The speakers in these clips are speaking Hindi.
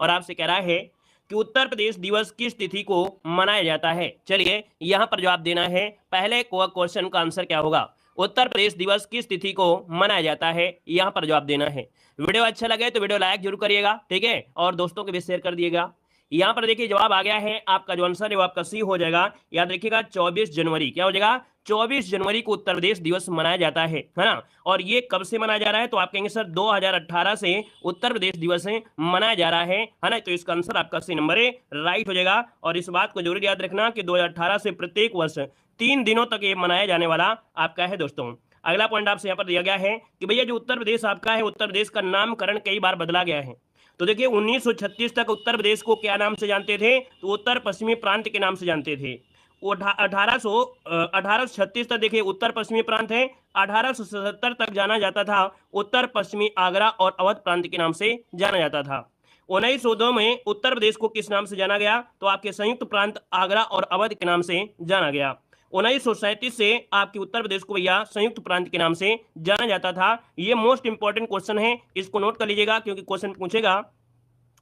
और आपसे कह रहा है कि उत्तर प्रदेश दिवस किस तिथि को मनाया जाता है। चलिए यहां पर जवाब देना है। पहले क्वेश्चन का आंसर क्या होगा, उत्तर प्रदेश दिवस किस तिथि को मनाया जाता है, यहां पर जवाब देना है। वीडियो अच्छा लगे तो वीडियो लाइक जरूर करिएगा, ठीक है, और दोस्तों के भी शेयर कर दिएगा। यहां पर देखिए जवाब आ गया है, आपका जो आंसर है वो आपका सी हो जाएगा। याद रखिएगा 24 जनवरी, क्या हो जाएगा, 24 जनवरी को उत्तर प्रदेश दिवस मनाया जाता है ना। और ये कब से मनाया जा रहा है, तो आप कहेंगे सर 2018 से उत्तर प्रदेश दिवस मनाया जा रहा है ना। तो इसका आंसर आपका सी नंबर है, राइट हो जाएगा। और इस बात को जरूर याद रखना कि 2018 से प्रत्येक वर्ष 3 दिनों तक ये मनाया जाने वाला आपका है दोस्तों। अगला पॉइंट आपसे यहाँ पर दिया गया है कि भैया जो उत्तर प्रदेश आपका है, उत्तर प्रदेश का नामकरण कई बार बदला गया है। तो देखिए 1936 तक उत्तर प्रदेश को क्या नाम से जानते थे, तो उत्तर पश्चिमी प्रांत के नाम से जानते थे। वो 1836 तक देखिए उत्तर पश्चिमी प्रांत है। 1877 तक जाना जाता था उत्तर पश्चिमी आगरा और अवध प्रांत के नाम से जाना जाता था। 1902 में उत्तर प्रदेश को किस नाम से जाना गया, तो आपके संयुक्त प्रांत आगरा और अवध के नाम से जाना गया। 1937 से आपके उत्तर प्रदेश को भैया संयुक्त प्रांत के नाम से जाना जाता था। ये मोस्ट इंपॉर्टेंट क्वेश्चन है, इसको नोट कर लीजिएगा क्योंकि क्वेश्चन पूछेगा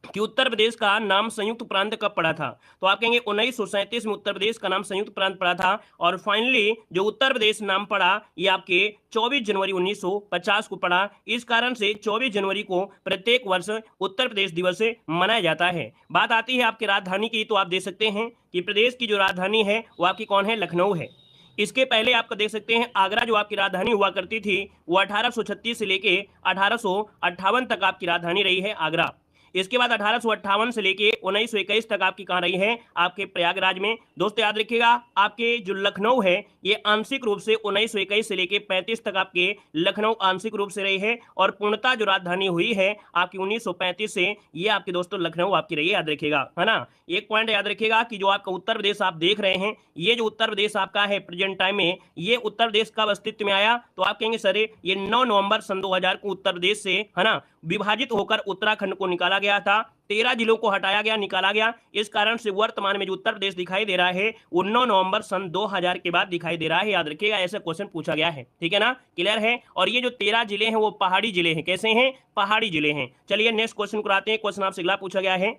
कि उत्तर प्रदेश का नाम संयुक्त प्रांत कब पड़ा था। तो आप कहेंगे 1937 में उत्तर प्रदेश का नाम संयुक्त प्रांत पड़ा था। और फाइनली जो उत्तर प्रदेश नाम पड़ा ये आपके 24 जनवरी 1950 को पड़ा। इस कारण से 24 जनवरी को प्रत्येक वर्ष उत्तर प्रदेश दिवस मनाया जाता है। बात आती है आपकी राजधानी की, तो आप देख सकते हैं कि प्रदेश की जो राजधानी है वो आपकी कौन है, लखनऊ है। इसके पहले आपको देख सकते हैं आगरा जो आपकी राजधानी हुआ करती थी वो 1836 से लेके 1858 तक आपकी राजधानी रही है आगरा। इसके बाद 1858 से लेके 1921 तक आपकी कहाँ रही है, आपके प्रयागराज में। दोस्तों याद रखिएगा आपके जो लखनऊ है ये आंशिक रूप से 1921 से लेके 35 तक आपके लखनऊ आंशिक रूप से रही है। और पूर्णतः जो राजधानी हुई है आपकी 1935 से, ये आपके दोस्तों लखनऊ आपकी रही है, याद रखिएगा, है ना। एक पॉइंट याद रखिएगा कि जो आपका उत्तर प्रदेश आप देख रहे हैं, ये जो उत्तर प्रदेश आपका है प्रेजेंट टाइम में, ये उत्तर प्रदेश कब अस्तित्व में आया, तो आप कहेंगे सर ये 9 नवंबर सन 2000 को उत्तर प्रदेश से, है ना, विभाजित होकर उत्तराखंड को निकाला गया था। 13 जिलों को हटाया गया, निकाला गया। इस कारण से वर्तमान में जो उत्तर प्रदेश दिखाई दे रहा है वो 9 नवंबर सन 2000 के बाद दिखाई दे रहा है, याद रखिएगा, ऐसा क्वेश्चन पूछा गया है, ठीक है ना, क्लियर है। और ये जो 13 जिले हैं वो पहाड़ी जिले हैं, कैसे हैं, पहाड़ी जिले हैं। चलिए नेक्स्ट क्वेश्चन को आते हैं। क्वेश्चन आपसे अगला पूछा गया है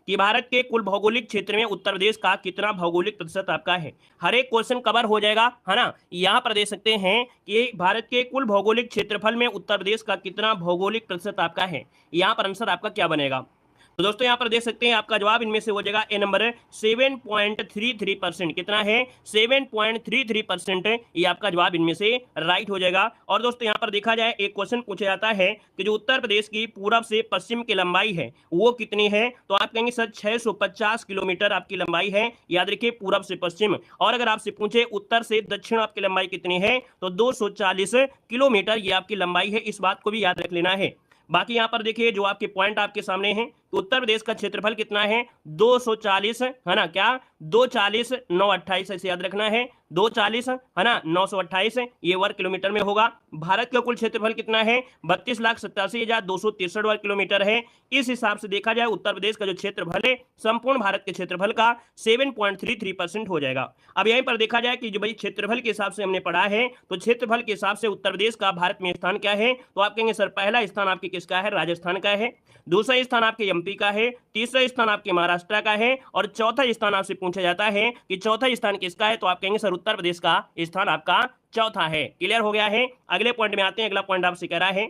कि भारत के कुल भौगोलिक क्षेत्र में उत्तर प्रदेश का कितना भौगोलिक प्रतिशत आपका है। हर एक क्वेश्चन कवर हो जाएगा, है ना। यहाँ पर देख सकते हैं कि भारत के कुल भौगोलिक क्षेत्रफल में उत्तर प्रदेश का कितना भौगोलिक प्रतिशत आपका है। यहाँ पर आंसर आपका क्या बनेगा, तो दोस्तों यहाँ पर देख सकते हैं आपका जवाब इनमें से हो जाएगा ए नंबर 7.33%। कितना है, 7.33%। ये आपका जवाब इनमें से राइट हो जाएगा। और दोस्तों यहाँ पर देखा जाए एक क्वेश्चन पूछा जाता है कि जो उत्तर प्रदेश की पूरब से पश्चिम की लंबाई है वो कितनी है, तो आप कहेंगे सर 650 किलोमीटर आपकी लंबाई है, याद रखिए, पूरब से पश्चिम। और अगर आपसे पूछे उत्तर से दक्षिण आपकी लंबाई कितनी है, तो 240 किलोमीटर ये आपकी लंबाई है। इस बात को भी याद रख लेना है। बाकी यहाँ पर देखिए जो आपके पॉइंट आपके सामने हैं, तो उत्तर प्रदेश का क्षेत्रफल कितना है, 240, है ना, क्या 240 928 ऐसे याद रखना है, 240, है ना, 928 ये वर्ग किलोमीटर में होगा। भारत का कुल क्षेत्रफल कितना है, 32,87,263 वर्ग किलोमीटर है। इस हिसाब से देखा जाए उत्तर प्रदेश का जो क्षेत्रफल है संपूर्ण भारत के क्षेत्रफल का 7.33% हो जाएगा। अब यहीं पर देखा जाए कि जो भाई क्षेत्रफल के हिसाब से हमने पढ़ा है, तो क्षेत्रफल के हिसाब से उत्तर प्रदेश का भारत में स्थान क्या है, तो आप कहेंगे सर पहला स्थान आपके किसका है, राजस्थान का है। दूसरा स्थान आपके एमपी का है। तीसरा स्थान आपके महाराष्ट्र का है। और चौथा स्थान आपसे पूछा जाता है कि चौथा स्थान किसका है, तो आप कहेंगे सर उत्तर प्रदेश का स्थान आपका चौथा है। क्लियर हो गया है। अगले पॉइंट में आते हैं। अगला पॉइंट आपसे कह रहा है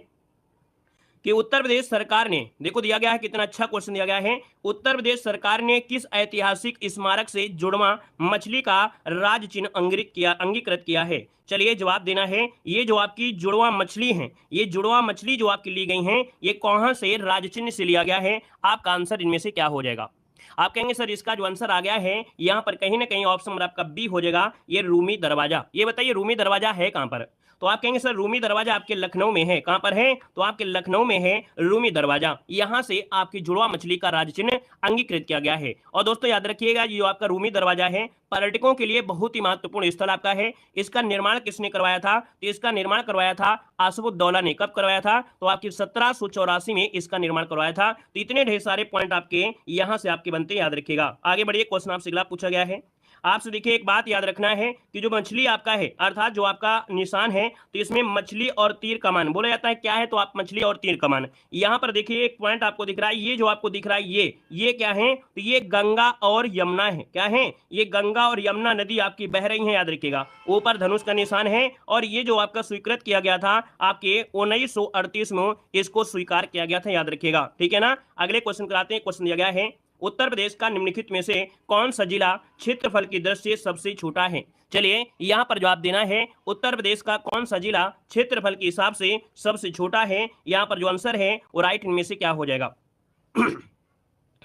कि उत्तर प्रदेश सरकार ने, देखो दिया गया है, कितना अच्छा क्वेश्चन दिया गया है, उत्तर प्रदेश सरकार ने किस ऐतिहासिक स्मारक से जुड़वा मछली का राज चिन्ह अंगीकृत किया है। चलिए जवाब देना है। ये जो आपकी जुड़वा मछली है, ये जुड़वा मछली जो आपकी ली गई हैं, ये कहां से राज चिन्ह से लिया गया है, आपका आंसर इनमें से क्या हो जाएगा। आप कहेंगे सर इसका जो आंसर आ गया है यहाँ पर कहीं ना कहीं ऑप्शन आपका बी हो जाएगा, ये रूमी दरवाजा। ये बताइए रूमी दरवाजा है कहां पर, तो आप कहेंगे सर रूमी दरवाजा आपके लखनऊ में है। कहां पर है, तो आपके लखनऊ में है रूमी दरवाजा। यहां से आपकी जुड़वा मछली का राज चिन्ह अंगीकृत किया गया है। और दोस्तों याद रखिएगा जो आपका रूमी दरवाजा है पर्यटकों के लिए बहुत ही महत्वपूर्ण स्थल आपका है। इसका निर्माण किसने करवाया था, तो इसका निर्माण करवाया था आसफुद्दौला ने। कब करवाया था, तो आपकी 1784 में इसका निर्माण करवाया था। तो इतने ढेर सारे पॉइंट आपके यहां से आपके बनते, याद रखिएगा। आगे बढ़िए, क्वेश्चन आपसे अगला पूछा गया है। आपसे देखिए एक बात याद रखना है कि जो मछली आपका है अर्थात जो आपका निशान है तो इसमें मछली और तीर कमान बोला जाता है। क्या है? तो आप मछली और तीर कमान। यहाँ पर देखिए एक पॉइंट आपको दिख रहा है, ये जो आपको दिख रहा है ये क्या है? तो ये गंगा और यमुना है। क्या है? ये गंगा और यमुना नदी आपकी बह रही है, याद रखिएगा। ऊपर धनुष का निशान है और ये जो आपका स्वीकृत किया गया था आपके 1938 में इसको स्वीकार किया गया था, याद रखिएगा। ठीक है ना। अगले क्वेश्चन कराते हैं। क्वेश्चन दिया गया है उत्तर प्रदेश का निम्नलिखित में से कौन सा जिला क्षेत्रफल की दृष्टि से सबसे छोटा है? चलिए यहां पर जवाब देना है उत्तर प्रदेश का कौन सा जिला क्षेत्रफल के हिसाब से सबसे छोटा है। यहां पर जो आंसर है वो राइट इनमें से क्या हो जाएगा?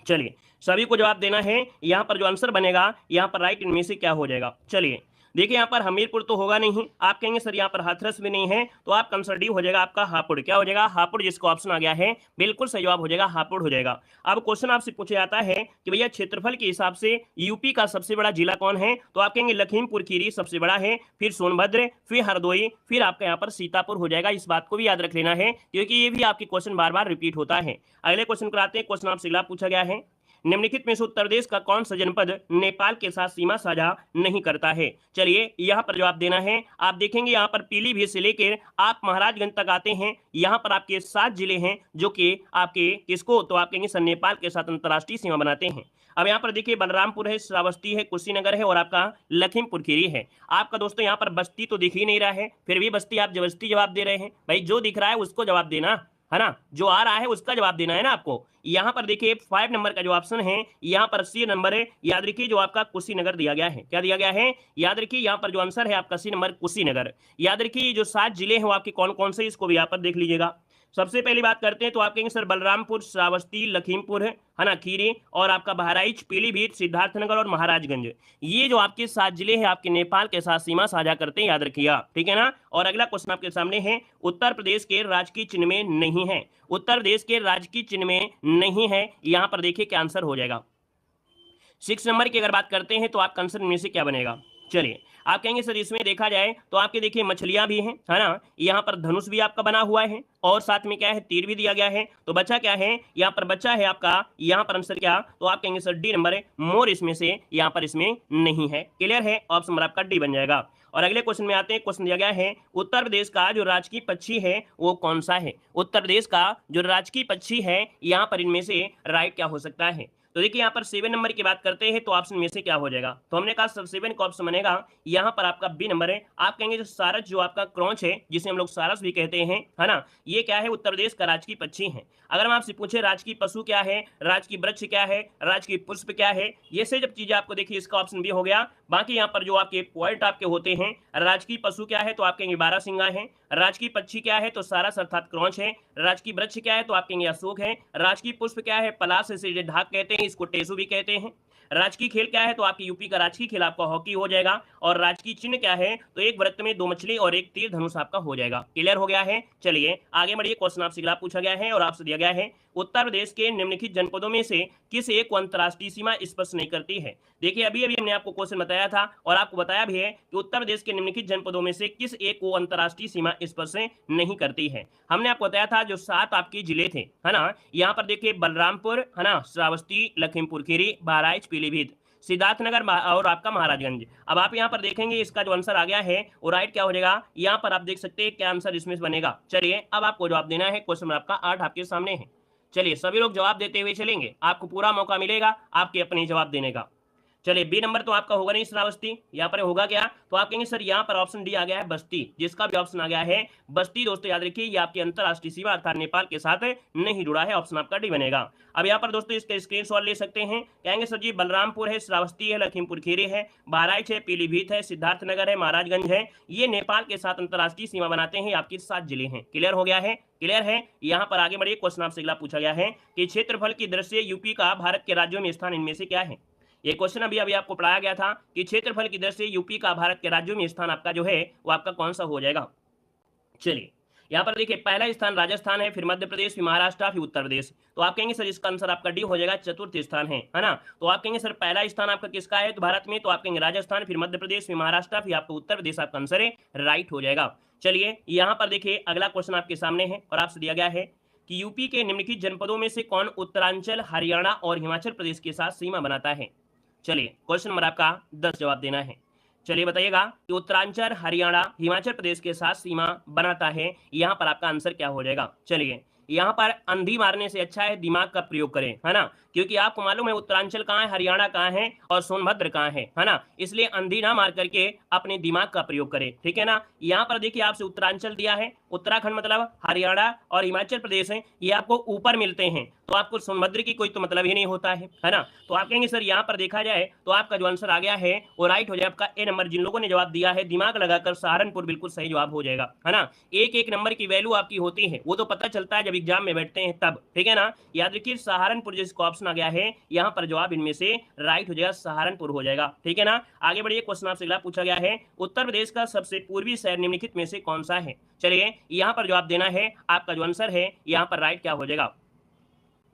चलिए सभी को जवाब देना है। यहां पर जो आंसर बनेगा यहां पर राइट इनमें से क्या हो जाएगा? चलिए देखिए यहाँ पर हमीरपुर तो होगा नहीं। आप कहेंगे सर यहाँ पर हाथरस भी नहीं है, तो आप आंसर डी हो जाएगा आपका हापुड़। क्या हो जाएगा? हापुड़, जिसका ऑप्शन आ गया है बिल्कुल सही जवाब हो जाएगा हापुड़ हो जाएगा। अब क्वेश्चन आपसे पूछा जाता है कि भैया क्षेत्रफल के हिसाब से यूपी का सबसे बड़ा जिला कौन है? तो आप कहेंगे लखीमपुर खीरी सबसे बड़ा है, फिर सोनभद्र, फिर हरदोई, फिर आपका यहाँ पर सीतापुर हो जाएगा। इस बात को भी याद रख लेना है क्योंकि ये भी आपके क्वेश्चन बार बार रिपीट होता है। अगले क्वेश्चन कराते हैं। क्वेश्चन आपसे अगला पूछा गया है निम्नलिखित में से उत्तर प्रदेश का कौन सा जनपद नेपाल के साथ सीमा साझा नहीं करता है? चलिए यहाँ पर जवाब देना है। आप देखेंगे यहाँ पर पीलीभीत से लेकर आप महाराजगंज तक आते हैं। यहाँ पर आपके 7 जिले हैं जो कि आपके किसको? तो आप कहेंगे सर नेपाल के साथ अंतर्राष्ट्रीय सीमा बनाते हैं। अब यहाँ पर देखिए बलरामपुर है, श्रावस्ती है, कुशीनगर है और आपका लखीमपुर खीरी है। आपका दोस्तों यहाँ पर बस्ती तो दिख ही नहीं रहा है, फिर भी बस्ती आप जबरदस्ती जवाब दे रहे हैं। भाई जो दिख रहा है उसको जवाब देना है ना, जो आ रहा है उसका जवाब देना है ना आपको। यहाँ पर देखिए 5 नंबर का जो ऑप्शन है यहाँ पर सी नंबर है। याद रखिए जो आपका कुशीनगर दिया गया है। क्या दिया गया है? याद रखिए यहाँ पर जो आंसर है आपका सी नंबर कुशीनगर। याद रखिए जो 7 जिले हैं वो आपके कौन कौन से, इसको भी यहाँ पर देख लीजिएगा। सबसे पहली बात करते हैं तो आप कहेंगे सर बलरामपुर, श्रावस्ती, लखीमपुर है ना, खीरी और आपका बहराइच, पीलीभीत, सिद्धार्थनगर और महाराजगंज। ये जो आपके 7 जिले हैं आपके नेपाल के साथ सीमा साझा करते हैं, याद रखिएगा। ठीक है ना। और अगला क्वेश्चन आपके सामने है उत्तर प्रदेश के राजकीय चिन्ह में नहीं है। उत्तर प्रदेश के राजकीय चिन्ह में नहीं है, यहां पर देखिए क्या आंसर हो जाएगा। 6 नंबर की अगर बात करते हैं तो आपका आंसर में से क्या बनेगा? चलिए आप कहेंगे सर इसमें देखा जाए तो आपके देखिए मछलियां भी हैं, है ना, यहाँ पर धनुष भी आपका बना हुआ है और साथ में क्या है तीर भी दिया गया है। तो बचा क्या है? यहाँ पर बचा है आपका, यहाँ पर आंसर क्या? तो आप कहेंगे सर डी नंबर है मोर, इसमें से यहाँ पर इसमें नहीं है। क्लियर है? ऑप्शन नंबर आपका डी बन जाएगा। और अगले क्वेश्चन में आते हैं। क्वेश्चन दिया गया है उत्तर प्रदेश का जो राजकीय पक्षी है वो कौन सा है? उत्तर प्रदेश का जो राजकीय पक्षी है यहाँ पर इनमें से राइट क्या हो सकता है? तो देखिए यहाँ पर 7 नंबर की बात करते हैं तो ऑप्शन में से क्या हो जाएगा? तो हमने कहा सर 7 का ऑप्शन बनेगा यहाँ पर आपका बी नंबर है। आप कहेंगे जो सारस, जो आपका क्रोच है जिसे हम लोग सारस भी कहते हैं, है ना, ये क्या है? उत्तर प्रदेश का राजकीय पक्षी है। अगर हम आपसे पूछे राजकीय पशु क्या है, राजकीय वृक्ष क्या है, राजकीय पुष्प क्या है, ये से जब चीजें आपको देखिए इसका ऑप्शन बी हो गया। बाकी यहाँ पर जो आपके पॉइंट आपके होते हैं, राजकीय पशु क्या है तो आप कहेंगे बारहसिंगा है, राजकीय पक्षी क्या है तो सारस अर्थात क्रोच है, राजकीय वृक्ष क्या है तो आप कहेंगे अशोक है, राजकीय पुष्प क्या है पलाश से ढाक कहते हैं, इसको टेसू भी कहते हैं, राजकीय खेल क्या है तो आपकी यूपी का राजकीय खेल आपका हॉकी हो जाएगा, और राजकीय चिन्ह क्या है तो एक वृत्त में 2 मछली और एक तीर धनुष आपका हो जाएगा। क्लियर हो गया है? चलिए आगे बढ़िए। क्वेश्चन आपसे अगला पूछा गया है और आपसे दिया गया है उत्तर प्रदेश के निम्नलिखित जनपदों में से किस एक को अंतर्राष्ट्रीय सीमा स्पर्श नहीं करती है? देखिए अभी अभी हमने आपको क्वेश्चन बताया था और आपको बताया भी है कि उत्तर प्रदेश के निम्नलिखित जनपदों में से किस एक को अंतर्राष्ट्रीय सीमा स्पर्श नहीं करती है। हमने आपको बताया था जो 7 आपके जिले थे, है ना, यहाँ पर देखिए बलरामपुर, है ना, श्रावस्ती, लखीमपुर खीरी, बहराइच, पीलीभीत, सिद्धार्थनगर और आपका महाराजगंज। अब आप यहाँ पर देखेंगे इसका जो आंसर आ गया है वो राइट क्या हो जाएगा? यहाँ पर आप देख सकते हैं क्या आंसर इसमें बनेगा। चलिए अब आपको जवाब देना है। क्वेश्चन आपका 8 आपके सामने है। चलिए सभी लोग जवाब देते हुए चलेंगे, आपको पूरा मौका मिलेगा आपके अपने जवाब देने का। चलिए बी नंबर तो आपका होगा नहीं श्रावस्ती, यहाँ पर होगा क्या? तो आप कहेंगे सर यहाँ पर ऑप्शन डी आ गया है बस्ती, जिसका भी ऑप्शन आ गया है बस्ती। दोस्तों याद रखिए ये आपकी अंतर्राष्ट्रीय सीमा अर्थात नेपाल के साथ नहीं जुड़ा है, ऑप्शन आपका डी बनेगा। अब यहाँ पर दोस्तों इसका स्क्रीनशॉट ले सकते हैं। कहेंगे सर जी बलरामपुर है, श्रावस्ती है, लखीमपुर खीरी है, बहराइच है, पीलीभीत है, सिद्धार्थनगर है, महाराजगंज है, ये नेपाल के साथ अंतर्राष्ट्रीय सीमा बनाते हैं, आपके 7 जिले हैं। क्लियर हो गया है? क्लियर है? यहाँ पर आगे बढ़िए। क्वेश्चन आपसे अगला पूछा गया है कि क्षेत्रफल की दृष्टि से यूपी का भारत के राज्यों में स्थान इनमें से क्या है? ये क्वेश्चन अभी अभी आपको पढ़ाया गया था कि क्षेत्रफल की दृष्टि से यूपी का भारत के राज्यों में स्थान आपका जो है वो आपका कौन सा हो जाएगा? चलिए यहाँ पर देखिए पहला स्थान राजस्थान है, फिर मध्य प्रदेश, फिर महाराष्ट्र, फिर उत्तर प्रदेश। तो आप कहेंगे सर इसका आंसर आपका डी हो जाएगा, चतुर्थ स्थान है ना। तो आप कहेंगे सर पहला स्थान आपका किसका है तो भारत में, तो आप कहेंगे राजस्थान, फिर मध्य प्रदेश, फिर महाराष्ट्र, फिर आपका उत्तर प्रदेश, आपका आंसर है राइट हो जाएगा। चलिए यहाँ पर देखिए अगला क्वेश्चन आपके सामने है और आपसे दिया गया है कि यूपी के निम्नलिखित जनपदों में से कौन उत्तरांचल, हरियाणा और हिमाचल प्रदेश के साथ सीमा बनाता है? चलिए क्वेश्चन नंबर आपका 10 जवाब देना है। चलिए बताइएगा कि उत्तरांचल हरियाणा हिमाचल प्रदेश के साथ सीमा बनाता है, यहाँ पर आपका आंसर क्या हो जाएगा। चलिए यहाँ पर अंधी मारने से अच्छा है दिमाग का प्रयोग करें, है ना, क्योंकि आपको मालूम है उत्तरांचल कहाँ है, हरियाणा कहाँ है और सोनभद्र कहाँ है ना, इसलिए अंधी ना मार करके अपने दिमाग का प्रयोग करें, ठीक है ना। यहाँ पर देखिए आपसे उत्तरांचल दिया है, उत्तराखंड मतलब हरियाणा और हिमाचल प्रदेश है, ये आपको ऊपर मिलते हैं, तो आपको सोनभद्र की कोई तो मतलब ही नहीं होता है ना। तो आप कहेंगे सर यहाँ पर देखा जाए तो आपका जो आंसर आ गया है वो राइट हो जाए आपका ए नंबर। जिन लोगों ने जवाब दिया है दिमाग लगाकर सहारनपुर बिल्कुल सही जवाब हो जाएगा, है ना। एक एक नंबर की वैल्यू आपकी होती है वो तो पता चलता है जब एग्जाम में बैठते हैं तब, ठीक है ना। याद रखिए सहारनपुर जिसको ऑप्शन आ गया है यहाँ पर जवाब इनमें से राइट हो जाएगा, सहारनपुर हो जाएगा, ठीक है ना। आगे बढ़िए क्वेश्चन आपसे अगला पूछा गया है, उत्तर प्रदेश का सबसे पूर्वी शहर निम्नलिखित में से कौन सा है। चलिए यहाँ पर जवाब देना है, आपका जो आंसर है यहाँ पर राइट क्या हो जाएगा।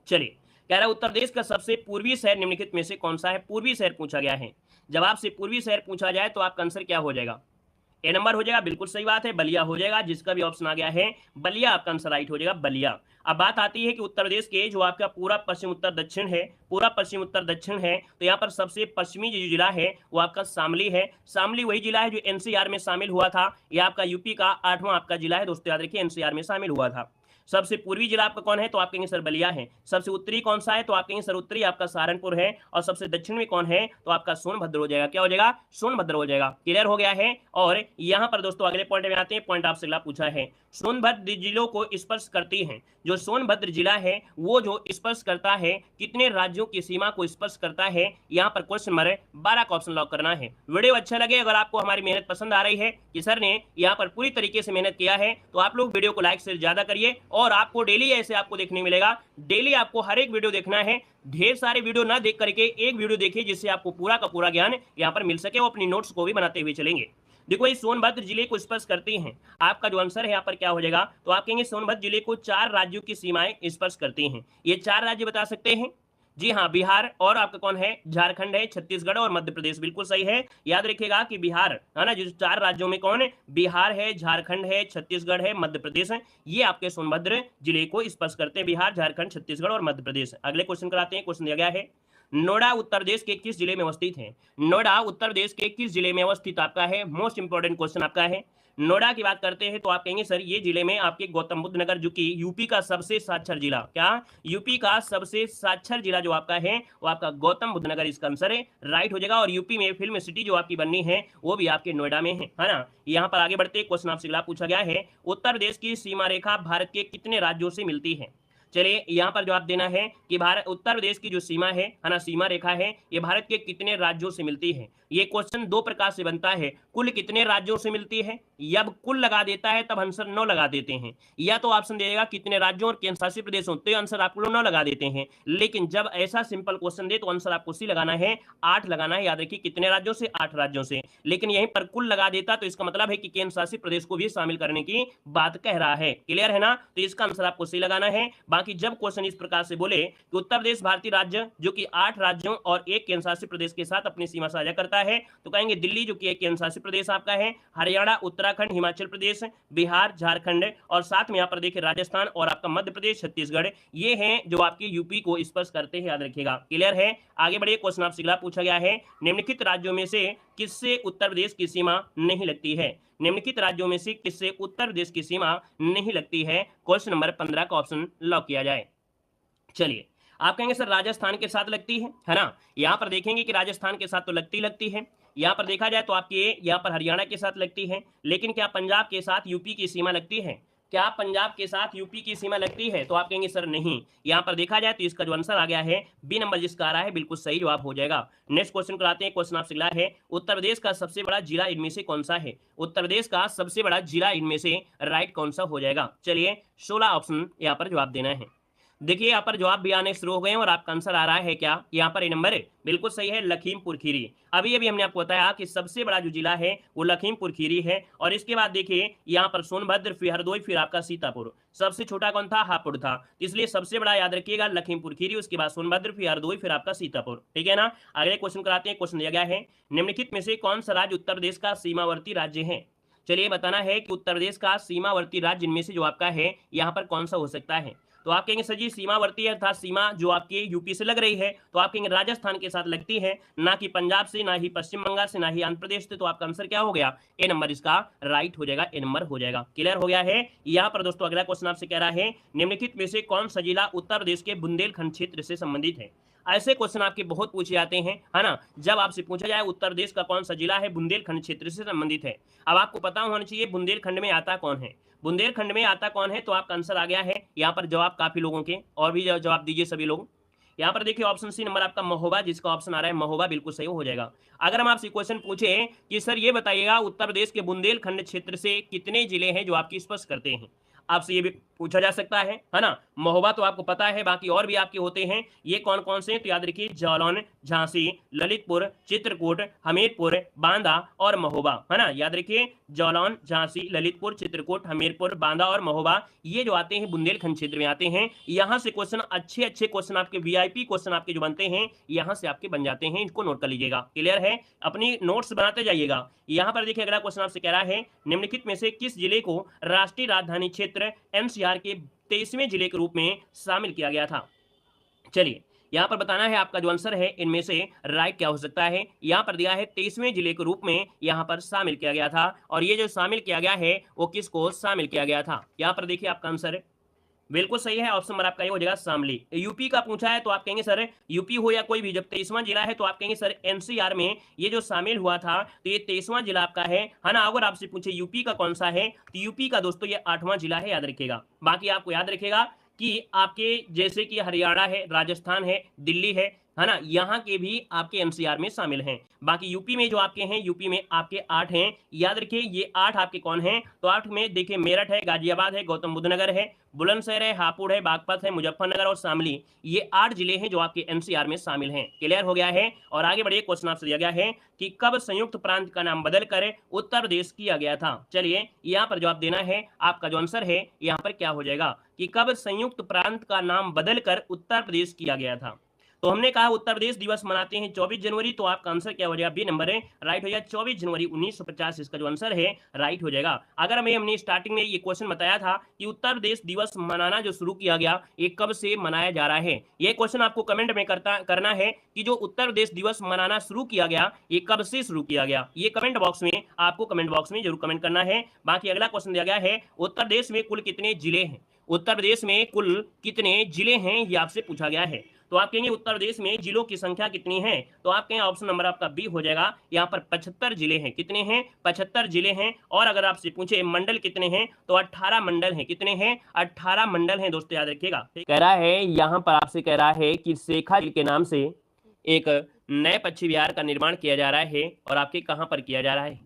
चलिए कह रहा है उत्तर प्रदेश का सबसे पूर्वी शहर निम्नलिखित में से कौन सा है, पूर्वी शहर पूछा गया है। जब आपसे पूर्वी शहर पूछा जाए तो आपका आंसर क्या हो जाएगा, ए नंबर हो जाएगा, बिल्कुल सही बात है, बलिया हो जाएगा। जिसका भी ऑप्शन आ गया है बलिया आपका आंसर राइट हो जाएगा, बलिया। अब बात आती है कि उत्तर प्रदेश के जो आपका पूरा पश्चिम उत्तर दक्षिण है, पूरा पश्चिम उत्तर दक्षिण है, तो यहाँ पर सबसे पश्चिमी जो जिला है वो आपका शामली है। शामली वही जिला है जो एनसीआर में शामिल हुआ था, यह आपका यूपी का 8वां आपका जिला है दोस्तों, याद रखिए एनसीआर में शामिल हुआ था। सबसे पूर्वी जिला आपका कौन है, तो आप कहेंगे सर बलिया है। सबसे उत्तरी कौन सा है, तो आप कहेंगे सर उत्तरी आपका सहारनपुर है। और सबसे दक्षिण में कौन है, तो आपका सोनभद्र हो जाएगा, क्या हो जाएगा, सोनभद्र हो जाएगा। क्लियर हो गया है। और यहाँ पर दोस्तों अगले पॉइंट में आते हैं, पॉइंट आपसे अगला पूछा है, सोनभद्र जिलों को स्पर्श करती है। जो सोनभद्र जिला है वो जो स्पर्श करता है कितने राज्यों की सीमा को स्पर्श करता है, यहाँ पर क्वेश्चन नंबर 12 का ऑप्शन लॉक करना है। वीडियो अच्छा लगे, अगर आपको हमारी मेहनत पसंद आ रही है कि सर ने यहाँ पर पूरी तरीके से मेहनत किया है, तो आप लोग वीडियो को लाइक से ज्यादा करिए। और आपको डेली ऐसे आपको देखने मिलेगा, डेली आपको हर एक वीडियो देखना है, ढेर सारे वीडियो ना देख करके एक वीडियो देखिए जिससे आपको पूरा का पूरा ज्ञान यहाँ पर मिल सके। वो अपनी नोट्स को भी बनाते हुए चलेंगे। देखो ये सोनभद्र जिले को स्पर्श करती हैं, आपका जो आंसर है यहाँ पर क्या हो जाएगा, तो आप कहेंगे सोनभद्र जिले को 4 राज्यों की सीमाएं स्पर्श करती हैं। ये 4 राज्य बता सकते हैं, जी हाँ, बिहार और आपका कौन है, झारखंड है, छत्तीसगढ़ और मध्य प्रदेश, बिल्कुल सही है। याद रखिएगा कि बिहार है ना, जो 4 राज्यों में कौन है, बिहार है, झारखंड है, छत्तीसगढ़ है, मध्य प्रदेश है, ये आपके सोनभद्र जिले को स्पर्श करते हैं, बिहार, झारखंड, छत्तीसगढ़ और मध्य प्रदेश। अगले क्वेश्चन कराते हैं। क्वेश्चन दिया गया है, नोएडा उत्तर प्रदेश के किस जिले में अवस्थित है। नोएडा उत्तर प्रदेश के किस जिले में अवस्थित आपका है, मोस्ट इंपोर्टेंट क्वेश्चन आपका है। नोएडा की बात करते हैं तो आप कहेंगे सर ये जिले में आपके गौतम बुद्ध नगर, जो कि यूपी का सबसे साक्षर जिला, क्या यूपी का सबसे साक्षर जिला जो आपका है वो आपका गौतम बुद्ध नगर, इसका आंसर है राइट हो जाएगा। और यूपी में फिल्म सिटी जो आपकी बननी है वो भी आपके नोएडा में है ना। यहाँ पर आगे बढ़ते क्वेश्चन आपसे अगला पूछा गया है, उत्तर प्रदेश की सीमा रेखा भारत के कितने राज्यों से मिलती है। चलिए यहाँ पर जवाब देना है कि भारत उत्तर प्रदेश की जो सीमा है ना, सीमा रेखा है, ये भारत के कितने राज्यों से मिलती है। ये क्वेश्चन 2 प्रकार से बनता है, कुल कितने राज्यों से मिलती है, जब कुल लगा देता है तब आंसर 9 लगा देते हैं, या तो ऑप्शन देगा कितने राज्यों और केंद्र शासित प्रदेशों, तो आंसर आप लोग 9 लगा देते हैं। लेकिन जब ऐसा सिंपल क्वेश्चन दे तो आंसर आपको सी लगाना है, 8 लगाना है। याद रखिए कितने राज्यों से, 8 राज्यों से। लेकिन यहीं पर कुल लगा देता तो इसका मतलब है कि केंद्र शासित प्रदेश को भी शामिल करने की बात कह रहा है। क्लियर है ना, तो इसका आंसर आपको सी लगाना है। बाकी जब क्वेश्चन इस प्रकार से बोले कि उत्तर प्रदेश भारतीय राज्य जो कि 8 राज्यों और एक केंद्र शासित प्रदेश के साथ अपनी सीमा साझा करता है, तो कहेंगे दिल्ली जो कि एक केंद्र शासित प्रदेश आपका है, हरियाणा, उत्तराखंड, हिमाचल प्रदेश, बिहार, झारखंड और साथ में यहाँ पर देखिए राजस्थान और आपका मध्य प्रदेश, छत्तीसगढ़, ये हैं जो आपकी यूपी को स्पर्श करते हैं, याद रखिएगा। क्लियर है। आगे बढ़िए क्वेश्चन आपसे अगला पूछा गया है, निम्नलिखित राज्यों में से किससे उत्तर प्रदेश की सीमा नहीं लगती है। निम्नलिखित राज्यों में से किससे उत्तर प्रदेश की सीमा नहीं लगती है। क्वेश्चन नंबर 15 का ऑप्शन लॉक किया जाए। चलिए आप कहेंगे सर राजस्थान के साथ लगती है ना, यहाँ पर देखेंगे कि राजस्थान के साथ तो लगती है। यहाँ पर देखा जाए तो आपके यहाँ पर हरियाणा के साथ लगती है, लेकिन क्या पंजाब के साथ यूपी की सीमा लगती है, क्या पंजाब के साथ यूपी की सीमा लगती है, तो आप कहेंगे सर नहीं। यहाँ पर देखा जाए तो इसका जो आंसर आ गया है बी नंबर जिसका आ रहा है बिल्कुल सही जवाब हो जाएगा। नेक्स्ट क्वेश्चन कराते हैं। क्वेश्चन आपसे अगला है, उत्तर प्रदेश का सबसे बड़ा जिला इनमें से कौन सा है। उत्तर प्रदेश का सबसे बड़ा जिला इनमें से राइट कौन सा हो जाएगा। चलिए 16 ऑप्शन यहाँ पर जवाब देना है। देखिए यहाँ पर जवाब भी आने शुरू हो गए हैं और आपका आंसर आ रहा है क्या, यहाँ पर ए नंबर बिल्कुल सही है, लखीमपुर खीरी। अभी हमने आपको बताया कि सबसे बड़ा जो जिला है वो लखीमपुर खीरी है। और इसके बाद देखिए यहाँ पर सोनभद्र, फिर हरदोई, फिर आपका सीतापुर। सबसे छोटा कौन था, हापुड़ था, इसलिए सबसे बड़ा याद रखिएगा लखीमपुर खीरी, उसके बाद सोनभद्र, फिर हरदोई, फिर आपका सीतापुर, ठीक है ना। अगले क्वेश्चन कराते हैं। क्वेश्चन दिया गया है, निम्नलिखित में से कौन सा राज्य उत्तर प्रदेश का सीमावर्ती राज्य है। चलिए बताना है कि उत्तर प्रदेश का सीमावर्ती राज्य इनमें से जो आपका है यहाँ पर कौन सा हो सकता है। तो आप कहेंगे सर जी सीमावर्ती है, अर्थात सीमा जो आपके यूपी से लग रही है, तो आप कहेंगे राजस्थान के साथ लगती है, ना कि पंजाब से, ना ही पश्चिम बंगाल से, ना ही आंध्र प्रदेश से। तो आपका आंसर क्या हो गया, ए नंबर इसका राइट हो जाएगा, ए नंबर हो जाएगा। क्लियर हो गया है। यहाँ पर दोस्तों अगला क्वेश्चन आपसे कह रहा है निम्नलिखित में से कौन सा जिला उत्तर प्रदेश के बुंदेलखंड क्षेत्र से संबंधित है। ऐसे क्वेश्चन आपके बहुत पूछे जाते हैं, है ना। जब आपसे पूछा जाए उत्तर प्रदेश का कौन सा जिला है बुंदेलखंड क्षेत्र से संबंधित है, अब आपको पता होना चाहिए बुंदेलखंड में आता कौन है। बुंदेलखंड में आता कौन है, तो आपका आंसर आ गया है। यहाँ पर जवाब काफी लोगों के, और भी जवाब दीजिए सभी लोग। यहाँ पर देखिए ऑप्शन सी नंबर आपका महोबा, जिसका ऑप्शन आ रहा है महोबा, बिल्कुल सही हो जाएगा। अगर हम आपसे क्वेश्चन पूछे कि सर ये बताइएगा उत्तर प्रदेश के बुंदेलखंड क्षेत्र से कितने जिले हैं जो आपकी स्पर्श करते हैं, आपसे ये भी पूछा जा सकता है ना। महोबा तो आपको पता है, बाकी और भी आपके होते हैं। ये कौन कौन से, तो याद रखिए जालौन, झांसी, ललितपुर, चित्रकूट, हमीरपुर, बांदा और महोबा, है ना। याद रखिए जालौन, झांसी, ललितपुर, चित्रकूट, हमीरपुर, बांदा और महोबा, ये जो आते हैं बुंदेलखंड क्षेत्र में आते हैं। यहाँ से क्वेश्चन अच्छे अच्छे क्वेश्चन आपके वीआईपी क्वेश्चन आपके जो बनते हैं यहाँ से आपके बन जाते हैं, इनको नोट कर लीजिएगा। क्लियर है, अपनी नोट्स बनाते जाइएगा। यहाँ पर देखिए अगला क्वेश्चन आपसे कह रहा है निम्नलिखित में से किस जिले को राष्ट्रीय राजधानी क्षेत्र एनसीआर के 23वें जिले के रूप में शामिल किया गया था। चलिए यहाँ पर बताना है आपका जो आंसर है इनमें से राइट क्या हो सकता है। यहाँ पर दिया है 23वें जिले के रूप में यहाँ पर शामिल किया गया था, और ये जो शामिल किया गया है वो किसको शामिल किया गया था। यहाँ पर देखिए आपका आंसर बिल्कुल सही है, ऑप्शन नंबर आपका ये हो जाएगा शामली। यूपी का पूछा है तो आप कहेंगे सर यूपी हो या कोई भी, जब 23वां जिला है तो आप कहेंगे सर एनसीआर में ये जो शामिल हुआ था तो ये 23वां जिला आपका है ना। अगर आपसे पूछे यूपी का कौन सा है, तो यूपी का दोस्तों ये 8वां जिला है, याद रखिएगा। बाकी आपको याद रखिएगा कि आपके जैसे कि हरियाणा है, राजस्थान है, दिल्ली है ना, यहाँ के भी आपके एनसीआर में शामिल हैं। बाकी यूपी में जो आपके हैं, यूपी में आपके 8 हैं, याद रखिए ये 8 आपके कौन हैं, तो 8 में देखिए मेरठ है, गाजियाबाद है, गौतम बुद्ध नगर है, बुलंदशहर है, हापुड़ है, बागपत है, मुजफ्फरनगर और शामली, ये 8 जिले हैं जो आपके एनसीआर में शामिल हैं। क्लियर हो गया है। और आगे बढ़िए, क्वेश्चन आपसे दिया गया है कि कब संयुक्त प्रांत का नाम बदलकर उत्तर प्रदेश किया गया था। चलिए यहाँ पर जवाब देना है, आपका जो आंसर है यहाँ पर क्या हो जाएगा कि कब संयुक्त प्रांत का नाम बदलकर उत्तर प्रदेश किया गया था। तो हमने कहा उत्तर प्रदेश दिवस मनाते हैं 24 जनवरी, तो आपका आंसर क्या हो जाएगा, बी नंबर है राइट हो जाएगा। 24 जनवरी 1950 इसका जो आंसर है राइट हो जाएगा। अगर हमने स्टार्टिंग में ये क्वेश्चन बताया था कि उत्तर प्रदेश दिवस मनाना जो शुरू किया गया ये कब से मनाया जा रहा है, ये क्वेश्चन आपको कमेंट में करना है कि जो उत्तर प्रदेश दिवस मनाना शुरू किया गया ये कब से शुरू किया गया, ये कमेंट बॉक्स में आपको कमेंट बॉक्स में जरूर कमेंट करना है। बाकी अगला क्वेश्चन दिया गया है उत्तर प्रदेश में कुल कितने जिले हैं, उत्तर प्रदेश में कुल कितने जिले हैं ये आपसे पूछा गया है। तो आप कहेंगे उत्तर प्रदेश में जिलों की संख्या कितनी है, तो आप कहेंगे ऑप्शन नंबर आपका बी हो जाएगा। यहाँ पर 75 जिले हैं। कितने हैं, 75 जिले हैं। और अगर आपसे पूछे मंडल कितने हैं, तो 18 मंडल हैं। कितने हैं, 18 मंडल हैं दोस्तों, याद रखिएगा। कह रहा है यहाँ पर आपसे कह रहा है कि शेखा झील के नाम से एक नए पक्षी विहार का निर्माण किया जा रहा है, और आपके कहाँ पर किया जा रहा है।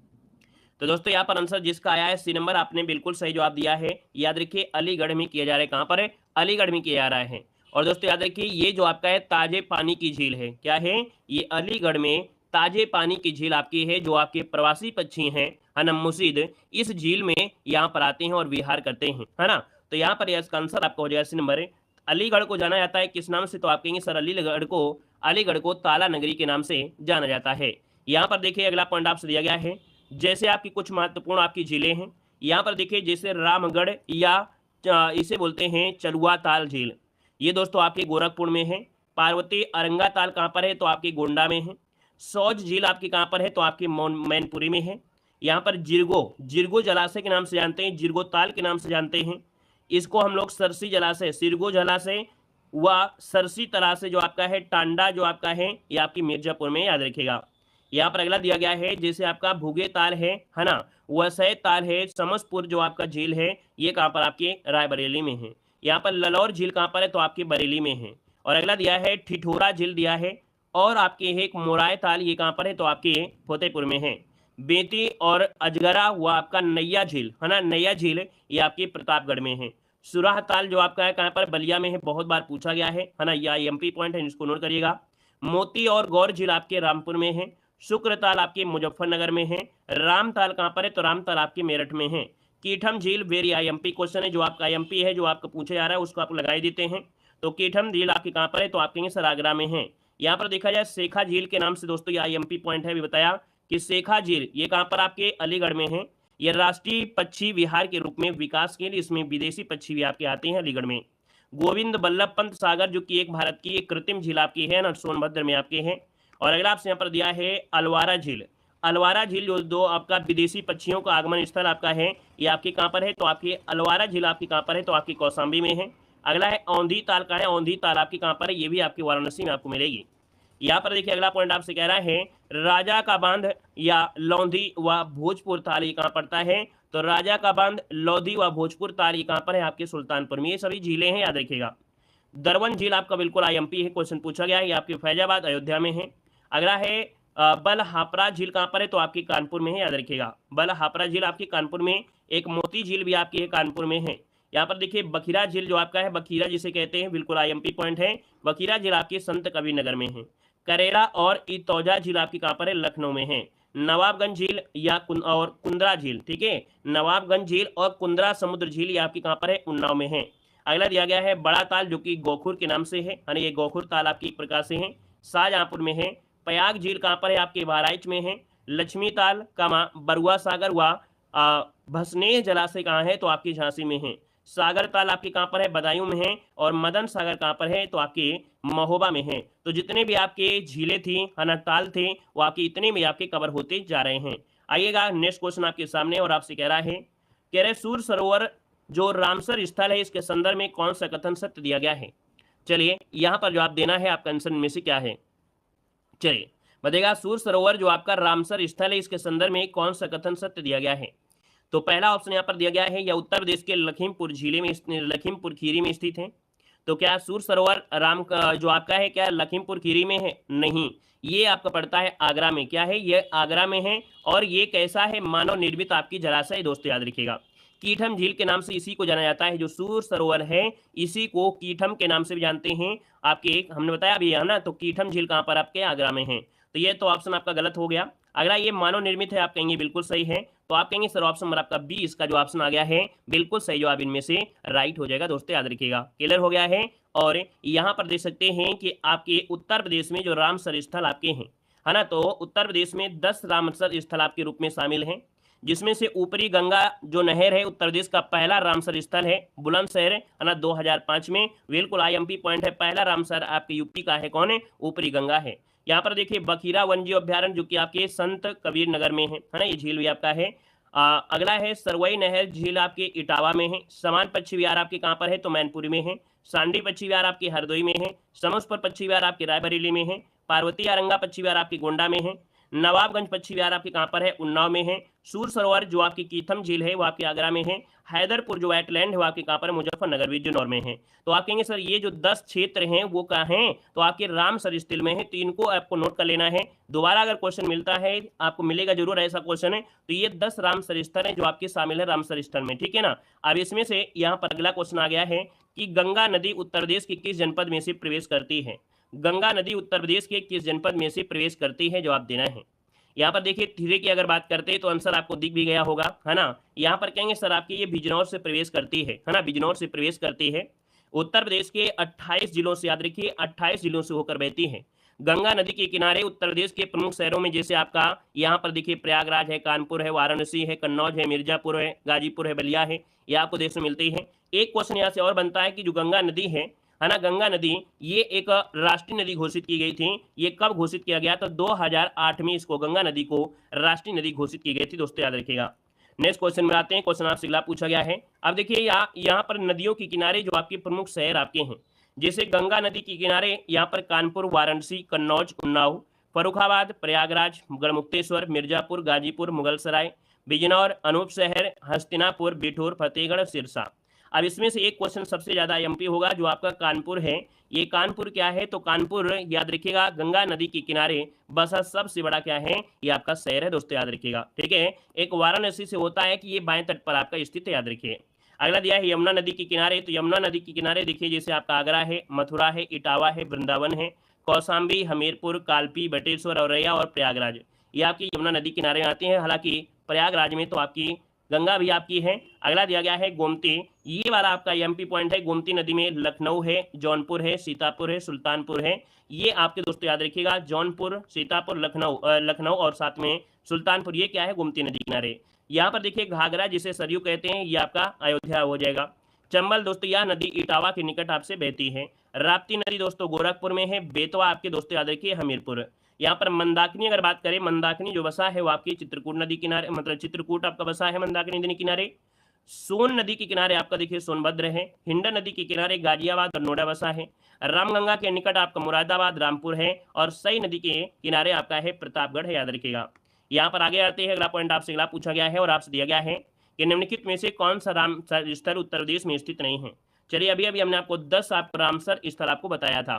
तो दोस्तों यहाँ पर आंसर जिसका आया है सी नंबर, आपने बिल्कुल सही जवाब दिया है। याद रखिए अलीगढ़ में किया जा रहा है। कहाँ पर है, अलीगढ़ में किया जा रहा है। और दोस्तों याद रखिए ये जो आपका है ताजे पानी की झील है, क्या है ये अलीगढ़ में ताजे पानी की झील आपकी है। जो आपके प्रवासी पक्षी हैं मुसीद, इस झील में यहाँ पर आते हैं और विहार करते हैं, है ना। तो यहाँ पर इसका आंसर आपका हो जाएगा सी नंबर। अलीगढ़ को जाना जाता है किस नाम से, तो आप कहेंगे सर अलीगढ़ को ताला नगरी के नाम से जाना जाता है। यहाँ पर देखिए अगला पॉइंट आपसे दिया गया है, जैसे आपकी कुछ महत्वपूर्ण आपकी झीलें हैं। यहाँ पर देखिए जैसे रामगढ़ या इसे बोलते हैं चलुआ ताल झील, ये दोस्तों आपके गोरखपुर में है। पार्वती अरंगा ताल कहाँ पर है, तो आपके गोंडा में है। सौज झील आपकी कहाँ पर है, तो आपके मैनपुरी में है। यहाँ पर जिरगो जलाशय के नाम से जानते हैं, जिरगो ताल के नाम से जानते हैं। इसको हम लोग सरसी जलाशय, सिरगो जलाशय व सरसी तलाशय जो आपका है, टांडा जो आपका है ये आपकी मिर्जापुर में, याद रखिएगा। यहाँ पर अगला दिया गया है जैसे आपका भुगे ताल है ना, वसई ताल है, समसपुर जो आपका झील है ये कहाँ पर आपके रायबरेली में है। यहाँ पर ललौर झील कहाँ पर है, तो आपके बरेली में है। और अगला दिया है ठिठोरा झील दिया है, और आपके एक मोराय ताल ये कहाँ पर है, तो आपके फतेहपुर में है। बेती और अजगरा वो आपका नैया झील है ना, नैया झील ये आपके प्रतापगढ़ में है। सुराह ताल जो आपका है कहाँ पर, बलिया में है, बहुत बार पूछा गया है ना, यह एमपी पॉइंट है, इसको नोट करिएगा। मोती और गौर झील आपके रामपुर में है। शुक्र ताल आपके मुजफ्फरनगर में है। राम ताल कहाँ पर है, तो राम ताल आपके मेरठ में है। कीठम झील वेरी आईएमपी क्वेश्चन है, जो आपका आईएमपी है जो आपको पूछा जा रहा है उसको आप लगाई देते हैं। तो कीठम झील आपकी कहाँ पर है, तो आप कहेंगे सर आगरा में है। यहाँ पर देखा जाए शेखा झील के नाम से दोस्तों ये आईएमपी पॉइंट है, भी बताया कि शेखा झील ये कहाँ पर आपके अलीगढ़ में है। ये राष्ट्रीय पक्षी विहार के रूप में विकास के लिए इसमें विदेशी पक्षी भी आपके आते हैं अलीगढ़ में। गोविंद बल्लभ पंत सागर जो कि एक भारत की एक कृत्रिम झील आपकी है ना, सोनभद्र में आपके है। और अगला आपसे यहाँ पर दिया है अलवारा झील। अलवारा झील जो दो आपका विदेशी पक्षियों का आगमन स्थल आपका है, ये आपकी कहाँ पर है, तो आपकी अलवारा झील आपकी कहाँ पर है, तो आपकी कौशाम्बी में है। अगला है औंधी ताल का है, औंधी ताल आपकी कहाँ पर है, ये भी आपकी वाराणसी में आपको मिलेगी। यहाँ पर देखिए अगला पॉइंट आपसे कह रहा है राजा का बांध या लौंधी व भोजपुर ताल ये कहाँ पड़ता है, तो राजा का बांध, लौधी व भोजपुर ताल ये कहाँ पर है, आपके सुल्तानपुर में। ये सभी झीलें हैं, याद रखिएगा। दरवन झील आपका बिल्कुल आईएमपी है, क्वेश्चन पूछा गया है, ये आपके फैजाबाद अयोध्या में है। अगला है बलहापरा झील कहाँ पर है, तो आपकी कानपुर में है, याद रखिएगा। बलहापरा झील आपकी कानपुर में। एक मोती झील भी आपकी है, कानपुर में है। यहाँ पर देखिए बखीरा झील जो आपका है, बखीरा जिसे कहते हैं, बिल्कुल आईएमपी पॉइंट है। बखीरा झील आपकी संत कबीर नगर में है। करेरा और इतौजा झील आपकी कहाँ पर है, लखनऊ में है। नवाबगंज झील या और कुंद्रा झील, ठीक है, नवाबगंज झील और कुंद्रा समुद्र झील ये आपकी कहाँ पर है, उन्नाव में है। अगला दिया गया है बड़ा ताल जो कि गोखुर के नाम से है, यानी ये गोखुर ताल आपकी एक प्रकार से है, शाहजहांपुर में है। प्रयाग झील कहाँ पर है, आपके बहराइच में है। लक्ष्मी ताल बरुआ सागर व भसनेह जलाशय कहाँ है, तो आपकी झांसी में है। सागर ताल आपके कहाँ पर है, बदायूं में है। और मदन सागर कहाँ पर है, तो आपके महोबा में है। तो जितने भी आपके झीलें थी, है ना, ताल थे, वो आपके इतने में आपके कवर होते जा रहे हैं। आइएगा नेक्स्ट क्वेश्चन आपके सामने, और आपसे कह रहा है सूर सरोवर जो रामसर स्थल है, इसके संदर्भ में कौन सा कथन सत्य दिया गया है। चलिए यहाँ पर जवाब देना है, आपका आंसर में से क्या है। चलिए बताइएगा, सूर सरोवर जो आपका रामसर स्थल है, इसके संदर्भ में कौन सा कथन सत्य दिया गया है। तो पहला ऑप्शन यहाँ पर दिया गया है, यह उत्तर प्रदेश के लखीमपुर झीले में, लखीमपुर खीरी में स्थित है। तो क्या सूर सरोवर जो आपका है, क्या लखीमपुर खीरी में है, नहीं, ये आपका पड़ता है आगरा में। क्या है, ये आगरा में है। और ये कैसा है, मानव निर्मित आपकी जलाशय, दोस्तों याद रखिएगा। कीठम झील के नाम से इसी को जाना जाता है, जो सूर सरोवर है इसी को कीठम के नाम से भी जानते हैं आपके, हमने बताया अभी है ना। तो कीठम झील कहाँ पर, आपके आगरा में है। तो ये तो ऑप्शन आपका गलत हो गया। अगला ये मानव निर्मित है, आप कहेंगे बिल्कुल सही है। तो आप कहेंगे सर ऑप्शन नंबर आपका बी, इसका जो ऑप्शन आ गया है बिल्कुल सही जवाब इनमें से राइट हो जाएगा। दोस्तों याद रखिएगा, क्लियर हो गया है। और यहाँ पर देख सकते हैं कि आपके उत्तर प्रदेश में जो रामसर स्थल आपके हैं, है ना, तो उत्तर प्रदेश में 10 रामसर स्थल आपके रूप में शामिल हैं, जिसमें से ऊपरी गंगा जो नहर है उत्तर प्रदेश का पहला रामसर स्थल है, बुलंदशहर है ना, 2005 में। बिल्कुल आईएमपी पॉइंट है, पहला रामसर आपके यूपी का है, कौन है, ऊपरी गंगा है। यहाँ पर देखिए बखीरा वन्यजीव अभ्यारण्य जो कि आपके संत कबीर नगर में है ना, ये झील भी आपका है। अगला है सरवई नहर झील आपके इटावा में है। समान पक्षी विहार आपके कहाँ पर है, तो मैनपुरी में है। सांडी पक्षी विहार आपके हरदोई में है। समसपुर पक्षी विहार आपके रायबरेली में है। पार्वती आरंगा पक्षी विहार आपके गोंडा में है। नवाबगंज पक्षी विहार आपके कहाँ पर है, उन्नाव में है। सूर सरोवर जो आपकी कीथम झील है वो आपके आगरा में है। हैदरपुर जो वेटलैंड है वो आपके कहाँ पर है, मुजफ्फरनगर बिजनौर में है। तो आप कहेंगे सर ये जो 10 क्षेत्र हैं वो कहाँ हैं, तो आपके रामसर स्थल में है। तो इनको आपको नोट कर लेना है, दोबारा अगर क्वेश्चन मिलता है आपको मिलेगा जरूर, ऐसा क्वेश्चन है। तो ये 10 रामसर स्थल है जो आपके शामिल है रामसर स्थल में, ठीक है ना। अब इसमें से यहाँ पर अगला क्वेश्चन आ गया है कि गंगा नदी उत्तर प्रदेश के किस जनपद में से प्रवेश करती है। गंगा नदी उत्तर प्रदेश के किस जनपद में से प्रवेश करती है, जवाब देना है। यहाँ पर देखिए धीरे की अगर बात करते हैं तो आंसर आपको दिख भी गया होगा, है ना। यहाँ पर कहेंगे सर आपकी ये बिजनौर से प्रवेश करती है ना, बिजनौर से प्रवेश करती है। उत्तर प्रदेश के 28 जिलों से, याद रखिए 28 जिलों से होकर बहती है। गंगा नदी के किनारे उत्तर प्रदेश के प्रमुख शहरों में जैसे आपका यहाँ पर देखिए प्रयागराज है, कानपुर है, वाराणसी है, कन्नौज है, मिर्जापुर है, गाजीपुर है, बलिया है, ये आपको देखने मिलती है। एक क्वेश्चन यहाँ से और बनता है कि जो गंगा नदी है ना, गंगा नदी ये एक राष्ट्रीय नदी घोषित की गई थी। ये कब घोषित किया गया, तो 2008 में इसको गंगा नदी को राष्ट्रीय नदी घोषित की गई थी। दोस्तों याद रखिएगा। नेक्स्ट क्वेश्चन में आते हैं, क्वेश्चन आपसे अगला पूछा गया है। अब देखिए यहाँ पर नदियों के किनारे जो आपके प्रमुख शहर आपके हैं, जैसे गंगा नदी के किनारे यहाँ पर कानपुर, वाराणसी, कन्नौज, उन्नाव, फर्रुखाबाद, प्रयागराज, गढ़मुक्तेश्वर, मिर्जापुर, गाजीपुर, मुगलसराय, बिजनौर, अनूपशहर, हस्तिनापुर, बिठूर, फतेहगढ़, सिरसा। अब इसमें से एक क्वेश्चन सबसे ज्यादा एमपी होगा जो आपका कानपुर है। ये कानपुर क्या है, तो कानपुर याद रखिएगा गंगा नदी के किनारे बसा सबसे बड़ा क्या है, ये आपका शहर है। दोस्तों याद रखिएगा, ठीक है। एक वाराणसी से होता है कि ये बाएं तट पर आपका स्थित है, याद रखिए। अगला दिया है यमुना नदी के किनारे। तो यमुना नदी के किनारे देखिए जैसे आपका आगरा है, मथुरा है, इटावा है, वृंदावन है, कौशाम्बी, हमीरपुर, कालपी, बटेश्वर, औरैया और प्रयागराज, ये आपकी यमुना नदी किनारे आते हैं। हालांकि प्रयागराज में तो आपकी गंगा भी आपकी है। अगला दिया गया है गोमती, ये वाला आपका एमपी पॉइंट है। गोमती नदी में लखनऊ है, जौनपुर है, सीतापुर है, सुल्तानपुर है, ये आपके दोस्तों याद रखिएगा। जौनपुर, सीतापुर, लखनऊ और साथ में सुल्तानपुर, ये क्या है, गोमती नदी किनारे। यहाँ पर देखिए घाघरा जिसे सरयू कहते हैं, ये आपका अयोध्या हो जाएगा। चंबल दोस्तों यह नदी इटावा के निकट आपसे बहती है। राप्ती नदी दोस्तों गोरखपुर में है। बेतवा आपके दोस्तों याद रखिए हमीरपुर। यहाँ पर मंदाकिनी अगर बात करें, मंदाकिनी जो बसा है वो आपकी चित्रकूट नदी किनारे, मतलब चित्रकूट आपका बसा है मंदाकिनी नदी किनारे। सोन नदी के किनारे आपका देखिए सोनभद्र है। हिंडन नदी के किनारे गाजियाबाद और नोएडा बसा है। रामगंगा के निकट आपका मुरादाबाद रामपुर है। और सई नदी के किनारे आपका है प्रतापगढ़ है, याद रखिएगा। यहाँ पर आगे आते हैं, अगला पॉइंट आपसे अगला पूछा गया है और आपसे दिया गया है कि निम्नलिखित में से कौन सा रामसर स्थल उत्तर प्रदेश में स्थित नहीं है। चलिए अभी अभी हमने आपको 10 आपको रामसर स्थल आपको बताया था,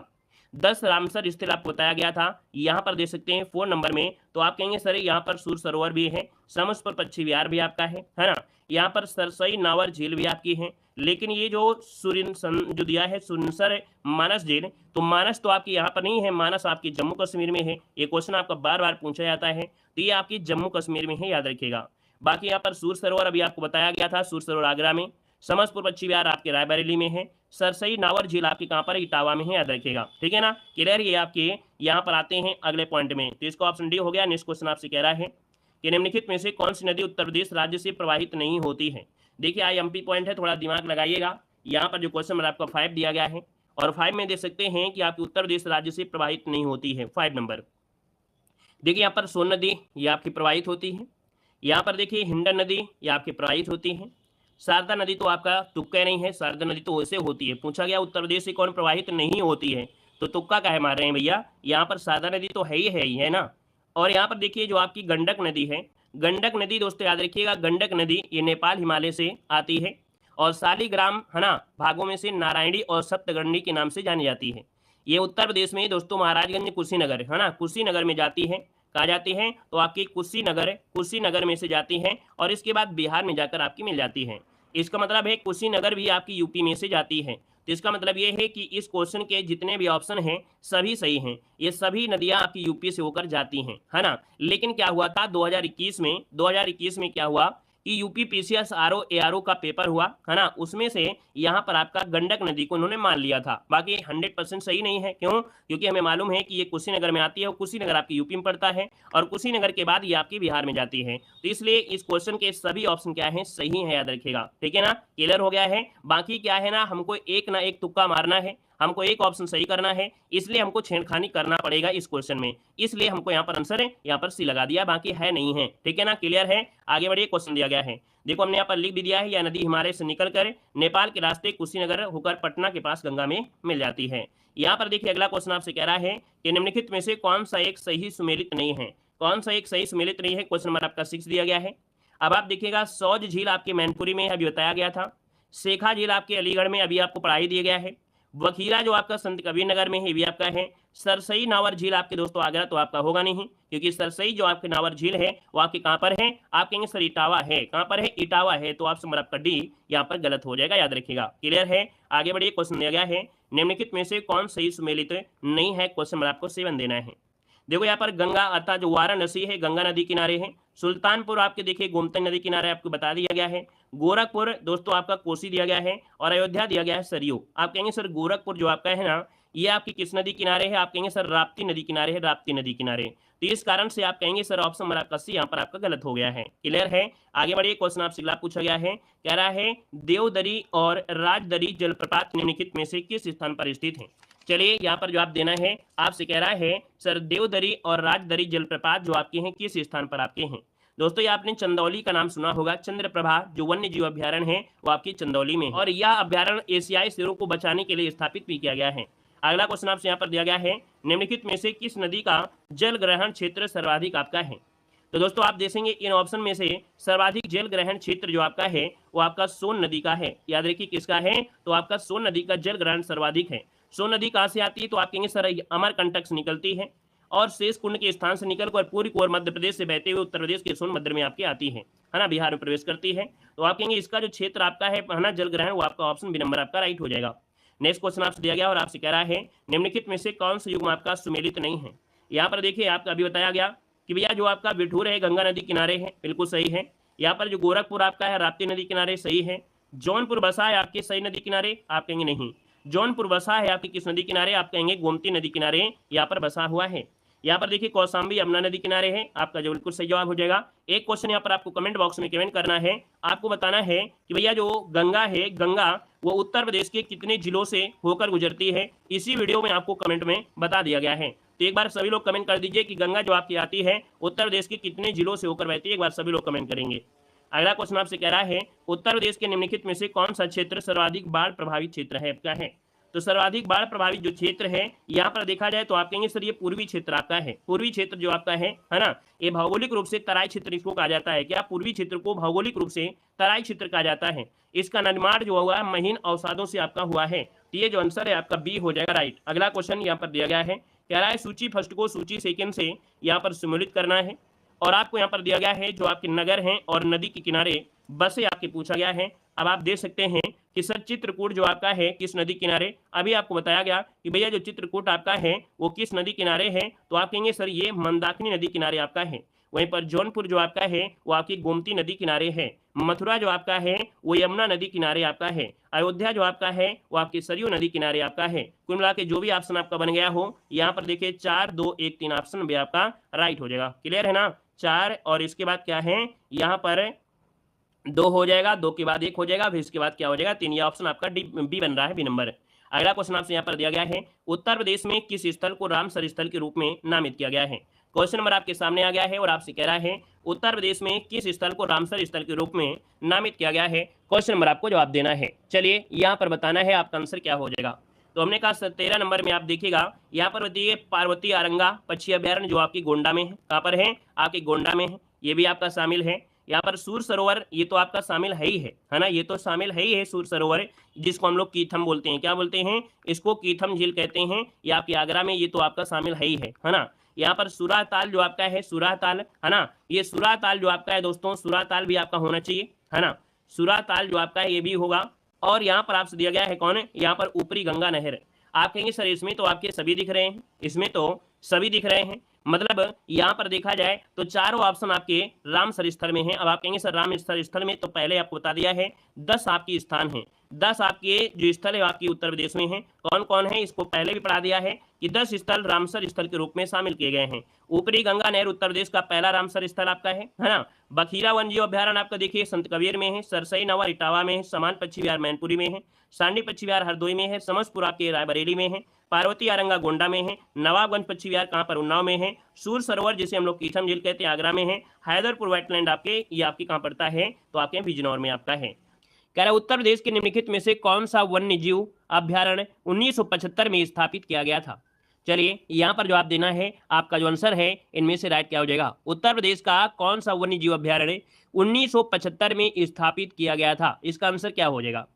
10 रामसर स्थल आपको बताया गया था। यहाँ पर देख सकते हैं 4 नंबर में, तो आप कहेंगे सर यहाँ पर सूर सरोवर भी है, समसपुर पक्षी विहार भी आपका है ना। यहाँ पर सरसई नावर झील भी आपकी है। लेकिन ये जो जो दिया है सुनसर मानस झील, तो मानस तो आपकी यहाँ पर नहीं है, मानस आपकी जम्मू कश्मीर में है। ये क्वेश्चन आपका बार बार पूछा जाता है, तो ये आपकी जम्मू कश्मीर में है, याद रखिएगा। बाकी यहाँ पर सूर सरोवर अभी आपको बताया गया था, सूर सरोवर आगरा में। समसपुर पक्षी विहार आपके रायबरेली में है। सरसई नावर झील आपकी कहाँ पर है, इटावा में है, याद रखिएगा। ठीक है ना, क्लियर। ये आपके यहाँ पर आते हैं अगले पॉइंट में, तो इसको ऑप्शन डी हो गया। नेक्स्ट क्वेश्चन आपसे कह रहा है कि निम्नलिखित में से कौन सी नदी उत्तर प्रदेश राज्य से प्रवाहित नहीं होती है। देखिए IMP पॉइंट है, थोड़ा दिमाग लगाइएगा। यहाँ पर जो क्वेश्चन आपका 5 दिया गया है और 5 में देख सकते हैं कि आपकी उत्तर प्रदेश राज्य से प्रवाहित नहीं होती है। 5 नंबर देखिए, यहाँ पर सोन नदी ये आपकी प्रवाहित होती है। यहाँ पर देखिए हिंडन नदी ये आपकी प्रवाहित होती है। शारदा नदी तो आपका तुक्का नहीं है, शारदा नदी तो वैसे होती है। पूछा गया उत्तर प्रदेश से कौन प्रवाहित नहीं होती है, तो तुक्का काहे मार रहे हैं भैया, यहाँ पर शारदा नदी तो है ही है ना। और यहाँ पर देखिए जो आपकी गंडक नदी है, गंडक नदी दोस्तों याद रखिएगा, गंडक नदी ये नेपाल हिमालय से आती है और शालीग्राम है ना भागों में से नारायणी और सप्तगंडी के नाम से जानी जाती है। ये उत्तर प्रदेश में दोस्तों महाराजगंज कुशीनगर है ना, कुशीनगर में जाती है। कहा जाती है तो आपकी कुशीनगर में से जाती है और इसके बाद बिहार में जाकर आपकी मिल जाती है। इसका मतलब है कुशीनगर भी आपकी यूपी में से जाती है। तो इसका मतलब ये है कि इस क्वेश्चन के जितने भी ऑप्शन हैं सभी सही हैं। ये सभी नदियां आपकी यूपी से होकर जाती हैं, है ना। लेकिन क्या हुआ था 2021 में क्या हुआ कि यूपी PCS RO ARO का पेपर हुआ है ना, उसमें से यहाँ पर आपका गंडक नदी को उन्होंने मान लिया था। बाकी 100% सही नहीं है। क्यों? क्योंकि हमें मालूम है कि ये कुशीनगर में आती है और कुशीनगर आपकी यूपी में पड़ता है और कुशीनगर के बाद ये आपकी बिहार में जाती है। तो इसलिए इस क्वेश्चन के सभी ऑप्शन क्या है, सही है, याद रखिएगा। ठीक है ना, क्लियर हो गया है। बाकी क्या है ना, हमको एक ना एक तुक्का मारना है, हमको एक ऑप्शन सही करना है, इसलिए हमको छेड़खानी करना पड़ेगा इस क्वेश्चन में। इसलिए हमको यहाँ पर आंसर है, यहाँ पर सी लगा दिया, बाकी है नहीं है। ठीक है ना, क्लियर है। आगे बढ़िए, क्वेश्चन दिया गया है, देखो हमने यहाँ पर लिख भी दिया है, यह नदी हिमालय से निकलकर नेपाल के रास्ते कुशीनगर होकर पटना के पास गंगा में मिल जाती है। यहाँ पर देखिए अगला क्वेश्चन आपसे कह रहा है कि निम्नलिखित में से कौन सा एक सही सुमेलित नहीं है। कौन सा एक सही सुमेलित नहीं है, क्वेश्चन नंबर आपका 6 दिया गया है। अब आप देखिएगा सौज झील आपके मैनपुरी में अभी बताया गया था, शेखा झील आपके अलीगढ़ में अभी आपको पढ़ाई दिया गया है, वखीरा जो आपका संत कबीर नगर में है भी आपका है, सरसई नावर झील आपके दोस्तों आगरा तो आपका होगा नहीं, क्योंकि सरसई जो आपके नावर झील है वो आपके कहाँ पर है, आप कहेंगे सर इटावा है, कहाँ पर है, इटावा है, तो ऑप्शन नंबर आपका डी यहाँ पर गलत हो जाएगा, याद रखिएगा। क्लियर है। आगे बढ़िए, क्वेश्चन दिया गया है निम्नलिखित में से कौन सही सुमेलित नहीं है, क्वेश्चन नंबर आपको 7 देना है। देखो यहाँ पर गंगा अर्थात जो वाराणसी है गंगा नदी किनारे है, सुल्तानपुर आपके देखिए गोमती नदी किनारे आपको बता दिया गया है, गोरखपुर दोस्तों आपका कोसी दिया गया है और अयोध्या दिया गया है सरयू। आप कहेंगे सर गोरखपुर जो आपका है ना ये आपकी किस नदी किनारे है, आप कहेंगे सर राप्ती नदी किनारे है, राप्ती नदी किनारे। तो इस कारण से आप कहेंगे सर ऑप्शन नंबर आपका सी यहाँ पर आपका गलत हो गया है। क्लियर है। आगे बढ़िए, क्वेश्चन आपसे अगला पूछा गया है, कह रहा है देवदरी और राजदरी जलप्रपात निम्नलिखित में से किस स्थान पर स्थित है। चलिए यहाँ पर जो आप देना है, आपसे कह रहा है सर देवदरी और राजदरी जलप्रपात जो आपके हैं किस स्थान पर आपके हैं। दोस्तों ये आपने चंदौली का नाम सुना होगा, चंद्रप्रभा जो वन्य जीव अभ्यारण्य है वो आपकी चंदौली में है और यह अभ्यारण्य एशियाई शेरों को बचाने के लिए स्थापित भी किया गया है। अगला क्वेश्चन आपसे यहाँ पर दिया गया है, निम्नलिखित में से किस नदी का जल ग्रहण क्षेत्र सर्वाधिक आपका है। तो दोस्तों आप देखेंगे इन ऑप्शन में से सर्वाधिक जल ग्रहण क्षेत्र जो आपका है वो आपका सोन नदी का है। याद रखिए किसका है, तो आपका सोन नदी का जल ग्रहण सर्वाधिक है। सोन नदी कहाँ से आती है, तो आप कहेंगे सर अमरकंटक से निकलती है और शेष कुंड के स्थान से निकलकर पूरी कोर मध्य प्रदेश से बहते हुए उत्तर प्रदेश के सोनभद्र में आपकी आती है ना, बिहार में प्रवेश करती है। तो आप कहेंगे इसका जो क्षेत्र आपका है ना जल ग्रहण, वो आपका ऑप्शन बी नंबर आपका राइट हो जाएगा। नेक्स्ट क्वेश्चन आपसे दिया गया और आपसे कह रहा है निम्नलिखित में से कौन सा युग्म आपका सुमेलित नहीं है। यहाँ पर देखिए आपका अभी बताया गया कि भैया जो आपका बिठूर है गंगा नदी किनारे है, बिल्कुल सही है। यहाँ पर जो गोरखपुर आपका है राप्ती नदी किनारे, सही है। जौनपुर बसा है आपके सही नदी किनारे, आप कहेंगे नहीं। जौनपुर बसा है आपकी किस नदी किनारे, आप कहेंगे गोमती नदी किनारे यहाँ पर बसा हुआ है। यहाँ पर देखिए कौशाम्बी यमुना नदी किनारे है, आपका जो बिल्कुल सही जवाब हो जाएगा। एक क्वेश्चन यहाँ पर आपको कमेंट बॉक्स में कमेंट करना है, आपको बताना है कि भैया जो गंगा है, गंगा वो उत्तर प्रदेश के कितने जिलों से होकर गुजरती है। इसी वीडियो में आपको कमेंट में बता दिया गया है। तो एक बार सभी लोग कमेंट कर दीजिए कि गंगा जो आपकी आती है उत्तर प्रदेश के कितने जिलों से होकर बहती है। एक बार सभी लोग कमेंट करेंगे। अगला क्वेश्चन आपसे कह रहा है उत्तर प्रदेश के निम्नलिखित में से कौन सा क्षेत्र सर्वाधिक बाढ़ प्रभावित क्षेत्र है आपका है। तो सर्वाधिक बाढ़ प्रभावित जो क्षेत्र है यहाँ पर देखा जाए तो आप कहेंगे सर ये पूर्वी क्षेत्र आपका है। पूर्वी क्षेत्र जो आपका है ना, ये भौगोलिक रूप से तराई क्षेत्र इसको कहा जाता है। क्या पूर्वी क्षेत्र को भौगोलिक रूप से तराई क्षेत्र कहा जाता है। इसका निर्माण जो हुआ महीन अवसादों से आपका हुआ है। तो ये जो आंसर है आपका बी हो जाएगा राइट। अगला क्वेश्चन यहाँ पर दिया गया है, कह रहा है सूची फर्स्ट को सूची सेकंड से यहाँ पर सम्मिलित करना है। और आपको यहाँ पर दिया गया है जो आपके नगर हैं और नदी के किनारे बसें आपके पूछा गया है। अब आप देख सकते हैं कि सर चित्रकूट जो आपका है किस नदी किनारे, अभी आपको बताया गया कि भैया जो चित्रकूट आपका है वो किस नदी किनारे है। तो आप कहेंगे सर ये मंदाकिनी नदी किनारे आपका है। वहीं पर जौनपुर जो आपका है वो आपकी गोमती नदी किनारे है। मथुरा जो आपका है वो यमुना नदी किनारे आपका है। अयोध्या जो आपका है वो आपकी सरयू नदी किनारे आपका है। कुल मिला के जो भी ऑप्शन आपका बन गया हो यहाँ पर देखिए 4 2 1 3 ऑप्शन भी आपका राइट हो जाएगा। क्लियर है ना, 4 और इसके बाद क्या है यहाँ पर 2 हो जाएगा, 2 के बाद 1 हो जाएगा, फिर इसके बाद क्या हो जाएगा 3। ये ऑप्शन आपका बी बन रहा है, बी नंबर। अगला क्वेश्चन आपसे यहाँ पर दिया गया है उत्तर प्रदेश में किस स्थल को रामसर स्थल के रूप में नामित किया गया है। क्वेश्चन नंबर आपके सामने आ गया है और आपसे कह रहा है उत्तर प्रदेश में किस स्थल को रामसर स्थल के रूप में नामित किया गया है। क्वेश्चन नंबर आपको जवाब देना है। चलिए यहाँ पर बताना है आपका आंसर क्या हो जाएगा। तो हमने कहा 13 नंबर में आप देखिएगा यहाँ पर बताइए पार्वती आरंगा पक्षी अभ्यारण्य जो आपकी गोंडा में है। कहाँ पर है, आपकी गोंडा में है, ये भी आपका शामिल है। यहाँ पर सूर सरोवर ये तो आपका शामिल है ही है ना, ये तो शामिल है ही है सूर सरोवर, जिसको हम लोग कीथम बोलते हैं। क्या बोलते हैं, इसको कीथम झील कहते हैं। ये आपके आगरा में ये तो आपका शामिल है ही है ना। यहाँ पर सुराह ताल जो आपका है, सुराह ताल है ना, ये सुराह ताल जो आपका है दोस्तों, सुराह ताल भी आपका होना चाहिए है ना। सुराह ताल जो आपका है ये भी होगा। और यहाँ पर आपसे दिया गया है कौन है, यहाँ पर ऊपरी गंगा नहर। आप कहेंगे सर इसमें तो आपके सभी दिख रहे हैं, इसमें तो सभी दिख रहे हैं, मतलब यहाँ पर देखा जाए तो चारों ऑप्शन आपके रामसर स्थल में हैं। अब आप कहेंगे सर रामसर स्थल में तो पहले आपको बता दिया है 10 आपकी स्थान हैं, 10 आपके जो स्थल है आपकी उत्तर प्रदेश में हैं। कौन कौन है इसको पहले भी पढ़ा दिया है कि 10 स्थल रामसर स्थल के रूप में शामिल किए गए हैं। ऊपरी गंगा नहर उत्तर प्रदेश का पहला रामसर स्थल आपका है ना। बखीरा वन जीव अभ्यारण्य आपका देखिए संत कबीर में है, सरसई नवा इटावा में है, समान पक्षी विहार मैनपुरी में है, सांडी पक्षी विहार हरदोई में है, समसपुर आपके रायबरेली में है, पार्वती आरंगा गोंडा में है, नवाबगंज पक्षी विहार कहाँ पर उन्नाव में है, सूर सरोवर जिसे हम लोग कीथम झील कहते हैं आगरा में है, हैदरपुर वेटलैंड आपके ये आपकी कहाँ पड़ता है तो आपके बिजनौर में आपका है। कह रहा है उत्तर प्रदेश के निम्नलिखित में से कौन सा वन्य जीव अभ्यारण्य 1975 में स्थापित किया गया था। चलिए यहाँ पर जवाब देना है, आपका जो आंसर है इनमें से राइट क्या हो जाएगा। उत्तर प्रदेश का कौन सा वन्य जीव अभ्यारण्य 1975 में स्थापित किया गया था, इसका आंसर क्या हो जाएगा।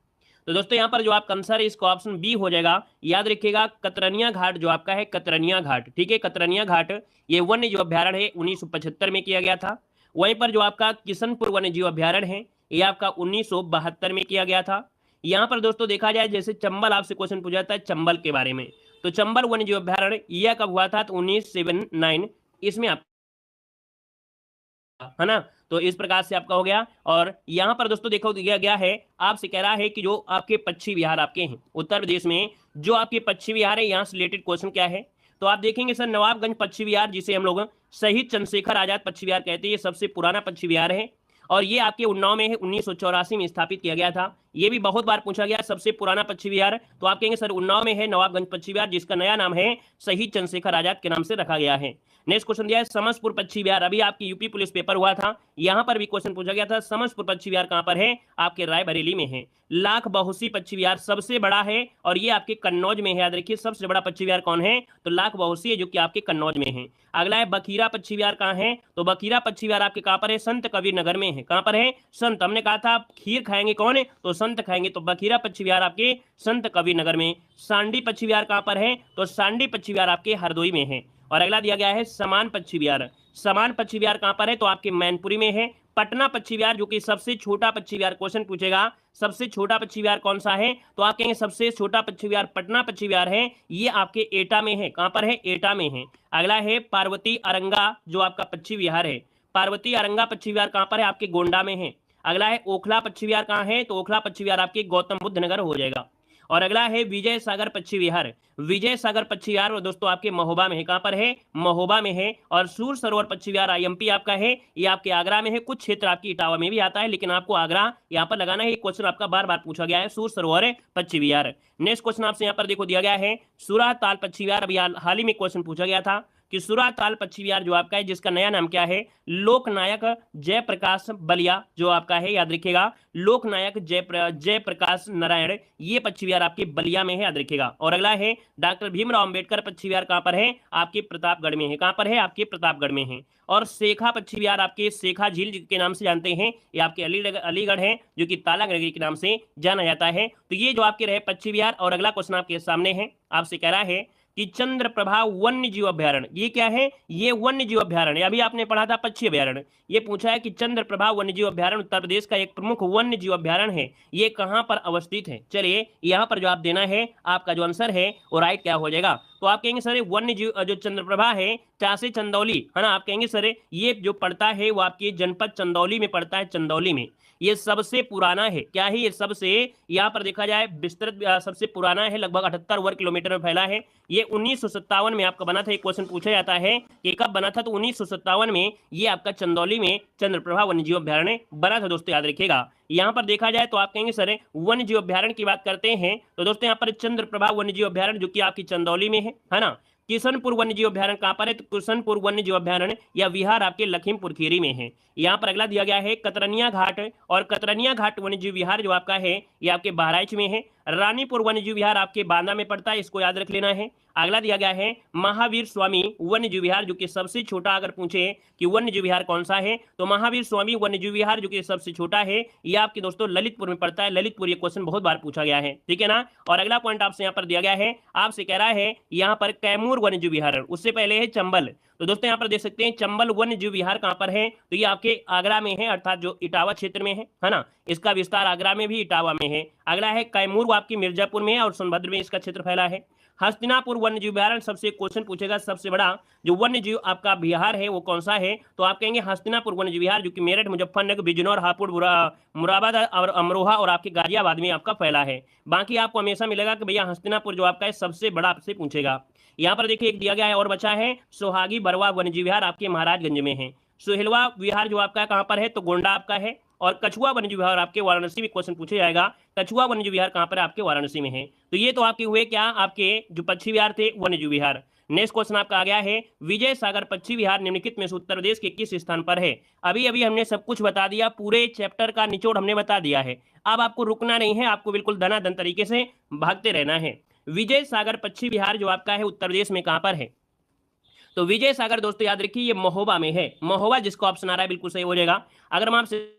तो दोस्तों यहाँ पर जो आपका आंसर है इसका ऑप्शन बी हो जाएगा। याद रखिएगा कतरनिया घाट जो आपका है, कतरनिया घाट, ठीक है, कतरनिया घाट ये वन्य जीव अभ्यारण्य है 1975 में किया गया था। वहीं पर जो आपका किशनपुर वन्य जीव अभ्यारण्य है ये आपका 1972 में किया गया था। यहाँ पर दोस्तों देखा जाए जैसे चंबल आपसे क्वेश्चन पूछा जाता है चंबल के बारे में, तो चंबल वन्य जीव अभ्यारण्य यह कब हुआ था तो 1979 इसमें आप है ना। तो इस प्रकार से आपका हो गया। और यहाँ पर दोस्तों देखो दिया गया है, आपसे कह रहा है कि जो आपके पक्षी विहार आपके हैं उत्तर प्रदेश में, जो आपके पक्षी विहार है यहाँ से रिलेटेड क्वेश्चन क्या है। तो आप देखेंगे सर नवाबगंज पक्षी विहार जिसे हम लोग शहीद चंद्रशेखर आजाद पक्षी विहार कहते हैं, ये सबसे पुराना पक्षी विहार है और ये आपके उन्नाव में है, 1984 में स्थापित किया गया था। ये भी बहुत बार पूछा गया सबसे पुराना पक्षी विहार, तो आप कहेंगे सर उन्नाव में है नवाबगंज पक्षी विहार, जिसका नया नाम है शहीद चंद्रशेखर आजाद के नाम से रखा गया है। नेक्स्ट क्वेश्चन दिया है समसपुर पक्षी विहार, अभी आपकी यूपी पुलिस पेपर हुआ था, यहाँ पर भी क्वेश्चन पूछा गया था समसपुर पक्षी विहार कहाँ पर है, आपके रायबरेली में है। लाख बहुसी पक्षी विहार सबसे बड़ा है और ये आपके कन्नौज में है। याद रखिए सबसे बड़ा पक्षी विहार कौन है तो लाख बहुसी है, जो कि आपके कन्नौज में है। अगला है बखीरा पक्षी विहार कहाँ है, तो बखीरा पक्षी विहार आपके कहाँ पर है, संत कबीर नगर में है। कहाँ पर है, संत, हमने कहा था खीर खाएंगे कौन है तो संत खाएंगे, तो बखीरा पक्षी विहार आपके संत कबीर नगर में। सांडी पक्षी विहार कहाँ पर है तो सांडी पक्षी विहार आपके हरदोई में है। और अगला दिया गया है समान पक्षी विहार, समान पक्षी विहार कहाँ पर है तो आपके मैनपुरी में है। पटना पक्षी विहार जो कि सबसे छोटा पक्षी विहार, क्वेश्चन पूछेगा सबसे छोटा पक्षी विहार कौन सा है तो आप कहेंगे सबसे छोटा पक्षी विहार पटना पक्षी विहार है, ये आपके एटा में है। कहाँ पर है, एटा में है। अगला है पार्वती अरंगा जो आपका पक्षी विहार है, पार्वती अरंगा पक्षी विहार कहाँ पर है, आपके गोंडा में है। अगला है ओखला पक्षी विहार कहाँ है तो ओखला पक्षी विहार आपके गौतम बुद्ध नगर हो जाएगा। और अगला है विजय सागर पक्षी विहार। विजय सागर पक्षी विहार दोस्तों आपके महोबा में है। कहां पर है? महोबा में है। और सूर सरोवर पक्षी विहार आईएमपी आपका है, ये आपके आगरा में है। कुछ क्षेत्र आपकी इटावा में भी आता है, लेकिन आपको आगरा यहाँ पर लगाना है। ये क्वेश्चन आपका बार बार पूछा गया है, सूर सरोवर पक्षी विहार। नेक्स्ट क्वेश्चन आपसे यहाँ पर देखो दिया गया है सुरा ताल पक्षी विहार। अभी हाल ही में क्वेश्चन पूछा गया था कि सुरा ताल पक्षी विहार जो आपका है, जिसका नया नाम क्या है? लोकनायक जयप्रकाश बलिया जो आपका है, याद रखिएगा, लोकनायक जयप्रकाश नारायण, ये पक्षी विहार आपके बलिया में है, याद रखिएगा। और अगला है डॉक्टर भीमराव अंबेडकर पक्षी विहार। कहां पर है? आपके प्रतापगढ़ में है। कहां पर है? आपके प्रतापगढ़ में है। और शेखा पक्षी विहार आपके शेखा झील के नाम से जानते हैं, ये आपके अलीगढ़ है, जो कि तालागढ़ के नाम से जाना जाता है। तो ये जो आपके रहे पक्षी विहार। और अगला क्वेश्चन आपके सामने है, आपसे कह रहा है कि चंद्रप्रभा वन्य जीव अभ्यारण्य, ये क्या है? ये वन्य जीव अभ्यारण्य। अभी आपने पढ़ा था पक्षी अभ्यारण्य, ये पूछा है कि चंद्रप्रभा वन्य जीव अभ्यारण्य उत्तर प्रदेश का एक प्रमुख वन्य जीव अभ्यारण्य है, ये कहां पर अवस्थित है? चलिए यहां पर जो आप देना है, आपका जो आंसर है वो राइट क्या हो जाएगा? तो आप कहेंगे सर वन्य जीव जो चंद्रप्रभा है चासे चंदौली है ना, आप कहेंगे सर ये जो पड़ता है वो आपके जनपद चंदौली में पड़ता है। चंदौली में ये सबसे पुराना है। क्या है? ये सबसे, यहाँ पर देखा जाए विस्तृत सबसे पुराना है, लगभग 78 वर्ग किलोमीटर में फैला है। ये 1957 में आपका बना था। एक क्वेश्चन पूछा जाता है कि कब बना था, तो 1957 में ये आपका चंदौली में चंद्रप्रभा वन्यजीव अभ्यारण्य बना था दोस्तों, याद रखिएगा। यहाँ पर देखा जाए तो आप कहेंगे सर वन्यजीव अभ्यारण्य की बात करते हैं तो दोस्तों यहाँ पर चंद्रप्रभा वन्यजीव अभ्यारण्य जो कि आपकी चंदौली में है ना। किशनपुर वन्यजीव अभ्यारण्य कहां पर है? तो किशनपुर वन्यजीव अभ्यारण्य या विहार आपके लखीमपुर खीरी में है। यहाँ पर अगला दिया गया है कतरनिया घाट। और कतरनिया घाट वन्यजीव विहार जो आपका है ये आपके बहराइच में है। रानीपुर वन्यजीव विहार आपके बांदा में पड़ता है, इसको याद रख लेना है। अगला दिया गया है महावीर स्वामी वन्यजीव विहार, जो कि सबसे छोटा, अगर पूछे कि वन्यजीव विहार कौन सा है तो महावीर स्वामी वन्यजीव विहार जो कि सबसे छोटा है, ये आपके दोस्तों ललितपुर में पड़ता है। ललितपुर, ये क्वेश्चन बहुत बार पूछा गया है, ठीक है ना। और अगला पॉइंट आपसे यहाँ पर दिया गया है, आपसे कह रहा है यहाँ पर कैमूर वन्यजीव विहार, उससे पहले है चंबल। तो दोस्तों यहाँ पर देख सकते हैं चंबल वन्यजीव विहार कहां पर है, तो ये आपके आगरा में है, अर्थात जो इटावा क्षेत्र में है ना। इसका विस्तार आगरा में भी इटावा में है। अगला है कैमूर, आपकी मिर्जापुर में है और सोनभद्र में इसका क्षेत्र फैला है। हस्तिनापुर वन्यजीव अभ्यारण्य, सबसे क्वेश्चन पूछेगा सबसे बड़ा जो वन्यजीव आपका विहार है वो कौन सा है, तो आप कहेंगे हस्तिनापुर वन्यजीव विहार, जो कि मेरठ, मुजफ्फरनगर, बिजनौर, हापुड़, मुरादाबाद और अमरोहा और आपके गाजियाबाद में आपका फैला है। बाकी आपको हमेशा मिलेगा कि भैया हस्तिनापुर जो आपका है सबसे बड़ा आपसे पूछेगा। यहाँ पर देखिए एक दिया गया है और बचा है सोहागी बरवा वन्यजीव विहार, आपके महाराजगंज में है। सोहेलवा विहार जो आपका कहां पर है, तो गोंडा आपका है। और कछुआ वन्यजीव विहार आपके वाराणसी में क्वेश्चन पूछा जाएगा, कछुआ वन्यजीव विहार कहां पर है, आपके वाराणसी में है। तो ये तो आपके हुए क्या, आपके जो पक्षी विहार थे वन्यजीव विहार। नेक्स्ट क्वेश्चन आपका आ गया है विजय सागर पक्षी विहार निम्नलिखित में से उत्तर प्रदेश के किस स्थान पर है। अभी अभी हमने सब कुछ बता दिया, पूरे चैप्टर का निचोड़ हमने बता दिया है। अब आपको रुकना नहीं है, आपको बिल्कुल धनाधन तरीके से भागते रहना है। विजय सागर पक्षी विहार जो आपका है उत्तर प्रदेश में कहां पर है, तो विजय सागर दोस्तों याद रखिए ये महोबा में है। महोबा जिसको ऑप्शन आ रहा है बिल्कुल सही हो जाएगा। अगर हम आपसे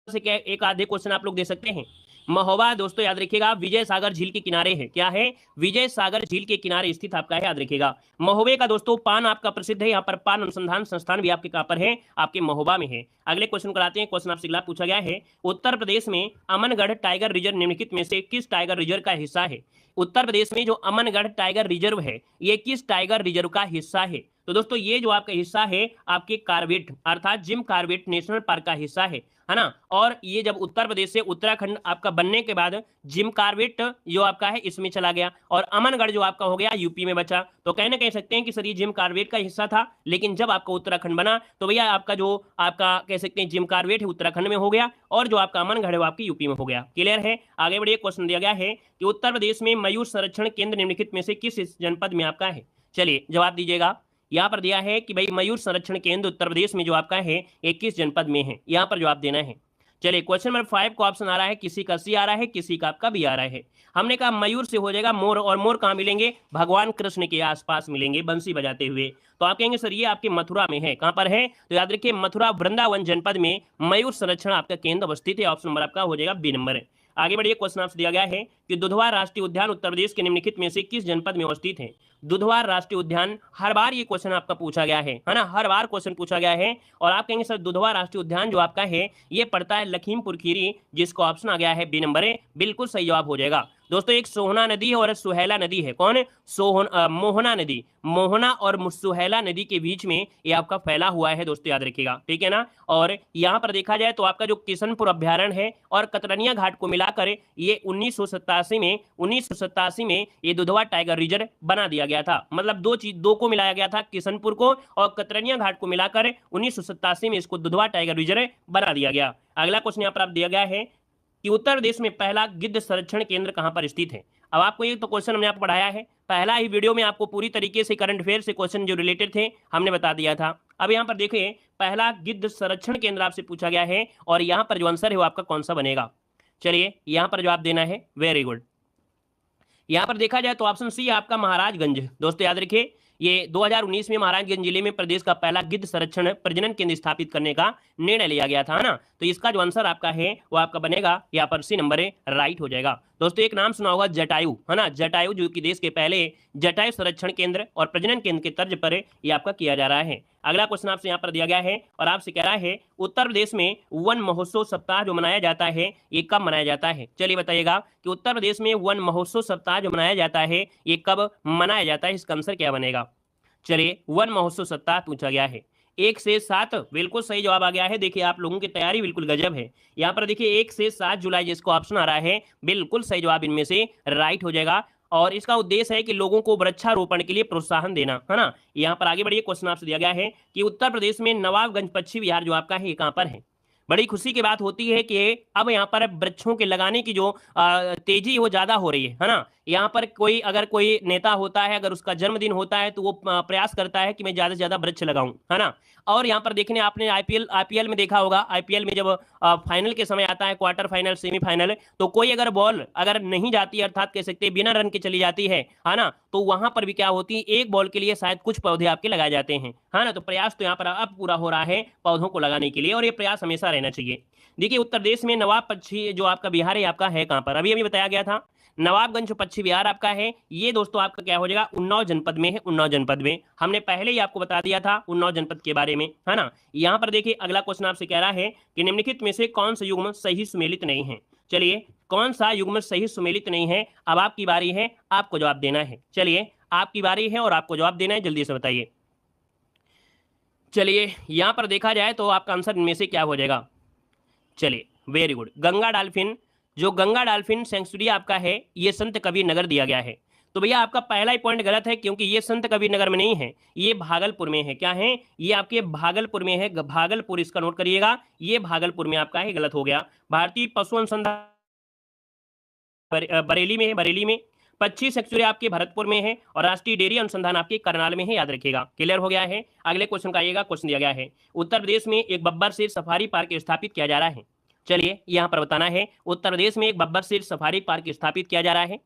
क्या एक आधे क्वेश्चन आप लोग दे सकते हैं। महोबा दोस्तों याद रखिएगा विजय सागर झील के किनारे है। क्या है? विजय सागर झील के किनारे स्थित आपका है, याद रखिएगा। महोबे का दोस्तों पान आपका प्रसिद्ध है, यहाँ पर पान अनुसंधान संस्थान भी आपके कहां पर है, आपके महोबा में है। अगले क्वेश्चन कराते हैं। क्वेश्चन आपसे अगला पूछा गया है उत्तर प्रदेश में अमनगढ़ टाइगर रिजर्व निम्नलिखित में से किस टाइगर रिजर्व का हिस्सा है। उत्तर प्रदेश में जो अमनगढ़ टाइगर रिजर्व है ये किस टाइगर रिजर्व का हिस्सा है, तो दोस्तों ये जो आपका हिस्सा है आपके कार्बेट अर्थात जिम कार्बेट नेशनल पार्क का हिस्सा है ना। और ये जब उत्तर प्रदेश से उत्तराखंड आपका बनने के बाद जिम कार्बेट जो आपका है इसमें चला गया और अमनगढ़ जो आपका हो गया यूपी में बचा। तो कहना कह सकते हैं कि सर ये जिम कार्बेट का हिस्सा था, लेकिन जब आपका उत्तराखंड बना तो भैया आपका जो आपका कह सकते हैं जिम कार्बेट है उत्तराखंड में हो गया और जो आपका अमनगढ़ है वो आपकी यूपी में हो गया। क्लियर है? आगे बढ़िए। क्वेश्चन दिया गया है कि उत्तर प्रदेश में मयूर संरक्षण केंद्र निम्नलिखित में से किस जनपद में आपका है। चलिए जवाब दीजिएगा। यहाँ पर दिया है कि भाई मयूर संरक्षण केंद्र उत्तर प्रदेश में जो आपका है 21 जनपद में है, यहाँ पर जवाब देना है। चलिए क्वेश्चन नंबर 5 को ऑप्शन आ रहा है, किसी का सी आ रहा है, किसी का आपका बी आ रहा है। हमने कहा मयूर से हो जाएगा मोर, और मोर कहाँ मिलेंगे, भगवान कृष्ण के आसपास मिलेंगे बंसी बजाते हुए। तो आप कहेंगे सर ये आपके मथुरा में है, कहां पर है, तो याद रखिए मथुरा वृंदावन जनपद में मयूर संरक्षण आपका केंद्र अवस्थित है। ऑप्शन नंबर आपका हो जाएगा बी नंबर। आगे बढ़िए। क्वेश्चन आपसे दिया गया है कि दुधवा राष्ट्रीय उद्यान उत्तर प्रदेश के निम्नलिखित में से किस जनपद में अवस्थित है। दुधवा राष्ट्रीय उद्यान, हर बार ये क्वेश्चन आपका पूछा गया है ना, हर बार क्वेश्चन पूछा गया है। और आप कहेंगे सर दुधवा राष्ट्रीय उद्यान जो आपका है ये पड़ता है लखीमपुर खीरी, जिसको ऑप्शन आ गया है बी नंबर है, बिल्कुल सही जवाब हो जाएगा। दोस्तों एक सोहना नदी है और सुहेला नदी है। कौन है? मोहना नदी। मोहना और सुहेला नदी के बीच में ये आपका फैला हुआ है दोस्तों, याद रखिएगा, ठीक है ना। और यहाँ पर देखा जाए तो आपका जो किशनपुर अभ्यारण्य है और कतरनिया घाट को मिलाकर ये 1987 में ये दुधवा टाइगर रिजर्व बना दिया गया था। मतलब दो को मिलाया गया था, किशनपुर को और कतरनिया घाट को मिलाकर 1987 में इसको दुधवा टाइगर रिजर्व बना दिया गया। अगला क्वेश्चन यहाँ पर आप दिया गया है कि उत्तर प्रदेश में पहला गिद्ध संरक्षण केंद्र कहां पर स्थित है। अब आपको ये तो क्वेश्चन हमने आपको पढ़ाया है, पहला ही वीडियो में आपको पूरी तरीके से करंट अफेयर से क्वेश्चन जो रिलेटेड थे हमने बता दिया था। अब यहाँ पर देखिए पहला गिद्ध संरक्षण केंद्र आपसे पूछा गया है और यहाँ पर जो आंसर है वो आपका कौन सा बनेगा। चलिए यहाँ पर जवाब देना है, वेरी गुड। यहाँ पर देखा जाए तो ऑप्शन सी आपका महाराजगंज। दोस्तों याद रखिए ये 2019 में महाराजगंज जिले में प्रदेश का पहला गिद्ध संरक्षण प्रजनन केंद्र स्थापित करने का निर्णय लिया गया था ना। तो इसका जो आंसर आपका है वो आपका बनेगा यहाँ पर सी नंबर है, राइट हो जाएगा। दोस्तों एक नाम सुना होगा जटायु, है ना, जटायु जो कि देश के पहले जटायु संरक्षण केंद्र और प्रजनन केंद्र के तर्ज पर ये आपका किया जा रहा है। अगला क्वेश्चन आपसे यहाँ पर दिया गया है और आपसे कह रहा है उत्तर प्रदेश में वन महोत्सव सप्ताह जो मनाया जाता है ये कब मनाया जाता है। चलिए बताइएगा कि उत्तर प्रदेश में वन महोत्सव सप्ताह जो मनाया जाता है ये कब मनाया जाता है, इसका आंसर क्या बनेगा। चलिए वन महोत्सव सप्ताह पूछा गया है 1 से 7, बिल्कुल सही जवाब आ गया है। देखिए आप लोगों की तैयारी बिल्कुल गजब है। यहाँ पर देखिए 1 से 7 जुलाई जिसको ऑप्शन आ रहा है, बिल्कुल सही जवाब इनमें से राइट हो जाएगा। और इसका उद्देश्य है कि लोगों को वृक्षारोपण के लिए प्रोत्साहन देना, है ना। यहाँ पर आगे बढ़िए, क्वेश्चन आपसे दिया गया है कि उत्तर प्रदेश में नवाबगंज पश्चिम विहार जो आपका है ये कहाँ पर है। बड़ी खुशी की बात होती है कि अब यहाँ पर वृक्षों के लगाने की जो तेजी वो ज्यादा हो रही है ना। यहाँ पर अगर कोई नेता होता है, अगर उसका जन्मदिन होता है तो वो प्रयास करता है कि मैं ज्यादा से ज्यादा वृक्ष लगाऊं, है ना। और यहाँ पर देखने आपने आईपीएल में देखा होगा, आईपीएल में जब फाइनल के समय आता है, क्वार्टर फाइनल, सेमीफाइनल, तो कोई अगर बॉल अगर नहीं जाती, अर्थात कह सकते बिना रन के चली जाती है ना, तो वहां पर भी क्या होती है, एक बॉल के लिए शायद कुछ पौधे आपके लगाए जाते हैं, है ना। तो प्रयास तो यहाँ पर अब पूरा हो रहा है पौधों को लगाने के लिए और ये प्रयास हमेशा रहना चाहिए। देखिए उत्तर प्रदेश में नवाब पश्चिम जो आपका बिहार है आपका है कहां पर, अभी बताया गया था नवाबगंज पश्चिम बिहार आपका है। ये दोस्तों आपका क्या हो जाएगा, उन्नाव जनपद में है। उन्नाव जनपद में हमने पहले ही आपको बता दिया था उन्नाव जनपद के बारे में, है ना। यहाँ पर देखिए अगला क्वेश्चन आपसे कह रहा है कि निम्नलिखित में से कौन सा युग्म सही सुमेलित नहीं है। चलिए कौन सा युग्म सही सुमेलित नहीं है, अब आपकी बारी है, आपको जवाब देना है। चलिए आपकी बारी है और आपको जवाब देना है, जल्दी से बताइए। चलिए यहाँ पर देखा जाए तो आपका आंसर इनमें से क्या हो जाएगा। चलिए वेरी गुड, गंगा डाल्फिन। जो गंगा डाल्फिन सेंचुरी आपका है ये संत कबीर नगर दिया गया है। तो भैया आपका पहला ही पॉइंट गलत है, क्योंकि ये संत कबीर नगर में नहीं है, ये भागलपुर में है। क्या है, ये आपके भागलपुर में है, भागलपुर, इसका नोट करिएगा, ये भागलपुर में आपका है, गलत हो गया। भारतीय पशु अनुसंधान बरेली में है, बरेली में। 25 सेंचुरी आपके भरतपुर में है और राष्ट्रीय डेयरी अनुसंधान आपके करनाल में है, याद रखिएगा। क्लियर हो गया है। अगले क्वेश्चन का आइएगा, क्वेश्चन दिया गया है उत्तर प्रदेश में एक बब्बर शेर सफारी पार्क स्थापित किया जा रहा है। चलिए यहाँ पर बताना है उत्तर प्रदेश में एक बब्बर शेर सफारी पार्क स्थापित किया जा रहा है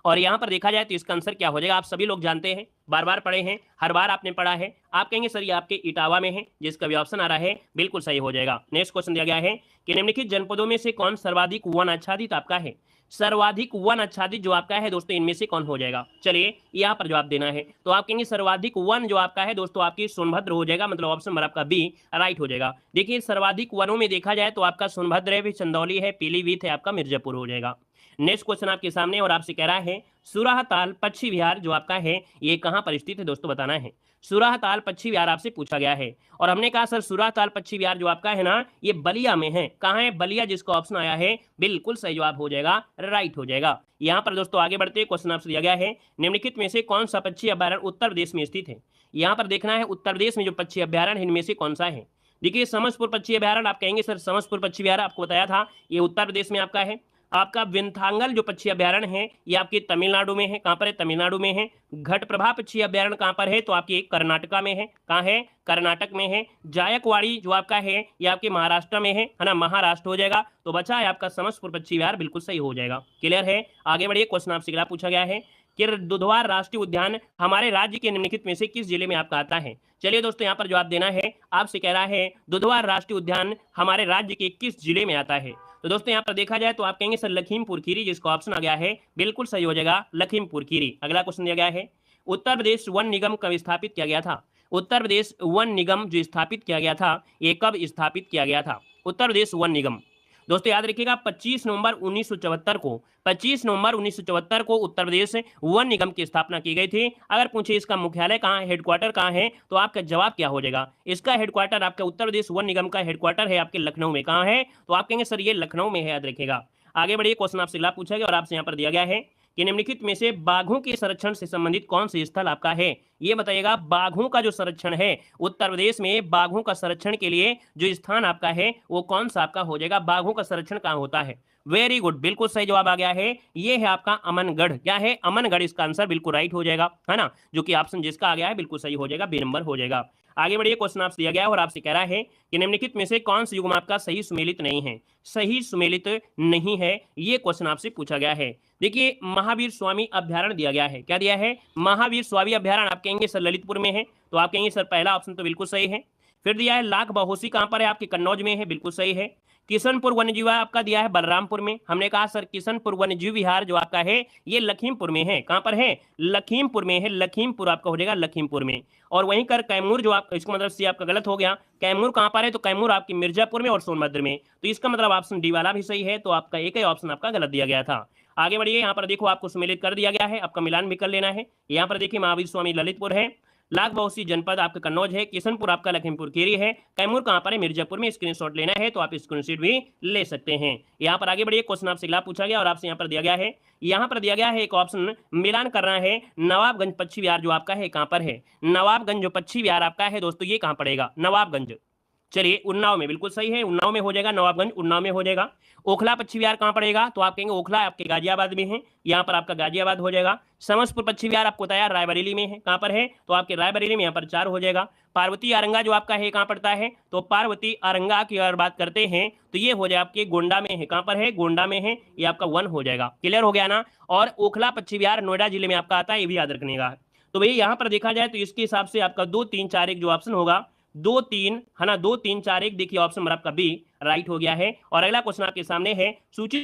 और यहाँ पर देखा जाए तो इसका आंसर क्या हो जाएगा। आप सभी लोग जानते हैं, बार बार पढ़े हैं, हर बार आपने पढ़ा है। आप कहेंगे सर ये आपके इटावा में है, जिसका भी ऑप्शन आ रहा है बिल्कुल सही हो जाएगा। नेक्स्ट क्वेश्चन दिया गया है कि निम्नलिखित जनपदों में से कौन सर्वाधिक वन आच्छादित आपका है। सर्वाधिक वन आच्छादित जो आपका है दोस्तों इनमें से कौन हो जाएगा। चलिए यहाँ पर जवाब देना है, तो आप कहेंगे सर्वाधिक वन जो आपका है दोस्तों आपकी सोनभद्र हो जाएगा, मतलब ऑप्शन नंबर आपका बी राइट हो जाएगा। देखिए सर्वाधिक वनों में देखा जाए तो आपका सोनभद्र है, चंदौली है, पीलीभीत है, आपका मिर्जापुर हो जाएगा। नेक्स्ट क्वेश्चन आपके सामने और आपसे कह रहा है सुराहताल पश्चिम विहार जो आपका है ये कहां पर स्थित है दोस्तों, बताना है। सुराहताल पश्चिम विहार आपसे पूछा गया है और हमने कहा सर सुराहताल पश्चिम विहार जो आपका है ना ये बलिया में है। कहां है, बलिया, जिसका ऑप्शन आया है बिल्कुल सही जवाब हो जाएगा, राइट हो जाएगा। यहाँ पर दोस्तों आगे बढ़ते क्वेश्चन आपसे दिया गया है निम्नलिखित में से कौन सा पक्षी अभ्यारण्य उत्तर प्रदेश में स्थित है। यहाँ पर देखना है उत्तर प्रदेश में जो पक्षी अभ्यारण्य है इनमें से कौन सा है। देखिए समस्तपुर पक्षी अभ्यारण्य, आप कहेंगे सर समस्तपुर पक्षी अभ्यारण्य आपको बताया था ये उत्तर प्रदेश में आपका है। आपका विंथांगल जो पक्षी अभ्यारण्य है ये आपके तमिलनाडु में है। कहां पर है, तमिलनाडु में है। घटप्रभा पक्षी अभ्यारण्य कहां पर है, तो आपके कर्नाटका में है। कहां है, कर्नाटक में है। जायकवाड़ी जो आपका है ये आपके महाराष्ट्र में है ना, महाराष्ट्र हो जाएगा। तो बचा है आपका समस्तपुर पक्षी विहार, बिल्कुल सही हो जाएगा। क्लियर है। आगे बढ़िए, क्वेश्चन आपसे अगला पूछा गया है कि दुधवा राष्ट्रीय उद्यान हमारे राज्य के निम्नलिखित में से किस जिले में आपका आता है। चलिए दोस्तों यहाँ पर जवाब देना है, आपसे कह रहा है दुधवा राष्ट्रीय उद्यान हमारे राज्य के किस जिले में आता है। तो दोस्तों यहाँ पर देखा जाए तो आप कहेंगे सर लखीमपुर खीरी, जिसका ऑप्शन आ गया है बिल्कुल सही हो जाएगा लखीमपुर खीरी। अगला क्वेश्चन दिया गया है, उत्तर प्रदेश वन निगम कब स्थापित किया गया था? उत्तर प्रदेश वन निगम जो स्थापित किया गया था, ये कब स्थापित किया गया था? उत्तर प्रदेश वन निगम दोस्तों याद रखिएगा 25 नवंबर 1974 को, 25 नवंबर 1974 को उत्तर प्रदेश वन निगम की स्थापना की गई थी। अगर पूछे इसका मुख्यालय कहाँ है, हेडक्वार्टर कहाँ है, तो आपका जवाब क्या हो जाएगा? इसका हेडक्वार्टर आपका उत्तर प्रदेश वन निगम का हेडक्वार्टर है आपके लखनऊ में। कहाँ है? तो आप कहेंगे सर ये लखनऊ में है, याद रखिएगा। आगे बढ़िए, क्वेश्चन आपसे अगला पूछा गया और आपसे यहाँ पर दिया गया है कि निम्नलिखित में से बाघों के संरक्षण से संबंधित कौन से स्थल आपका है? ये बताइएगा, बाघों का जो संरक्षण है उत्तर प्रदेश में, बाघों का संरक्षण के लिए जो स्थान आपका है वो कौन सा आपका हो जाएगा? बाघों का संरक्षण कहाँ होता है? वेरी गुड, बिल्कुल सही जवाब आ गया है। ये है आपका अमनगढ़। क्या है? अमनगढ़ इसका आंसर बिल्कुल राइट हो जाएगा, है ना, जो कि ऑप्शन जिसका आ गया है बिल्कुल सही हो जाएगा, बी नंबर हो जाएगा। आगे बढ़िए, क्वेश्चन आपसे दिया गया है और आपसे कह रहा है कि निम्नलिखित में से कौन सा युग्म आपका सही सुमेलित नहीं है? सही सुमेलित नहीं है, ये क्वेश्चन आपसे पूछा गया है। देखिए, महावीर स्वामी अभ्यारण्य दिया गया है। क्या दिया है? महावीर स्वामी अभ्यारण्य। आप कहेंगे सर ललितपुर में है, तो आप कहेंगे सर पहला ऑप्शन तो बिल्कुल सही है। फिर दिया है लाख बहोसी, कहां पर है? आपके कन्नौज में है, बिल्कुल सही है। किशनपुर वन्यजीव आपका दिया है बलरामपुर में। हमने कहा सर किशनपुर वन्यजीव विहार जो आपका है ये लखीमपुर में है। कहां पर है? लखीमपुर में है। लखीमपुर आपका हो जाएगा लखीमपुर में। और वहीं कर कैमूर जो आप, इसका मतलब सी आपका गलत हो गया। कैमूर कहां पर है? तो कैमूर आपकी मिर्जापुर में और सोनभद्र में। तो इसका मतलब ऑप्शन डी वाला भी सही है, तो आपका एक ही ऑप्शन आपका गलत दिया गया था। आगे बढ़िए, यहाँ पर देखो आपको सम्मिलित कर दिया गया है, आपका मिलान भी कर लेना है। यहाँ पर देखिए महावीर स्वामी ललितपुर है, लाख बहोसी जनपद आपका कन्नौज है, किशनपुर आपका लखीमपुर खीरी है, कैमूर कहां पर है? मिर्जापुर में। स्क्रीनशॉट लेना है तो आप स्क्रीनशॉट भी ले सकते हैं। यहाँ पर आगे बढ़िए, क्वेश्चन आपसे अगला पूछा गया और आपसे यहाँ पर दिया गया है, यहाँ पर दिया गया है एक ऑप्शन मिलान करना है। नवाबगंज पश्चिमी विहार जो आपका है कहां पर है? नवाबगंज जो पश्चिमी विहार आपका है दोस्तों ये कहां पड़ेगा? नवाबगंज। चलिए उन्नाव में, बिल्कुल सही है, उन्नाव में हो जाएगा। नवाबगंज उन्नाव में हो जाएगा। ओखला पश्चिमी विहार कहां पड़ेगा? तो आप कहेंगे ओखला आपके गाजियाबाद में है, यहाँ पर आपका गाजियाबाद हो जाएगा। समस्तपुर पश्चिमी विहार आपको बताया रायबरेली में है। कहां पर है? तो आपके रायबरेली में, यहाँ पर 4 हो जाएगा। पार्वती आरंगा जो आपका है कहां पड़ता है? तो पार्वती आरंगा की अगर बात करते हैं तो ये हो जाए आपके गोंडा में है। कहां पर है? गोंडा में है, ये आपका 1 हो जाएगा। क्लियर हो गया ना? और ओखला पश्चिमी विहार नोएडा जिले में आपका आता है, ये भी याद रखने का। तो भैया यहाँ पर देखा जाए तो इसके हिसाब से आपका 2 3 4 1 जो ऑप्शन होगा 2 3, है ना, 2 3 4 1, देखिए ऑप्शन नंबर आपका बी राइट हो गया है। और अगला क्वेश्चन आपके सामने है, सूची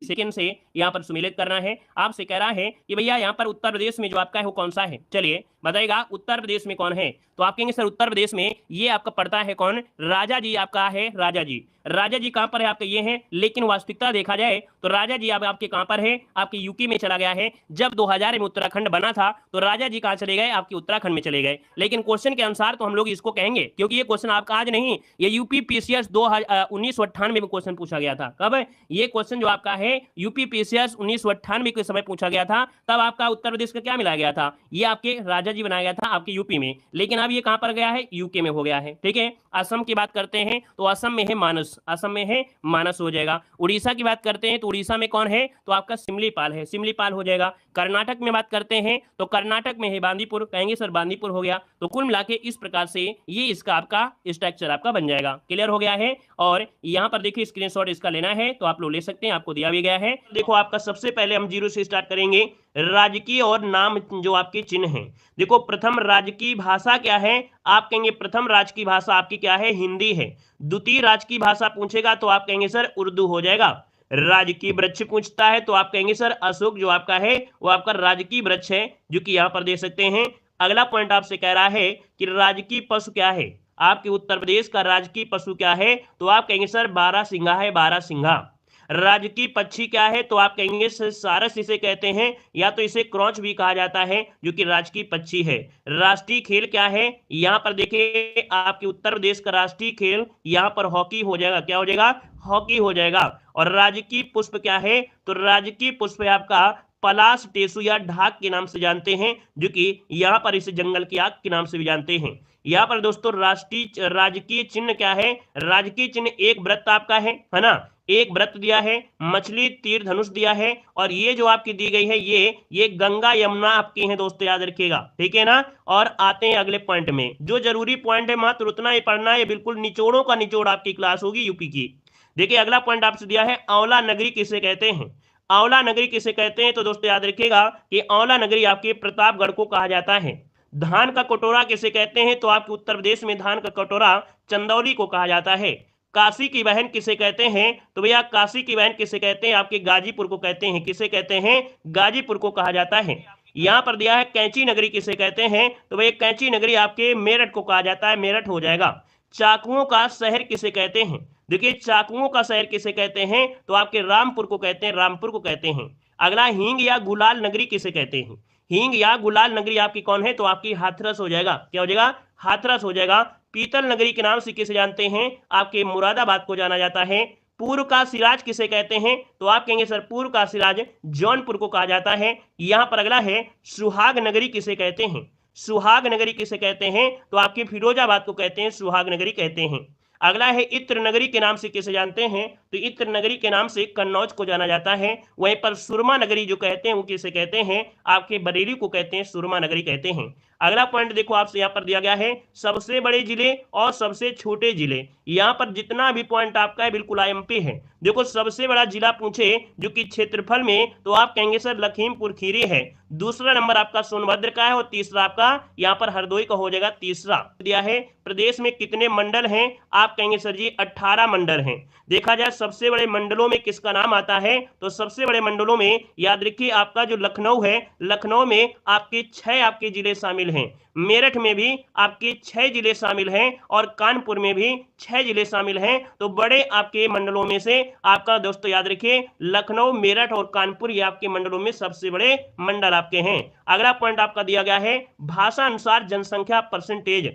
सेकंड से यहाँ पर सुमेलित करना है। आपसे कह रहा है कि भैया यहाँ पर उत्तर प्रदेश में जो आपका है वो कौन सा है? चलिए बताइएगा उत्तर प्रदेश में कौन है? तो आप कहेंगे सर उत्तर प्रदेश में ये आपका पड़ता है कौन? राजा जी आपका है, राजा जी। राजा जी कहां पर है? आपके ये हैं, लेकिन वास्तविकता देखा जाए तो राजा जी अब आपके कहां पर है? आपके यूपी में चला गया है। जब 2000 में उत्तराखंड बना था तो राजा जी कहां चले गए? आपके उत्तराखंड में चले गए। लेकिन क्वेश्चन के अनुसार तो हम लोग इसको कहेंगे, क्योंकि ये क्वेश्चन आपका आज नहीं, ये यूपी पीसीएस 1998 में क्वेश्चन पूछा गया था। कब? ये क्वेश्चन जो आपका है यूपी पीसीएस 1998 के समय पूछा गया था। तब आपका उत्तर प्रदेश का क्या मिलाया गया था? ये आपके राजा जी बनाया गया था आपके यूपी में, लेकिन अब ये कहां पर गया है? यूके में हो गया है। ठीक है। असम की बात करते हैं तो असम में है मानस, असम में है मानस हो जाएगा। उड़ीसा की बात करते हैं तो उड़ीसा में कौन है? तो आपका सिमलीपाल है, सिमलीपाल हो जाएगा। कर्नाटक में बात करते हैं तो कर्नाटक में है बांदीपुर, कहेंगे सर बांदीपुर हो गया। तो कुल मिला के इस प्रकार से ये इसका आपका स्ट्रक्चर आपका बन जाएगा। क्लियर हो गया है? और यहाँ पर देखिए स्क्रीनशॉट इसका लेना है तो आप लोग ले सकते हैं, आपको दिया भी गया है। देखो आपका सबसे पहले हम 0 से स्टार्ट करेंगे। राजकीय और नाम जो आपके चिन्ह हैं, देखो प्रथम राजकीय भाषा क्या है? आप कहेंगे प्रथम राजकीय भाषा आपकी क्या है? हिंदी है। द्वितीय राजकीय भाषा पूछेगा तो आप कहेंगे सर उर्दू हो जाएगा। राजकीय वृक्ष पूछता है तो आप कहेंगे सर अशोक जो आपका है वो आपका राजकीय वृक्ष है, जो कि यहाँ पर दे सकते हैं। अगला पॉइंट आपसे कह रहा है कि राजकीय पशु क्या है? आपके उत्तर प्रदेश का राजकीय पशु क्या है? तो आप कहेंगे सर बारहसिंगा है, बारहसिंगा। राजकीय पक्षी क्या है? तो आप कहेंगे सारस इसे कहते हैं, या तो इसे क्रॉच भी कहा जाता है, जो कि राजकीय पक्षी है। राष्ट्रीय खेल क्या है? यहाँ पर देखिए आपके उत्तर प्रदेश का राष्ट्रीय खेल यहाँ पर हॉकी हो जाएगा। क्या हो जाएगा? हॉकी हो जाएगा। और राजकीय पुष्प क्या है? तो राजकीय पुष्प है आपका पलाश, टेसु या ढाक के नाम से जानते हैं, जो कि यहाँ पर इसे जंगल की आग के नाम से भी जानते हैं। यहाँ पर दोस्तों राष्ट्रीय राजकीय चिन्ह क्या है? राजकीय चिन्ह एक व्रत आपका है ना, एक व्रत दिया है, मछली, तीर, धनुष दिया है। और ये जो आपकी दी गई है ये गंगा यमुना आपकी है दोस्तों, याद रखिएगा। ठीक है ना? और आते हैं अगले पॉइंट में। जो जरूरी पॉइंट है मात्र उतना ही पढ़ना है, बिल्कुल निचोड़ों का निचोड़ आपकी क्लास होगी यूपी की। देखिए अगला पॉइंट आपसे दिया है, आंवला नगरी किसे कहते हैं? आंवला नगरी किसे कहते हैं? तो दोस्तों याद रखिएगा कि आंवला नगरी आपके प्रतापगढ़ को कहा जाता है। धान का कटोरा किसे कहते हैं? तो आपके उत्तर प्रदेश में धान का कटोरा चंदौली को कहा जाता है। काशी की बहन किसे कहते हैं? तो भैया काशी की बहन किसे कहते हैं? आपके गाजीपुर को कहते हैं। किसे कहते हैं? गाजीपुर को कहा जाता है। यहाँ पर दिया है कैंची नगरी किसे कहते हैं? तो भैया कैंची नगरी आपके मेरठ को कहा जाता है, मेरठ हो जाएगा। चाकुओं का शहर किसे कहते हैं? देखिए चाकुओं का शहर किसे कहते हैं? तो आपके रामपुर को कहते हैं, रामपुर को कहते हैं। अगला हींग या गुलाल नगरी किसे कहते हैं? हींग या गुलाल नगरी आपकी कौन है? तो आपकी हाथरस हो जाएगा। क्या हो जाएगा? हाथरस हो जाएगा। पीतल नगरी के नाम से किसे जानते हैं? आपके मुरादाबाद को जाना जाता है। पूर्व का सिराज किसे कहते हैं? तो आप कहेंगे सर पूर्व का सिराज जौनपुर को कहा जाता है। यहां पर अगला है सुहाग नगरी किसे कहते हैं? सुहाग नगरी किसे कहते हैं? तो आपके फिरोजाबाद को कहते हैं, सुहाग नगरी कहते हैं। अगला है इत्र नगरी के नाम से किसे जानते हैं? तो इत्र नगरी के नाम से कन्नौज को जाना जाता है। वहीं पर सुरमा नगरी जो कहते हैं वो किसे कहते हैं? आपके बरेली को कहते हैं, सुरमा नगरी कहते हैं। अगला पॉइंट देखो आपसे यहाँ पर दिया गया है सबसे बड़े जिले और सबसे छोटे जिले। यहाँ पर जितना भी पॉइंट आपका है बिल्कुल आईएमपी है। देखो सबसे बड़ा जिला पूछे जो कि क्षेत्रफल में, तो आप कहेंगे सर लखीमपुर खीरी है। दूसरा नंबर आपका सोनभद्र का है और तीसरा आपका यहाँ पर हरदोई का हो जाएगा तीसरा। दिया है प्रदेश में कितने मंडल हैं? आप कहेंगे सर जी 18 मंडल हैं। देखा जाए सबसे बड़े मंडलों में किसका नाम आता है? तो सबसे बड़े मंडलों में याद रखिए आपका जो लखनऊ है, लखनऊ में आपके 6 आपके जिले शामिल हैं। मेरठ में भी आपके 6 जिले शामिल हैं और कानपुर में भी 6 जिले शामिल हैं। तो बड़े आपके मंडलों में से आपका दोस्तों याद रखिए लखनऊ, मेरठ और कानपुर ये आपके मंडलों में सबसे बड़े मंडल आपके हैं। अगला पॉइंट आपका दिया गया है भाषा अनुसार जनसंख्या परसेंटेज।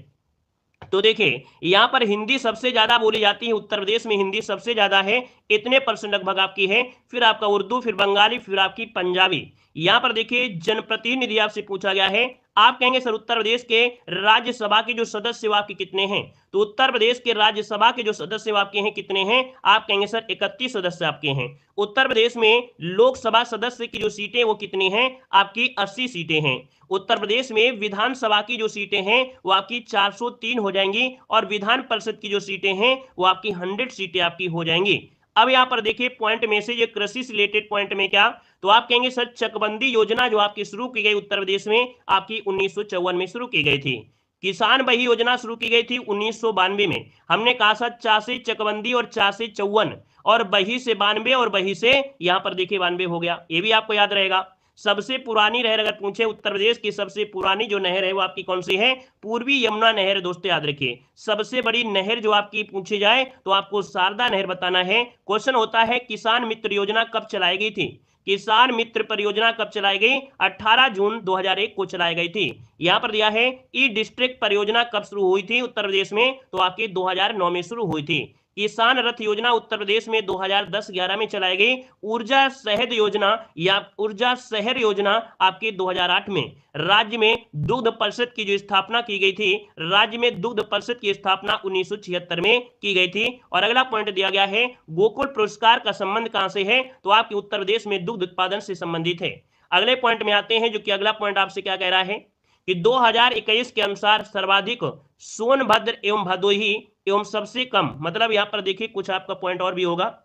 तो देखिए यहां पर हिंदी सबसे ज्यादा बोली जाती है, उत्तर प्रदेश में हिंदी सबसे ज्यादा है, इतने परसेंट लगभग आपकी है। फिर आपका उर्दू, फिर बंगाली, फिर आपकी पंजाबी। यहां पर देखिए जनप्रतिनिधि आपसे पूछा गया है। आप कहेंगे सर उत्तर प्रदेश के राज्यसभा के जो सदस्य आपके कितने हैं? तो उत्तर प्रदेश के राज्यसभा के जो सदस्य आपके हैं कितने हैं? आप कहेंगे सर 31 सदस्य आपके हैं। उत्तर प्रदेश में लोकसभा सदस्य की जो सीटें वो कितनी हैं? आपकी 80 सीटें हैं। उत्तर प्रदेश में विधानसभा की जो सीटें हैं वो आपकी 403 हो जाएंगी और विधान परिषद की जो सीटें हैं वो आपकी 100 सीटें आपकी हो जाएंगी। अब यहां पर देखिए पॉइंट में से ये कृषि से रिलेटेड पॉइंट में क्या, तो आप कहेंगे सर चकबंदी योजना जो आपकी शुरू की गई उत्तर प्रदेश में आपकी 1954 में शुरू की गई थी। किसान बही योजना शुरू की गई थी 1992 में। हमने कहा था चा से चकबंदी और चा से 54 और बही से 92 और बही से यहां पर देखिए 92 हो गया, ये भी आपको याद रहेगा। सबसे पुरानी नहर अगर पूछे उत्तर प्रदेश की सबसे पुरानी जो नहर है वो आपकी कौन सी है? पूर्वी यमुना नहर। दोस्तों याद रखिए सबसे बड़ी नहर जो आपकी पूछी जाए तो आपको शारदा नहर बताना है। क्वेश्चन होता है किसान मित्र योजना कब चलाई गई थी? किसान मित्र परियोजना कब चलाई गई? 18 जून 2001 को चलाई गई थी। यहां पर दिया है ई डिस्ट्रिक्ट परियोजना कब शुरू हुई थी उत्तर प्रदेश में? तो आपकी 2009 में शुरू हुई थी। किसान रथ योजना उत्तर प्रदेश में 2010-11 में चलाई गई। ऊर्जा शहद योजना या ऊर्जा शहर योजना आपके 2008 में। राज्य में दुग्ध परिषद की जो स्थापना की गई थी, राज्य में दुग्ध परिषद की स्थापना 1976 में की गई थी। और अगला पॉइंट दिया गया है गोकुल पुरस्कार का संबंध कहां से है? तो आपके उत्तर प्रदेश में दुग्ध उत्पादन से संबंधित है। अगले पॉइंट में आते हैं जो कि अगला पॉइंट आपसे क्या कह रहा है कि 2021 के अनुसार सर्वाधिक सोनभद्र एवं भदोही एवं सबसे कम, मतलब यहां पर देखिए कुछ आपका पॉइंट और भी होगा।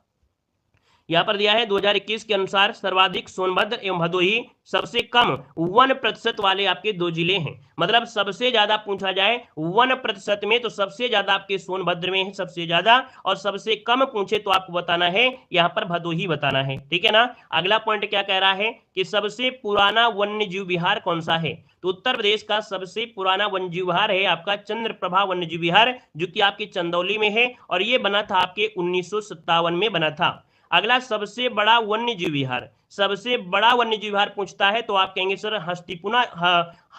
यहां पर दिया है 2021 के अनुसार सर्वाधिक सोनभद्र एवं भदोही, सबसे कम 1% वाले आपके 2 जिले हैं। मतलब सबसे ज्यादा पूछा जाए 1% में तो सबसे ज्यादा आपके सोनभद्र में है सबसे ज्यादा, और सबसे कम पूछे तो आपको बताना है यहां पर भदोही बताना है, ठीक है ना। अगला पॉइंट क्या कह रहा है कि सबसे पुराना वन्य जीव विहार कौन सा है? तो उत्तर प्रदेश का सबसे पुराना वन्य जीव विहार है आपका चंद्रप्रभा वन्य जीव विहार, जो कि आपकी चंदौली में है और ये बना था आपके 1957 में बना था। अगला सबसे बड़ा वन्य जीव विहार, सबसे बड़ा वन्य जीव विहार पूछता है तो आप कहेंगे सर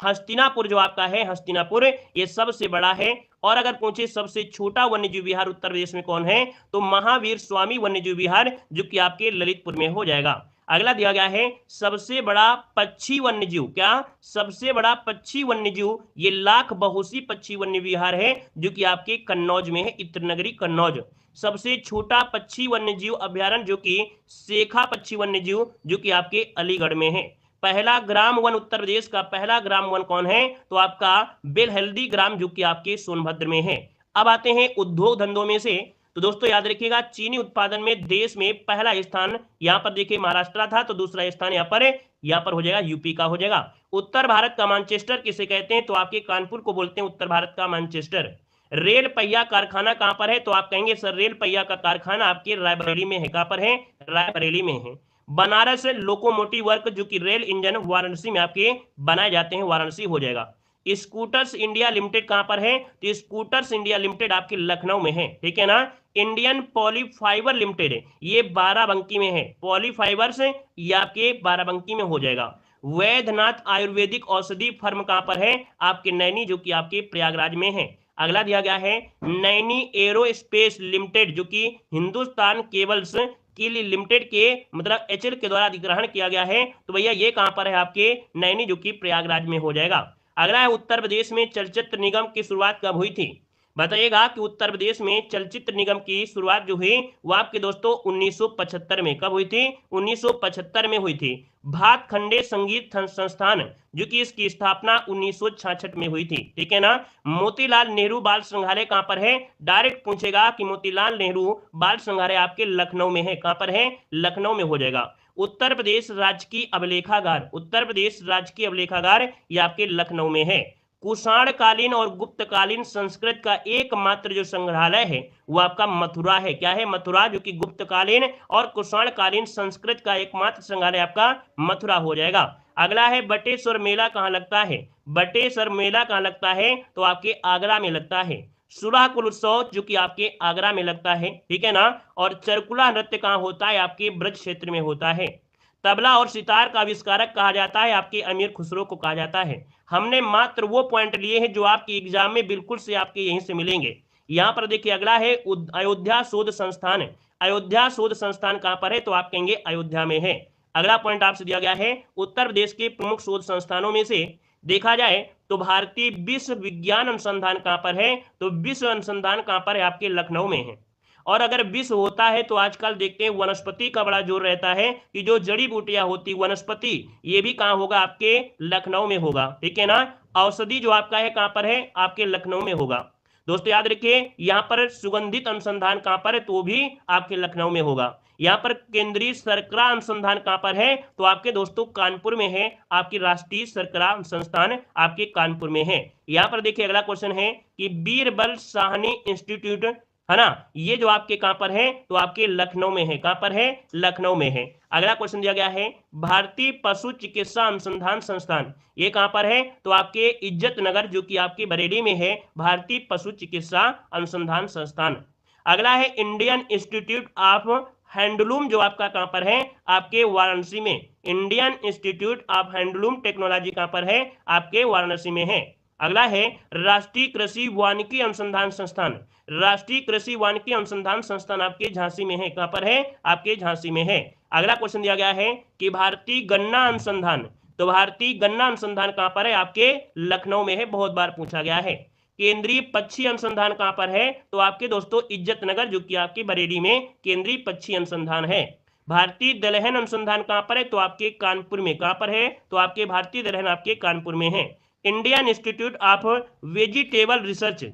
हस्तिनापुर जो आपका है, हस्तिनापुर ये सबसे बड़ा है। और अगर पूछे सबसे छोटा वन्य जीव विहार उत्तर प्रदेश में कौन है, तो महावीर स्वामी वन्य जीव विहार, जो कि आपके ललितपुर में हो जाएगा। अगला दिया गया है सबसे बड़ा पक्षी वन्य जीव, क्या सबसे बड़ा पक्षी वन्य जीव, ये लाख बहुसी पक्षी वन्य विहार है जो कि आपके कन्नौज में है, इत्र नगरी कन्नौज। सबसे छोटा पक्षी वन्य जीव अभ्यारण्य जो कि शेखा पक्षी वन्य जीव, जो कि आपके अलीगढ़ में है। पहला ग्राम वन उत्तर प्रदेश का पहला ग्राम वन कौन है? तो आपका बेलहल्दी ग्राम, जो कि आपके सोनभद्र में है। अब आते हैं उद्योग धंधों में से, तो दोस्तों याद रखिएगा चीनी उत्पादन में देश में पहला स्थान यहां पर देखिए महाराष्ट्र था, तो दूसरा स्थान यहां पर हो जाएगा यूपी का हो जाएगा। उत्तर भारत का मैनचेस्टर किसे कहते हैं? तो आपके कानपुर को बोलते हैं उत्तर भारत का मैनचेस्टर। रेल पहिया कारखाना कहां पर है? तो आप कहेंगे सर रेल पहिया का कारखाना आपके रायबरेली में है। कहां पर है? रायबरेली में है। बनारस लोकोमोटिव वर्क जो कि रेल इंजन वाराणसी में आपके बनाए जाते हैं, वाराणसी हो जाएगा। स्कूटर्स इंडिया लिमिटेड कहां पर है? तो स्कूटर्स इंडिया लिमिटेड आपके लखनऊ में है, ठीक है ना। इंडियन पॉलीफाइबर लिमिटेड है, ये बाराबंकी में है। पॉलीफाइबर्स ये आपके बाराबंकी में हो जाएगा। वैद्यनाथ आयुर्वेदिक औषधि फर्म कहां पर है? आपके नैनी जो कि आपके प्रयागराज में है। अगला दिया गया है नैनी एरोस्पेस लिमिटेड जो कि हिंदुस्तान केबल्स की लिमिटेड के मतलब एचएल के द्वारा अधिग्रहण किया गया है। तो भैया ये कहां पर है? आपके नैनी जो कि प्रयागराज में हो जाएगा। अगला है उत्तर प्रदेश में चलचित्र निगम की शुरुआत कब हुई थी? बताइएगा कि उत्तर प्रदेश में चलचित्र निगम की शुरुआत जो हुई वो आपके दोस्तों 1975 में। कब हुई थी? 1975 में हुई थी। भातखंडे संगीत संस्थान जो कि इसकी स्थापना 1966 में हुई थी, ठीक है ना। मोतीलाल नेहरू बाल संग्रहालय कहां पर है? डायरेक्ट पूछेगा कि मोतीलाल नेहरू बाल संग्रहालय आपके लखनऊ में है। कहां पर है? लखनऊ में हो जाएगा। उत्तर प्रदेश राजकीय अभिलेखागार, उत्तर प्रदेश राजकीय अभिलेखागार ये आपके लखनऊ में है। कुषाण कालीन और गुप्तकालीन संस्कृत का एकमात्र जो संग्रहालय है वो आपका मथुरा है। क्या है? मथुरा, जो कि गुप्तकालीन और कुषाण कालीन संस्कृत का एकमात्र संग्रहालय आपका मथुरा हो जाएगा। अगला है बटेश्वर मेला कहां लगता है? बटेश्वर मेला कहां लगता है? तो आपके आगरा में लगता है। सुराकुल उत्सव जो कि आपके आगरा में लगता है, ठीक है ना। और चरकुला नृत्य कहां होता है? आपके ब्रज क्षेत्र में होता है। तबला और सितार का आविष्कारक कहा जाता है? आपके अमीर खुसरो को कहा जाता है। हमने मात्र वो पॉइंट लिए हैं जो आपके एग्जाम में बिल्कुल से आपके यहीं से मिलेंगे। यहां पर देखिए अगला है अयोध्या शोध संस्थान। अयोध्या शोध संस्थान कहां पर है? तो आप कहेंगे अयोध्या में है। अगला पॉइंट आपसे दिया गया है उत्तर प्रदेश के प्रमुख शोध संस्थानों में से देखा जाए तो भारतीय विश्व विज्ञान अनुसंधान कहां पर है? तो विश्व अनुसंधान कहां पर है? आपके लखनऊ में है। और अगर विश्व होता है तो आजकल देखते हैं वनस्पति का बड़ा जोर रहता है कि जो जड़ी बूटियां होती वनस्पति ये भी कहां होगा? आपके लखनऊ में होगा, ठीक है ना। औषधि जो आपका है कहां पर है? आपके लखनऊ में होगा। दोस्तों याद रखिए यहां पर सुगंधित अनुसंधान कहां पर है? तो भी आपके लखनऊ में होगा। यहाँ पर केंद्रीय शर्करा अनुसंधान कहां पर है? तो आपके दोस्तों कानपुर में है। आपकी राष्ट्रीय शर्करा संस्थान आपके कानपुर में है। यहाँ पर देखिए अगला क्वेश्चन है कि बीरबल साहनी इंस्टीट्यूट है ना, ये जो आपके कहां पर है? तो आपके लखनऊ में है। कहां पर है? लखनऊ में है। अगला क्वेश्चन दिया गया है भारतीय पशु चिकित्सा अनुसंधान संस्थान, ये कहां पर है? तो आपके इज्जत नगर जो कि आपके बरेली में है, भारतीय पशु चिकित्सा अनुसंधान संस्थान। अगला है इंडियन इंस्टीट्यूट ऑफ हैंडलूम जो आपका कहां पर है? आपके वाराणसी में। Indian institute of handloom technology कहां पर है? आपके वाराणसी में है। अगला है राष्ट्रीय कृषि वानिकी अनुसंधान संस्थान। राष्ट्रीय कृषि वानिकी अनुसंधान संस्थान आपके झांसी में है। कहां पर है? आपके झांसी में है। अगला क्वेश्चन दिया गया है कि भारतीय गन्ना अनुसंधान, तो भारतीय गन्ना अनुसंधान कहां पर है? आपके लखनऊ में है, बहुत बार पूछा गया है। केंद्रीय पक्षी अनुसंधान कहां पर है? तो आपके दोस्तों इज्जत नगर जो कि आपके बरेली में केंद्रीय पक्षी अनुसंधान है। भारतीय दलहन अनुसंधान कहां पर है? तो आपके कानपुर में। कहां पर है? तो आपके भारतीय दलहन आपके कानपुर में है। Indian institute of vegetable research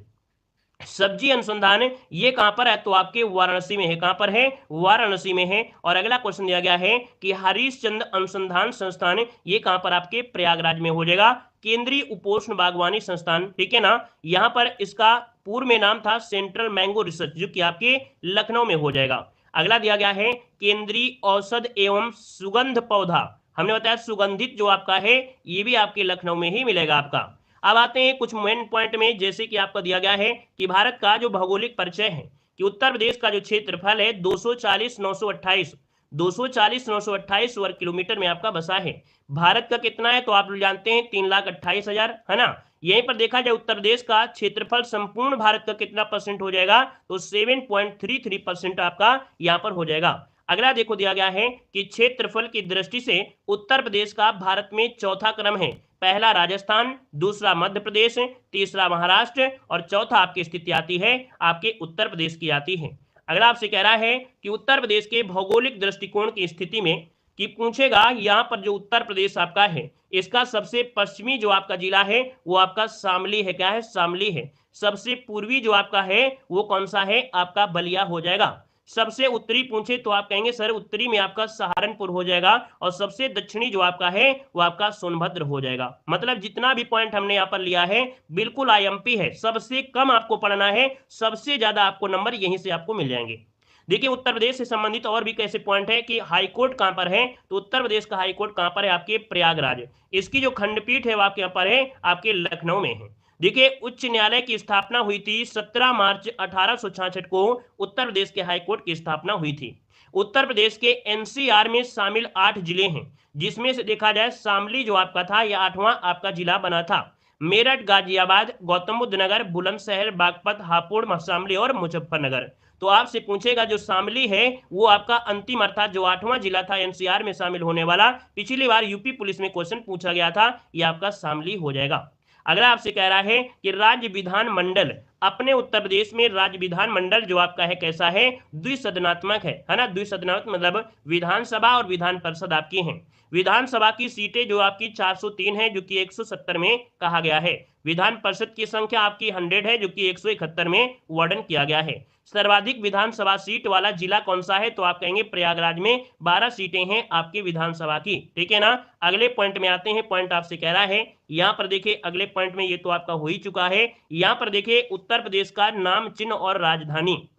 सब्जी अनुसंधान ये कहां पर है? तो आपके वाराणसी में है। कहां पर है? वाराणसी में है। और अगला क्वेश्चन दिया गया है कि हरिश्चंद्र अनुसंधान संस्थान ये कहां पर? आपके प्रयागराज में हो जाएगा। केंद्रीय उपोष्ण बागवानी संस्थान, ठीक है ना। यहां पर इसका पूर्व में नाम था सेंट्रल मैंगो रिसर्च जो कि आपके लखनऊ में हो जाएगा। अगला दिया गया है केंद्रीय औषध एवं सुगंध पौधा, हमने बताया सुगंधित जो आपका है ये भी आपके लखनऊ में ही मिलेगा आपका। अब आते हैं कुछ मेन पॉइंट में, जैसे कि आपको दिया गया है कि भारत का जो भौगोलिक परिचय है कि उत्तर प्रदेश का जो क्षेत्रफल है 240,928 वर्ग किलोमीटर में आपका बसा है। भारत का कितना है? तो आप लोग जानते हैं 3,28,000 है ना। यहीं पर देखा जाए उत्तर प्रदेश का क्षेत्रफल संपूर्ण भारत का कितना परसेंट हो जाएगा? तो 7.33% आपका यहाँ पर हो जाएगा। अगला देखो दिया गया है कि क्षेत्रफल की दृष्टि से उत्तर प्रदेश का भारत में चौथा क्रम है। पहला राजस्थान, दूसरा मध्य प्रदेश, तीसरा महाराष्ट्र और चौथा आपकी स्थिति आती है आपके उत्तर प्रदेश की आती है। अगला आपसे कह रहा है कि उत्तर प्रदेश के भौगोलिक दृष्टिकोण की स्थिति में कि पूछेगा यहाँ पर जो उत्तर प्रदेश आपका है इसका सबसे पश्चिमी जो आपका जिला है वो आपका शामली है। क्या है? शामली है। सबसे पूर्वी जो आपका है वो कौन सा है? आपका बलिया हो जाएगा। सबसे उत्तरी पूछे तो आप कहेंगे सर उत्तरी में आपका सहारनपुर हो जाएगा, और सबसे दक्षिणी जो आपका है वो आपका सोनभद्र हो जाएगा। मतलब जितना भी पॉइंट हमने यहाँ पर लिया है बिल्कुल आईएमपी है, सबसे कम आपको पढ़ना है, सबसे ज्यादा आपको नंबर यहीं से आपको मिल जाएंगे। देखिए उत्तर प्रदेश से संबंधित और भी कैसे पॉइंट है कि हाईकोर्ट कहां पर है, तो उत्तर प्रदेश का हाईकोर्ट कहां पर है, आपके प्रयागराज। इसकी जो खंडपीठ है वो आपके यहाँ पर है, आपके लखनऊ में है। देखिए उच्च न्यायालय की स्थापना हुई थी 17 मार्च 1866 को, उत्तर प्रदेश के हाईकोर्ट की स्थापना हुई थी। उत्तर प्रदेश के एनसीआर में शामिल 8 जिले हैं, जिसमें से देखा जाए शामली जो आपका था यह 8वां आपका जिला बना था। मेरठ, गाजियाबाद, गौतम बुद्ध नगर, बुलंदशहर, बागपत, हापुड़, शामली और मुजफ्फरनगर। तो आपसे पूछेगा जो शामली है वो आपका अंतिम अर्थात जो 8वां जिला था एनसीआर में शामिल होने वाला, पिछली बार यूपी पुलिस में क्वेश्चन पूछा गया था, ये आपका शामली हो जाएगा। अगला आपसे कह रहा है कि राज्य विधान मंडल, अपने उत्तर प्रदेश में राज्य विधान मंडल जो आपका है कैसा है, द्विसदनात्मक है ना। द्विसदनात्मक मतलब विधानसभा और विधान परिषद आपकी हैं। विधानसभा की सीटें जो आपकी 403 है जो कि 170 में कहा गया है। विधान परिषद की संख्या आपकी 100 है जो कि 171 में वर्णन किया गया है। सर्वाधिक विधानसभा सीट वाला जिला कौन सा है, तो आप कहेंगे प्रयागराज में 12 सीटें हैं आपकी विधानसभा की, ठीक है ना। अगले पॉइंट में आते हैं, पॉइंट आपसे कह रहा है यहां पर देखिए अगले पॉइंट में, ये तो आपका हो ही चुका है। यहां पर देखिए उत्तर प्रदेश का नाम, चिन्ह और राजधानी।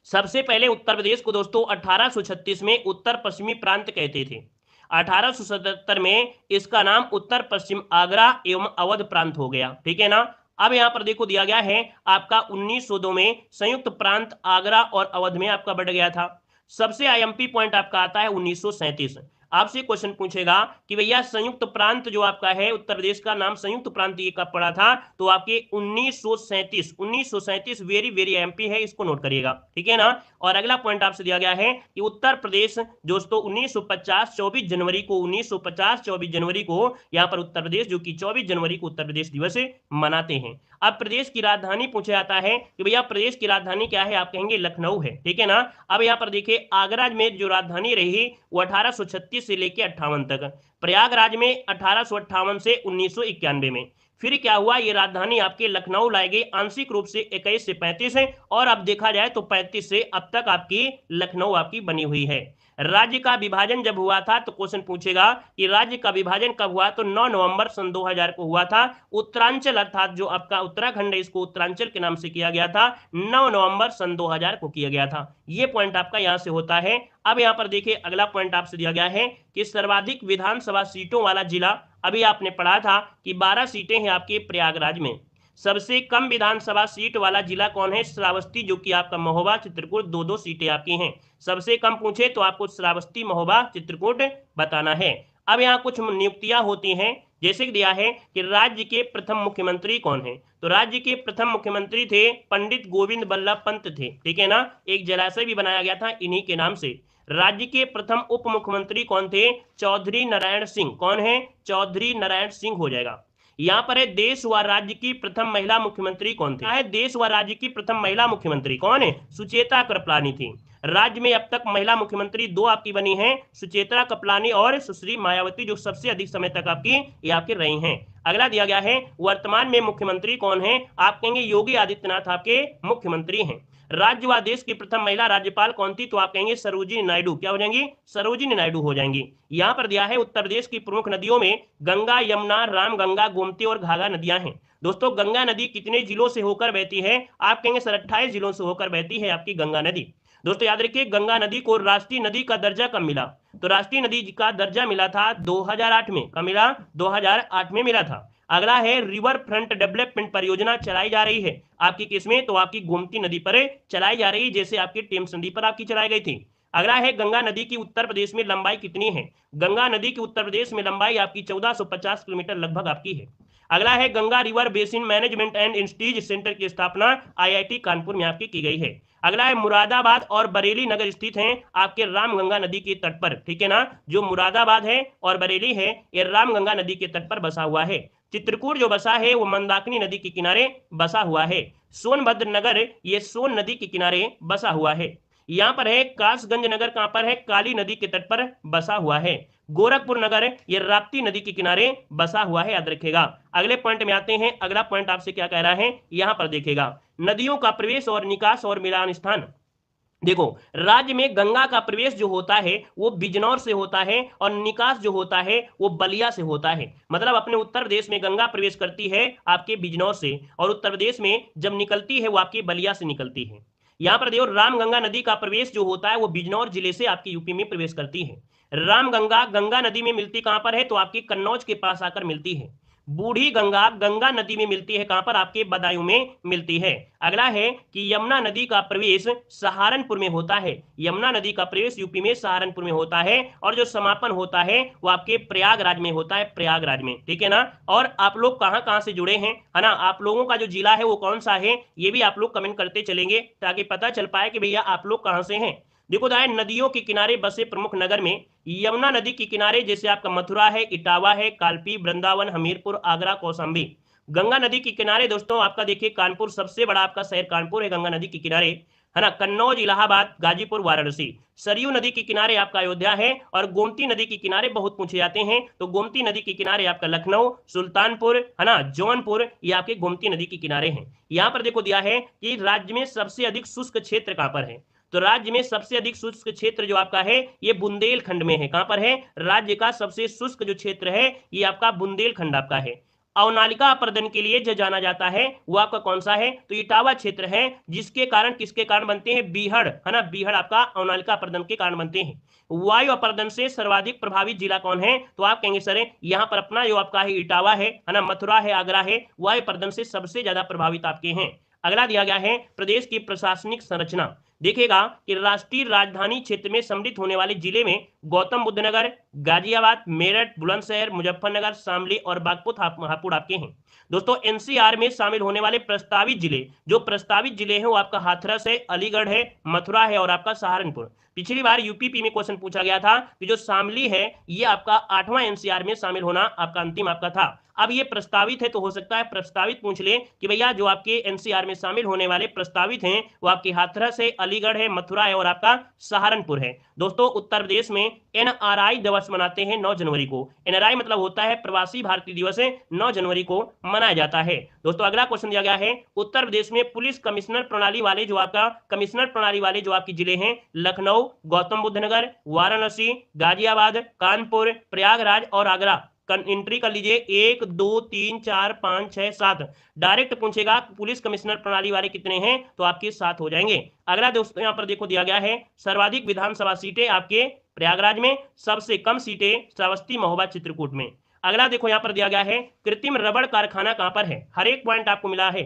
सबसे पहले उत्तर प्रदेश को दोस्तों 1836 में उत्तर पश्चिमी प्रांत कहते थे। 1877 में इसका नाम उत्तर पश्चिम आगरा एवं अवध प्रांत हो गया, ठीक है ना। अब यहां पर देखो दिया गया है आपका 1902 में संयुक्त प्रांत आगरा और अवध में आपका बढ़ गया था। सबसे आईएमपी पॉइंट आपका आता है 1937। आपसे क्वेश्चन पूछेगा कि भैया संयुक्त प्रांत जो आपका है उत्तर प्रदेश का नाम संयुक्त प्रांत ये कब पड़ा था, तो आपके 1937 वेरी वेरी एमपी है, इसको नोट करिएगा, ठीक है ना। और अगला पॉइंट आपसे दिया गया है कि उत्तर प्रदेश दोस्तों 1950 24 जनवरी को 1950 24 जनवरी को यहां पर उत्तर प्रदेश जो कि 24 जनवरी को उत्तर प्रदेश दिवस मनाते हैं। अब प्रदेश की राजधानी पूछा जाता है कि भैया प्रदेश की राजधानी क्या है, आप कहेंगे लखनऊ है, ठीक है ना। अब यहां पर देखिए आगरा में जो राजधानी रही वो 1836 से लेकर 58 तक, प्रयागराज में 1858 से 1991 में। फिर क्या हुआ, ये राजधानी आपके लखनऊ लाई गई आंशिक रूप से 21 से 35 है, और अब देखा जाए तो 35 से अब तक आपकी लखनऊ आपकी बनी हुई है। राज्य का विभाजन जब हुआ था तो क्वेश्चन पूछेगा कि राज्य का विभाजन कब हुआ, तो 9 नवंबर सन 2000 को हुआ था। उत्तरांचल अर्थात जो आपका उत्तराखंड है इसको उत्तरांचल के नाम से किया गया था, 9 नवंबर सन 2000 को किया गया था। ये पॉइंट आपका यहां से होता है। अब यहां पर देखिए अगला पॉइंट आपसे दिया गया है कि सर्वाधिक विधानसभा सीटों वाला जिला, अभी आपने पढ़ा था कि 12 सीटें हैं आपके प्रयागराज में। सबसे कम विधानसभा सीट वाला जिला कौन है, श्रावस्ती जो कि आपका महोबा चित्रकूट 2-2 सीटें आपकी हैं। सबसे कम पूछे तो आपको श्रावस्ती महोबा चित्रकूट बताना है। अब यहाँ कुछ नियुक्तियां होती हैं, जैसे कि दिया है कि राज्य के प्रथम मुख्यमंत्री कौन है, तो राज्य के प्रथम मुख्यमंत्री थे पंडित गोविंद बल्लभ पंत थे, ठीक है ना। एक जलाशय भी बनाया गया था इन्हीं के नाम से। राज्य के प्रथम उप मुख्यमंत्री कौन थे, चौधरी नारायण सिंह। कौन है, चौधरी नारायण सिंह हो जाएगा। यहाँ पर है देश व राज्य की प्रथम महिला मुख्यमंत्री कौन थे, देश व राज्य की प्रथम महिला मुख्यमंत्री कौन है, सुचेता कृपलानी थी। राज्य में अब तक महिला मुख्यमंत्री 2 आपकी बनी हैं, सुचेता कृपलानी और सुश्री मायावती, जो सबसे अधिक समय तक आपकी ये आपके रही हैं। अगला दिया गया है वर्तमान में मुख्यमंत्री कौन है, आप कहेंगे योगी आदित्यनाथ आपके मुख्यमंत्री हैं। राज्य व देश की प्रथम महिला राज्यपाल कौन थी, तो आप कहेंगे सरोजिनी नायडू। क्या हो जाएंगी, सरोजिनी नायडू हो जाएंगी। यहाँ पर दिया है उत्तर प्रदेश की प्रमुख नदियों में गंगा, यमुना, रामगंगा, गोमती और घाघरा नदियां हैं। दोस्तों गंगा नदी कितने जिलों से होकर बहती है, आप कहेंगे सर 28 जिलों से होकर बहती है आपकी गंगा नदी। दोस्तों याद रखिए गंगा नदी को राष्ट्रीय नदी का दर्जा कब मिला, तो राष्ट्रीय नदी का दर्जा मिला था 2008 में। कब मिला, 2008 में मिला था। अगला है रिवर फ्रंट डेवलपमेंट परियोजना चलाई जा रही है आपकी किसमें, तो आपकी गोमती नदी पर चलाई जा रही है, जैसे आपकी टेम्स नदी पर आपकी चलाई गई थी। अगला है गंगा नदी की उत्तर प्रदेश में लंबाई कितनी है, गंगा नदी की उत्तर प्रदेश में लंबाई आपकी 1450 किलोमीटर लगभग आपकी है। अगला है Ganga river basin management and studies centre की स्थापना आईआईटी कानपुर में आपकी की गई है। अगला है मुरादाबाद और बरेली नगर स्थित हैं आपके रामगंगा नदी के तट पर, ठीक है ना। जो मुरादाबाद है और बरेली है ये रामगंगा नदी के तट पर बसा हुआ है। चित्रकूट जो बसा है वो मंदाकिनी नदी के किनारे बसा हुआ है। सोनभद्र नगर ये सोन नदी के किनारे बसा हुआ है। यहाँ पर है कासगंज नगर, कहां पर है, काली नदी के तट पर बसा हुआ है। गोरखपुर नगर ये राप्ती नदी के किनारे बसा हुआ है, याद रखेगा। अगले पॉइंट में आते हैं, अगला पॉइंट आपसे क्या कह रहा है, यहां पर देखेगा नदियों का प्रवेश और निकास और मिलान स्थान। देखो, राज्य में गंगा का प्रवेश जो होता है वो बिजनौर से होता है और निकास जो होता है वो बलिया से होता है। मतलब अपने उत्तर प्रदेश में गंगा प्रवेश करती है आपके बिजनौर से, और उत्तर प्रदेश में जब निकलती है वो आपकी बलिया से निकलती है। यहाँ पर देखो, रामगंगा नदी का प्रवेश जो होता है वो बिजनौर जिले से आपकी यूपी में प्रवेश करती है। रामगंगा गंगा नदी में मिलती कहां पर है, तो आपकी कन्नौज के पास आकर मिलती है। बूढ़ी गंगा गंगा नदी में मिलती है कहां पर, आपके बदायूं में मिलती है। अगला है कि यमुना नदी का प्रवेश सहारनपुर में होता है। यमुना नदी का प्रवेश यूपी में सहारनपुर में होता है, और जो समापन होता है वो आपके प्रयागराज में होता है, प्रयागराज में, ठीक है ना। और आप लोग कहां कहां से जुड़े हैं, है ना, आप लोगों का जो जिला है वो कौन सा है, ये भी आप लोग कमेंट करते चलेंगे ताकि पता चल पाए कि भैया आप लोग कहां से हैं। देखो दाए, नदियों के किनारे बसे प्रमुख नगर में यमुना नदी के किनारे जैसे आपका मथुरा है, इटावा है, कालपी, वृंदावन, हमीरपुर, आगरा, कौशाम्बी। गंगा नदी के किनारे दोस्तों आपका देखिए कानपुर, सबसे बड़ा आपका शहर कानपुर है गंगा नदी के किनारे, है ना। कन्नौज, इलाहाबाद, गाजीपुर, वाराणसी। सरयू नदी के किनारे आपका अयोध्या है, और गोमती नदी के किनारे बहुत पूछे जाते हैं, तो गोमती नदी के किनारे आपका लखनऊ, सुल्तानपुर, है ना, जौनपुर, ये आपके गोमती नदी के किनारे हैं। यहाँ पर देखो दिया है कि राज्य में सबसे अधिक शुष्क क्षेत्र कहां पर है, तो राज्य में सबसे अधिक शुष्क क्षेत्र जो आपका है ये बुंदेलखंड में है। कहां पर है, राज्य का सबसे शुष्क जो क्षेत्र है ये आपका बुंदेलखंड आपका है। अवनालिका अपर्दन के लिए जो जाना जाता है वो आपका कौन सा है, तो इटावा क्षेत्र है, जिसके कारण किसके कारण बनते हैं, बीहड़, है ना, बीहड़ आपका अवनालिका अपर्दन के कारण बनते हैं। वायु अपर्दन से सर्वाधिक प्रभावित जिला कौन है, तो आप कहेंगे सर यहाँ पर अपना जो आपका है इटावा है ना, मथुरा है, आगरा है, वायु अपर्दन से सबसे ज्यादा प्रभावित आपके हैं। अगला दिया गया है प्रदेश की प्रशासनिक संरचना। देखेगा कि राष्ट्रीय राजधानी क्षेत्र में सम्मिलित होने वाले जिले में गौतम बुद्ध नगर, गाजियाबाद, मेरठ, बुलंदशहर, मुजफ्फरनगर, शामली और बागपत हापुड़ आपके हैं। दोस्तों एनसीआर में शामिल होने वाले प्रस्तावित जिले, जो प्रस्तावित जिले हैं वो आपका हाथरस है, अलीगढ़ है, मथुरा है और आपका सहारनपुर। पिछली बार यूपीपी में क्वेश्चन पूछा गया था कि जो शामली है ये आपका 8वां एनसीआर में शामिल होना आपका अंतिम आपका था। अब ये प्रस्तावित है तो हो सकता है प्रस्तावित पूछ ले कि भैया जो आपके एनसीआर में शामिल होने वाले प्रस्तावित हैं वो आपके हाथरस है, अलीगढ़ है, मथुरा है और आपका सहारनपुर है। दोस्तों उत्तर प्रदेश में एनआरआई दिवस मनाते हैं 9 जनवरी को। एनआरआई मतलब होता है प्रवासी भारतीय दिवस, 9 जनवरी को मनाया जाता है। दोस्तों अगला क्वेश्चन दिया गया है, उत्तर प्रदेश में पुलिस कमिश्नर प्रणाली वाले जो आपका कमिश्नर प्रणाली वाले जो आपके जिले हैं लखनऊ, गौतम बुद्ध नगर, वाराणसी, गाजियाबाद, कानपुर, प्रयागराज और आगरा। एंट्री कर लीजिए 1 2 3 4 5 6 7। डायरेक्ट पूछेगा पुलिस कमिश्नर प्रणाली वाले कितने हैं, तो आपके 7 हो जाएंगे। अगला दोस्तों यहाँ पर देखो दिया गया है सर्वाधिक विधानसभा सीटें आपके प्रयागराज में, सबसे कम सीटें श्रावस्ती, महोबा, चित्रकूट में। अगला देखो यहाँ पर दिया गया है कृत्रिम रबड़ कारखाना कहां पर है, हर एक पॉइंट आपको मिला है।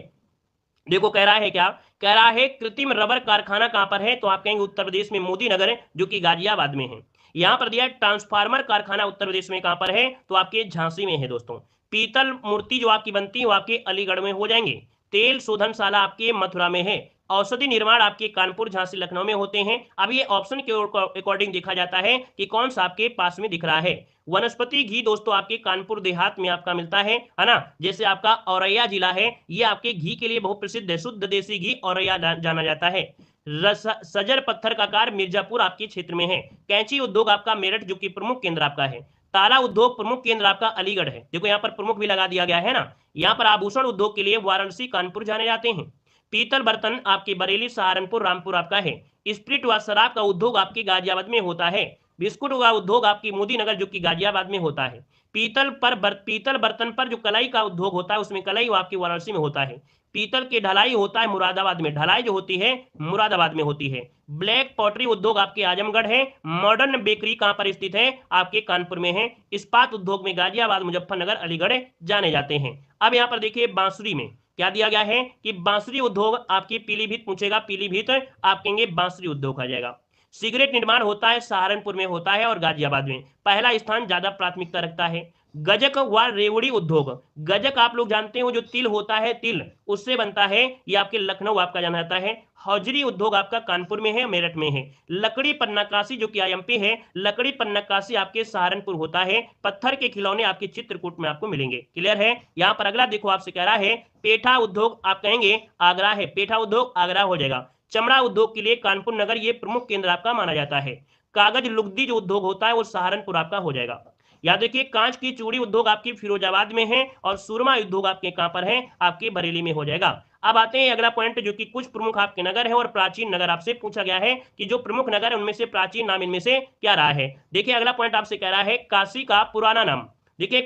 देखो कह रहा है क्या, कह रहा है कृत्रिम रबर कारखाना कहां पर है, तो आप कहेंगे उत्तर प्रदेश में मोदी नगर जो कि गाजियाबाद में है। यहां पर दिया ट्रांसफार्मर कारखाना उत्तर प्रदेश में कहां पर है, तो आपके झांसी में है। दोस्तों पीतल मूर्ति जो आपकी बनती है वो आपके अलीगढ़ में हो जाएंगे। तेल शोधनशाला आपके मथुरा में है। औषधि निर्माण आपके कानपुर, झांसी, लखनऊ में होते हैं। अब ये ऑप्शन के अकॉर्डिंग देखा जाता है कि कौन सा आपके पास में दिख रहा है। वनस्पति घी दोस्तों आपके कानपुर देहात में आपका मिलता है ना। जैसे आपका औरैया जिला है ये आपके घी के लिए बहुत प्रसिद्ध है, शुद्ध देसी घी औरैया जाना जाता है। सजर पत्थर का कार मिर्जापुर आपके क्षेत्र में है। कैंची उद्योग आपका मेरठ जो कि प्रमुख केंद्र आपका है। ताला उद्योग प्रमुख केंद्र आपका अलीगढ़ है। देखो यहाँ पर प्रमुख भी लगा दिया गया है ना। यहाँ पर आभूषण उद्योग के लिए वाराणसी, कानपुर जाने जाते हैं। पीतल बर्तन आपके बरेली, सहारनपुर, रामपुर आपका है। स्प्रिट व शराब का उद्योग आपके गाजियाबाद में होता है। बिस्कुट का उद्योग आपकी मोदी नगर जो कि गाजियाबाद में होता है। पीतल बर्तन पर जो कलाई का उद्योग होता है उसमें कलाई आपकी वाराणसी में होता है। पीतल की ढलाई होता है मुरादाबाद में, ढलाई जो होती है मुरादाबाद में होती है। ब्लैक पॉटरी उद्योग आपके आजमगढ़ है। मॉडर्न बेकरी कहां पर स्थित है, आपके कानपुर में है। इस्पात उद्योग में गाजियाबाद, मुजफ्फरनगर, अलीगढ़ जाने जाते हैं। अब यहाँ पर देखिए बांसुरी में क्या दिया गया है कि बांसुरी उद्योग आपकी पीलीभीत पूछेगा, पीलीभीत आप कहेंगे बांसुरी उद्योग आ जाएगा। सिगरेट निर्माण होता है सहारनपुर में होता है और गाजियाबाद में, पहला स्थान ज्यादा प्राथमिकता रखता है। गजक व रेवड़ी उद्योग, गजक आप लोग जानते हो जो तिल होता है, तिल उससे बनता है, ये आपके लखनऊ आपका जाना जाता है। हौजरी उद्योग आपका कानपुर में है, मेरठ में है। लकड़ी पर नक्काशी जो कि आईएमपी है, लकड़ी पर नक्काशी आपके सहारनपुर होता है। पत्थर के खिलौने आपके चित्रकूट में आपको मिलेंगे। क्लियर है। यहाँ पर अगला देखो आपसे कह रहा है पेठा उद्योग, आप कहेंगे आगरा है, पेठा उद्योग आगरा हो जाएगा। चमड़ा उद्योग के लिए कानपुर नगर ये प्रमुख केंद्र आपका माना जाता है। कागज लुगदी जो उद्योग होता है वो सहारनपुर आपका हो जाएगा। याद देखिए कांच की चूड़ी उद्योग आपकी फिरोजाबाद में है और सुरमा उद्योग आपके कहां पर है, आपके बरेली में हो जाएगा। अब आते हैं अगला पॉइंट, जो कि कुछ प्रमुख आपके नगर है और प्राचीन नगर आपसे पूछा गया है कि जो प्रमुख नगर है उनमें से प्राचीन नाम इनमें से क्या रहा है। देखिए अगला पॉइंट आपसे कह रहा है काशी का पुराना नाम। देखिए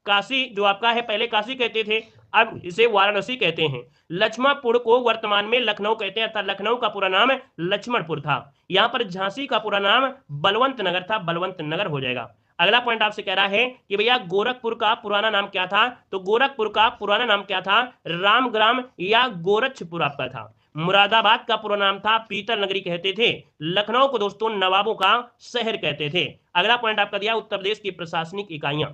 काशी जो आपका है, पहले काशी कहते थे, अब इसे वाराणसी कहते हैं। लक्ष्मणपुर को वर्तमान में लखनऊ कहते हैं, अर्थात लखनऊ का पूरा नाम लक्ष्मणपुर था। यहाँ पर झांसी का पूरा नाम बलवंत नगर था, बलवंत नगर हो जाएगा। अगला पॉइंट आपसे कह रहा है कि भैया गोरखपुर का पुराना नाम क्या था, तो गोरखपुर का पुराना नाम क्या था, रामग्राम या गोरक्षपुर आपका था। मुरादाबाद का पूरा नाम था पीतल नगरी कहते थे। लखनऊ को दोस्तों नवाबों का शहर कहते थे। अगला पॉइंट आपका दिया उत्तर प्रदेश की प्रशासनिक इकाइयां।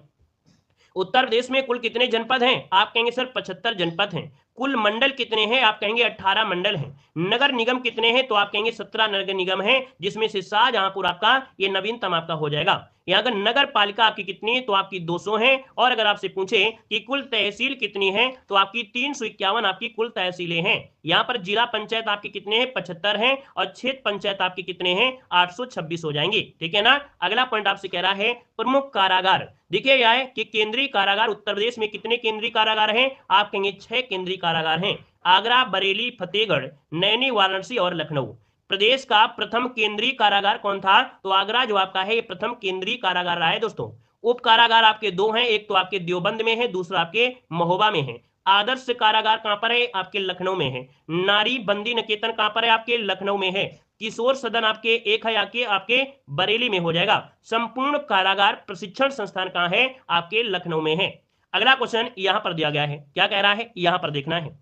उत्तर प्रदेश में कुल कितने जनपद हैं, आप कहेंगे सर 75 जनपद हैं। कुल मंडल कितने हैं, आप कहेंगे 18 मंडल हैं। नगर निगम कितने हैं, तो आप कहेंगे 17 नगर निगम हैं, जिसमें से शाहजहांपुर आपका ये नवीनतम आपका हो जाएगा। यहाँ अगर नगर पालिका आपकी कितनी है, तो आपकी 200 है। और अगर आपसे पूछे कि कुल तहसील कितनी है, तो आपकी 351 आपकी कुल तहसीलें हैं। यहाँ पर जिला पंचायत आपके कितने हैं, 75 हैं। और क्षेत्र पंचायत आपके कितने हैं, 826 हो जाएंगे। ठीक है ना। अगला पॉइंट आपसे कह रहा है प्रमुख कारागार। देखिए यह है कि केंद्रीय कारागार उत्तर प्रदेश में कितने केंद्रीय कारागार हैं, आप कहेंगे 6 केंद्रीय कारागार हैं। आगरा, बरेली, फतेहगढ़, नैनी, वाराणसी और लखनऊ। प्रदेश का प्रथम केंद्रीय कारागार कौन था, तो आगरा जो आपका है ये प्रथम केंद्रीय कारागार रहा है दोस्तों। उप कारागार आपके 2 हैं, एक तो आपके देवबंद में है, दूसरा आपके महोबा में है। आदर्श कारागार कहां पर है, आपके लखनऊ में है। नारी बंदी निकेतन कहां पर है, आपके लखनऊ में है। किशोर सदन आपके एक है आपके बरेली में हो जाएगा। संपूर्ण कारागार प्रशिक्षण संस्थान कहां है, आपके लखनऊ में है। अगला क्वेश्चन यहां पर दिया गया है, क्या कह रहा है, यहां पर देखना है।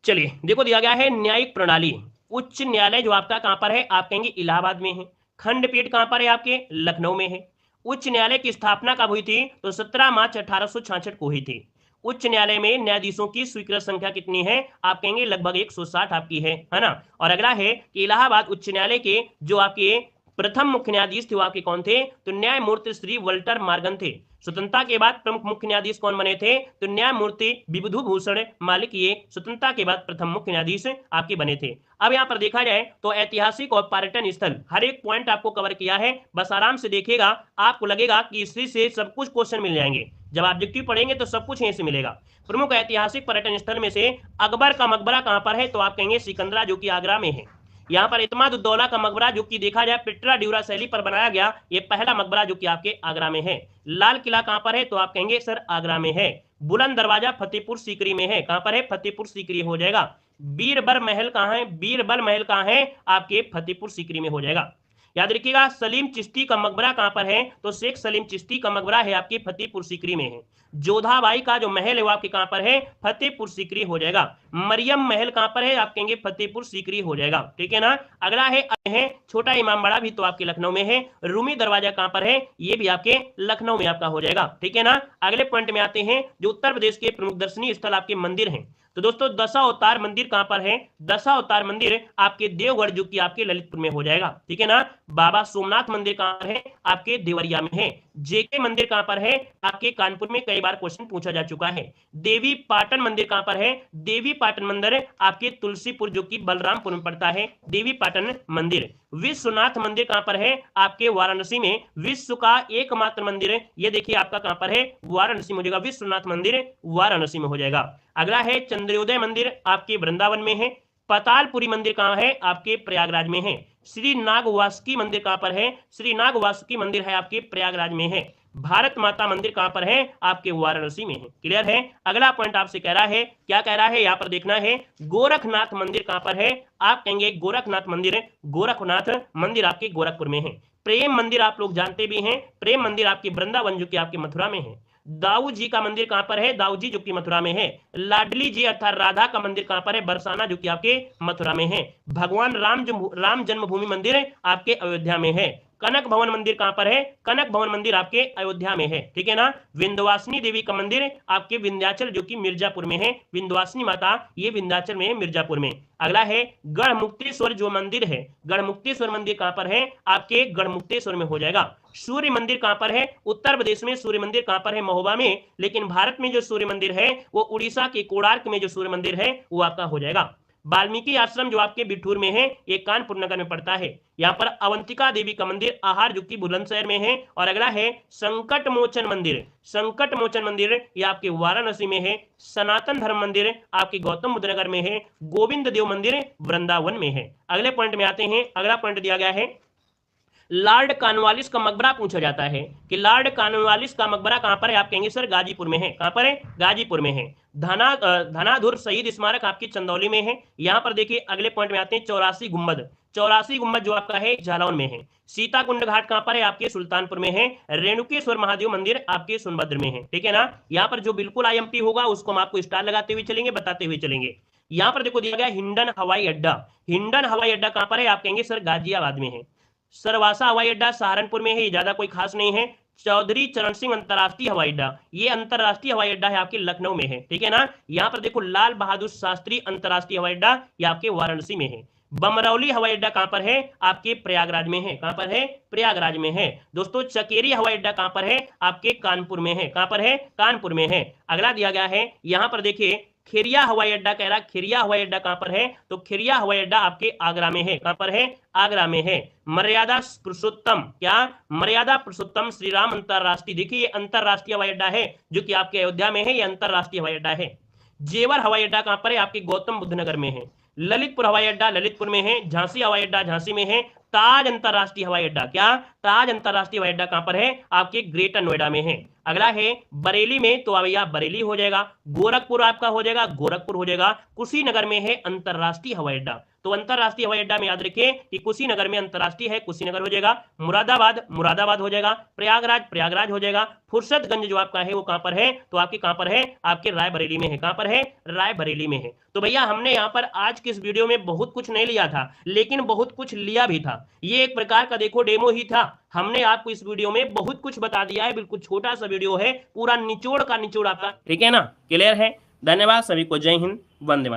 चलिए देखो दिया गया है न्यायिक प्रणाली। उच्च न्यायालय जो आपका कहां पर है, आप कहेंगे इलाहाबाद में है। खंडपीठ कहां पर है, आपके लखनऊ में है। उच्च न्यायालय की स्थापना कब हुई थी, तो 17 मार्च 1866 को हुई थी। उच्च न्यायालय में न्यायाधीशों की स्वीकृत संख्या कितनी है, आप कहेंगे लगभग 160 आपकी है ना। और अगला है कि इलाहाबाद उच्च न्यायालय के जो आपके प्रथम मुख्य न्यायाधीश थे वो आपके कौन थे, तो न्यायमूर्ति श्री वल्टर मॉर्गन थे। स्वतंत्रता के बाद प्रमुख मुख्य न्यायाधीश कौन बने थे, तो न्यायमूर्ति विबुधु भूषण मालिक ये स्वतंत्रता के बाद प्रथम मुख्य न्यायाधीश आपके बने थे। अब यहाँ पर देखा जाए तो ऐतिहासिक और पर्यटन स्थल हर एक पॉइंट आपको कवर किया है, बस आराम से देखिएगा, आपको लगेगा कि इसी से सब कुछ क्वेश्चन मिल जाएंगे। जब ऑब्जेक्टिव पढ़ेंगे तो सब कुछ यहीं से मिलेगा। प्रमुख ऐतिहासिक पर्यटन स्थल में से अकबर का मकबरा कहां पर है, तो आप कहेंगे सिकंदरा जो कि आगरा में है। यहाँ पर इत्माद-उद-दौला का मकबरा जो कि देखा जाए पिट्रा ड्यूरा शैली पर बनाया गया, ये पहला मकबरा जो कि आपके आगरा में है। लाल किला कहां पर है, तो आप कहेंगे सर आगरा में है। बुलंद दरवाजा फतेहपुर सीकरी में है, कहां पर है, फतेहपुर सीकरी हो जाएगा। बीरबल महल कहां है, बीरबल महल कहां है, आपके फतेहपुर सीकरी में हो जाएगा। याद रखिएगा सलीम चिश्ती का मकबरा कहां पर है, तो शेख सलीम चिश्ती का मकबरा है आपके फतेहपुर सीकरी में है। जोधाबाई का जो महल है वो आपके कहां पर है, फतेहपुर सीकरी हो जाएगा। मरियम महल कहां पर है, आप कहेंगे फतेहपुर सीकरी हो जाएगा। ठीक है ना। अगला है छोटा इमामबाड़ा भी तो आपके लखनऊ में है। रूमी दरवाजा कहां पर है, ये भी आपके लखनऊ में आपका हो जाएगा। ठीक है ना। अगले पॉइंट में आते हैं, जो उत्तर प्रदेश के प्रमुख दर्शनीय स्थल आपके मंदिर हैं। तो दोस्तों दशावतार मंदिर कहां पर है, दशावतार मंदिर आपके देवगढ़ जो कि आपके ललितपुर में हो जाएगा। ठीक है ना। बाबा सोमनाथ मंदिर कहां पर है, आपके देवरिया में है। जेके मंदिर कहां पर है, आपके कानपुर में कई बार क्वेश्चन पूछा जा चुका है। देवी पाटन मंदिर कहां पर है, देवी पाटन मंदिर आपके तुलसीपुर जो कि बलरामपुर में पड़ता है, देवी पाटन मंदिर। विश्वनाथ मंदिर कहां पर है, आपके वाराणसी में। विश्व का एकमात्र मंदिर ये देखिए आपका कहां पर है, वाराणसी में हो जाएगा। विश्वनाथ मंदिर वाराणसी में हो जाएगा। अगला है चंद्रोदय मंदिर आपके वृंदावन में है। पतालपुरी मंदिर कहां है, आपके प्रयागराज में है। श्री नागवासुकी मंदिर कहां पर है, श्री नागवासुकी मंदिर है आपके प्रयागराज में है। भारत माता मंदिर कहां पर है, आपके वाराणसी में है। क्लियर है। अगला पॉइंट आपसे कह रहा है, क्या कह रहा है, यहां पर देखना है गोरखनाथ मंदिर कहां पर है, आप कहेंगे गोरखनाथ मंदिर, गोरखनाथ मंदिर आपके गोरखपुर में है। प्रेम मंदिर आप लोग जानते भी हैं, प्रेम मंदिर आपके वृंदावन जो कि आपके मथुरा में है। दाऊ जी का मंदिर कहां पर है, दाऊ जी जो कि मथुरा में है। लाडली जी अर्थात राधा का मंदिर कहां पर है, बरसाना जो कि आपके मथुरा में है। भगवान राम जन्मभूमि मंदिर आपके अयोध्या में है। कनक भवन मंदिर कहां पर है, कनक भवन मंदिर आपके अयोध्या में है। ठीक है ना। विंध्यवासिनी देवी का मंदिर आपके विंध्याचल जो कि मिर्जापुर में है। विंध्यवासिनी माता ये विंध्याचल में है, मिर्जापुर में। अगला है गढ़मुक्तेश्वर जो मंदिर है, गढ़मुक्तेश्वर मंदिर कहां पर है, आपके गढ़मुक्तेश्वर में हो जाएगा। सूर्य मंदिर कहां पर है, उत्तर प्रदेश में सूर्य मंदिर कहां पर है, महोबा में। लेकिन भारत में जो सूर्य मंदिर है वो उड़ीसा के कोणार्क में जो सूर्य मंदिर है वो आपका हो जाएगा। वाल्मीकि आश्रम जो आपके बिठूर में है, ये कानपुर नगर में पड़ता है। यहाँ पर अवंतिका देवी का मंदिर आहार जो कि बुलंदशहर में है। और अगला है संकट मोचन मंदिर। संकट मोचन मंदिर ये आपके वाराणसी में है। सनातन धर्म मंदिर आपके गौतम बुद्ध नगर में है। गोविंद देव मंदिर वृंदावन में है। अगले पॉइंट में आते हैं। अगला पॉइंट दिया गया है लॉर्ड कॉर्नवालिस का मकबरा पूछा जाता है कि लॉर्ड कॉर्नवालिस का मकबरा कहां पर है। आप कहेंगे सर गाजीपुर में है। कहां पर है? गाजीपुर में है। धनाधुर शहीद स्मारक आपकी चंदौली में है। यहां पर देखिए अगले पॉइंट में आते हैं 84 गुंबद। 84 गुंबद जो आपका है जालौन में है। सीताकुंड घाट कहां पर है? आपके सुल्तानपुर में है। रेणुकेश्वर महादेव मंदिर आपके सोनभद्र में है। ठीक है ना। यहाँ पर जो बिल्कुल IMP होगा उसको हम आपको स्टार लगाते हुए चलेंगे, बताते हुए चलेंगे। यहाँ पर देखो दिया गया हिंडन हवाई अड्डा। हिंडन हवाई अड्डा कहां पर है? आप कहेंगे सर गाजियाबाद में है। सरवासा हवाई अड्डा सहारनपुर में है, ये ज्यादा कोई खास नहीं है। चौधरी चरण सिंह अंतरराष्ट्रीय हवाई अड्डा, ये अंतरराष्ट्रीय हवाई अड्डा है आपके लखनऊ में है। ठीक है ना। यहाँ पर देखो लाल बहादुर शास्त्री अंतरराष्ट्रीय हवाई अड्डा, ये आपके वाराणसी में है। बमरौली हवाई अड्डा कहां पर है? आपके प्रयागराज में है। कहां पर है? प्रयागराज में है। दोस्तों चकेरी हवाई अड्डा कहां पर है? आपके कानपुर में है। कहां पर है? कानपुर में है। अगला दिया गया है यहां पर देखिए खिरिया हवाई अड्डा कह रहा। खिरिया हवाई अड्डा कहां पर है? तो खिरिया हवाई अड्डा आपके आगरा में है। कहां पर है? आगरा में है। मर्यादा पुरुषोत्तम, क्या? मर्यादा पुरुषोत्तम श्री राम अंतरराष्ट्रीय, देखिए ये अंतरराष्ट्रीय हवाई अड्डा है जो कि आपके अयोध्या में है। ये अंतरराष्ट्रीय हवाई अड्डा है। जेवर हवाई अड्डा कहां पर है? आपके गौतम बुद्ध नगर में है। ललितपुर हवाई अड्डा ललितपुर में है। झांसी हवाई अड्डा झांसी में है। ताज अंतरराष्ट्रीय हवाई अड्डा, क्या? ताज अंतरराष्ट्रीय हवाई अड्डा कहां पर है? आपके ग्रेटर नोएडा में है। अगला है बरेली में, तो भैया बरेली हो जाएगा। गोरखपुर आपका हो जाएगा, गोरखपुर हो जाएगा। कुशीनगर में है अंतरराष्ट्रीय हवाई अड्डा। तो अंतरराष्ट्रीय हवाई अड्डा में याद रखिए कि कुशीनगर में अंतरराष्ट्रीय है, कुशीनगर हो जाएगा। मुरादाबाद मुरादाबाद हो जाएगा। प्रयागराज प्रयागराज हो जाएगा। फुर्सतगंज जो आपका है वो कहां पर है? तो आपके कहां पर है? आपके रायबरेली में है। कहां पर है? रायबरेली में है। तो भैया हमने यहाँ पर आज के इस वीडियो में बहुत कुछ नहीं लिया था, लेकिन बहुत कुछ लिया भी था। ये एक प्रकार का देखो डेमो ही था। हमने आपको इस वीडियो में बहुत कुछ बता दिया है। बिल्कुल छोटा सा वीडियो है, पूरा निचोड़ का निचोड़ आपका। ठीक है ना। क्लियर है। धन्यवाद सभी को। जय हिंद, वंदे मातरम।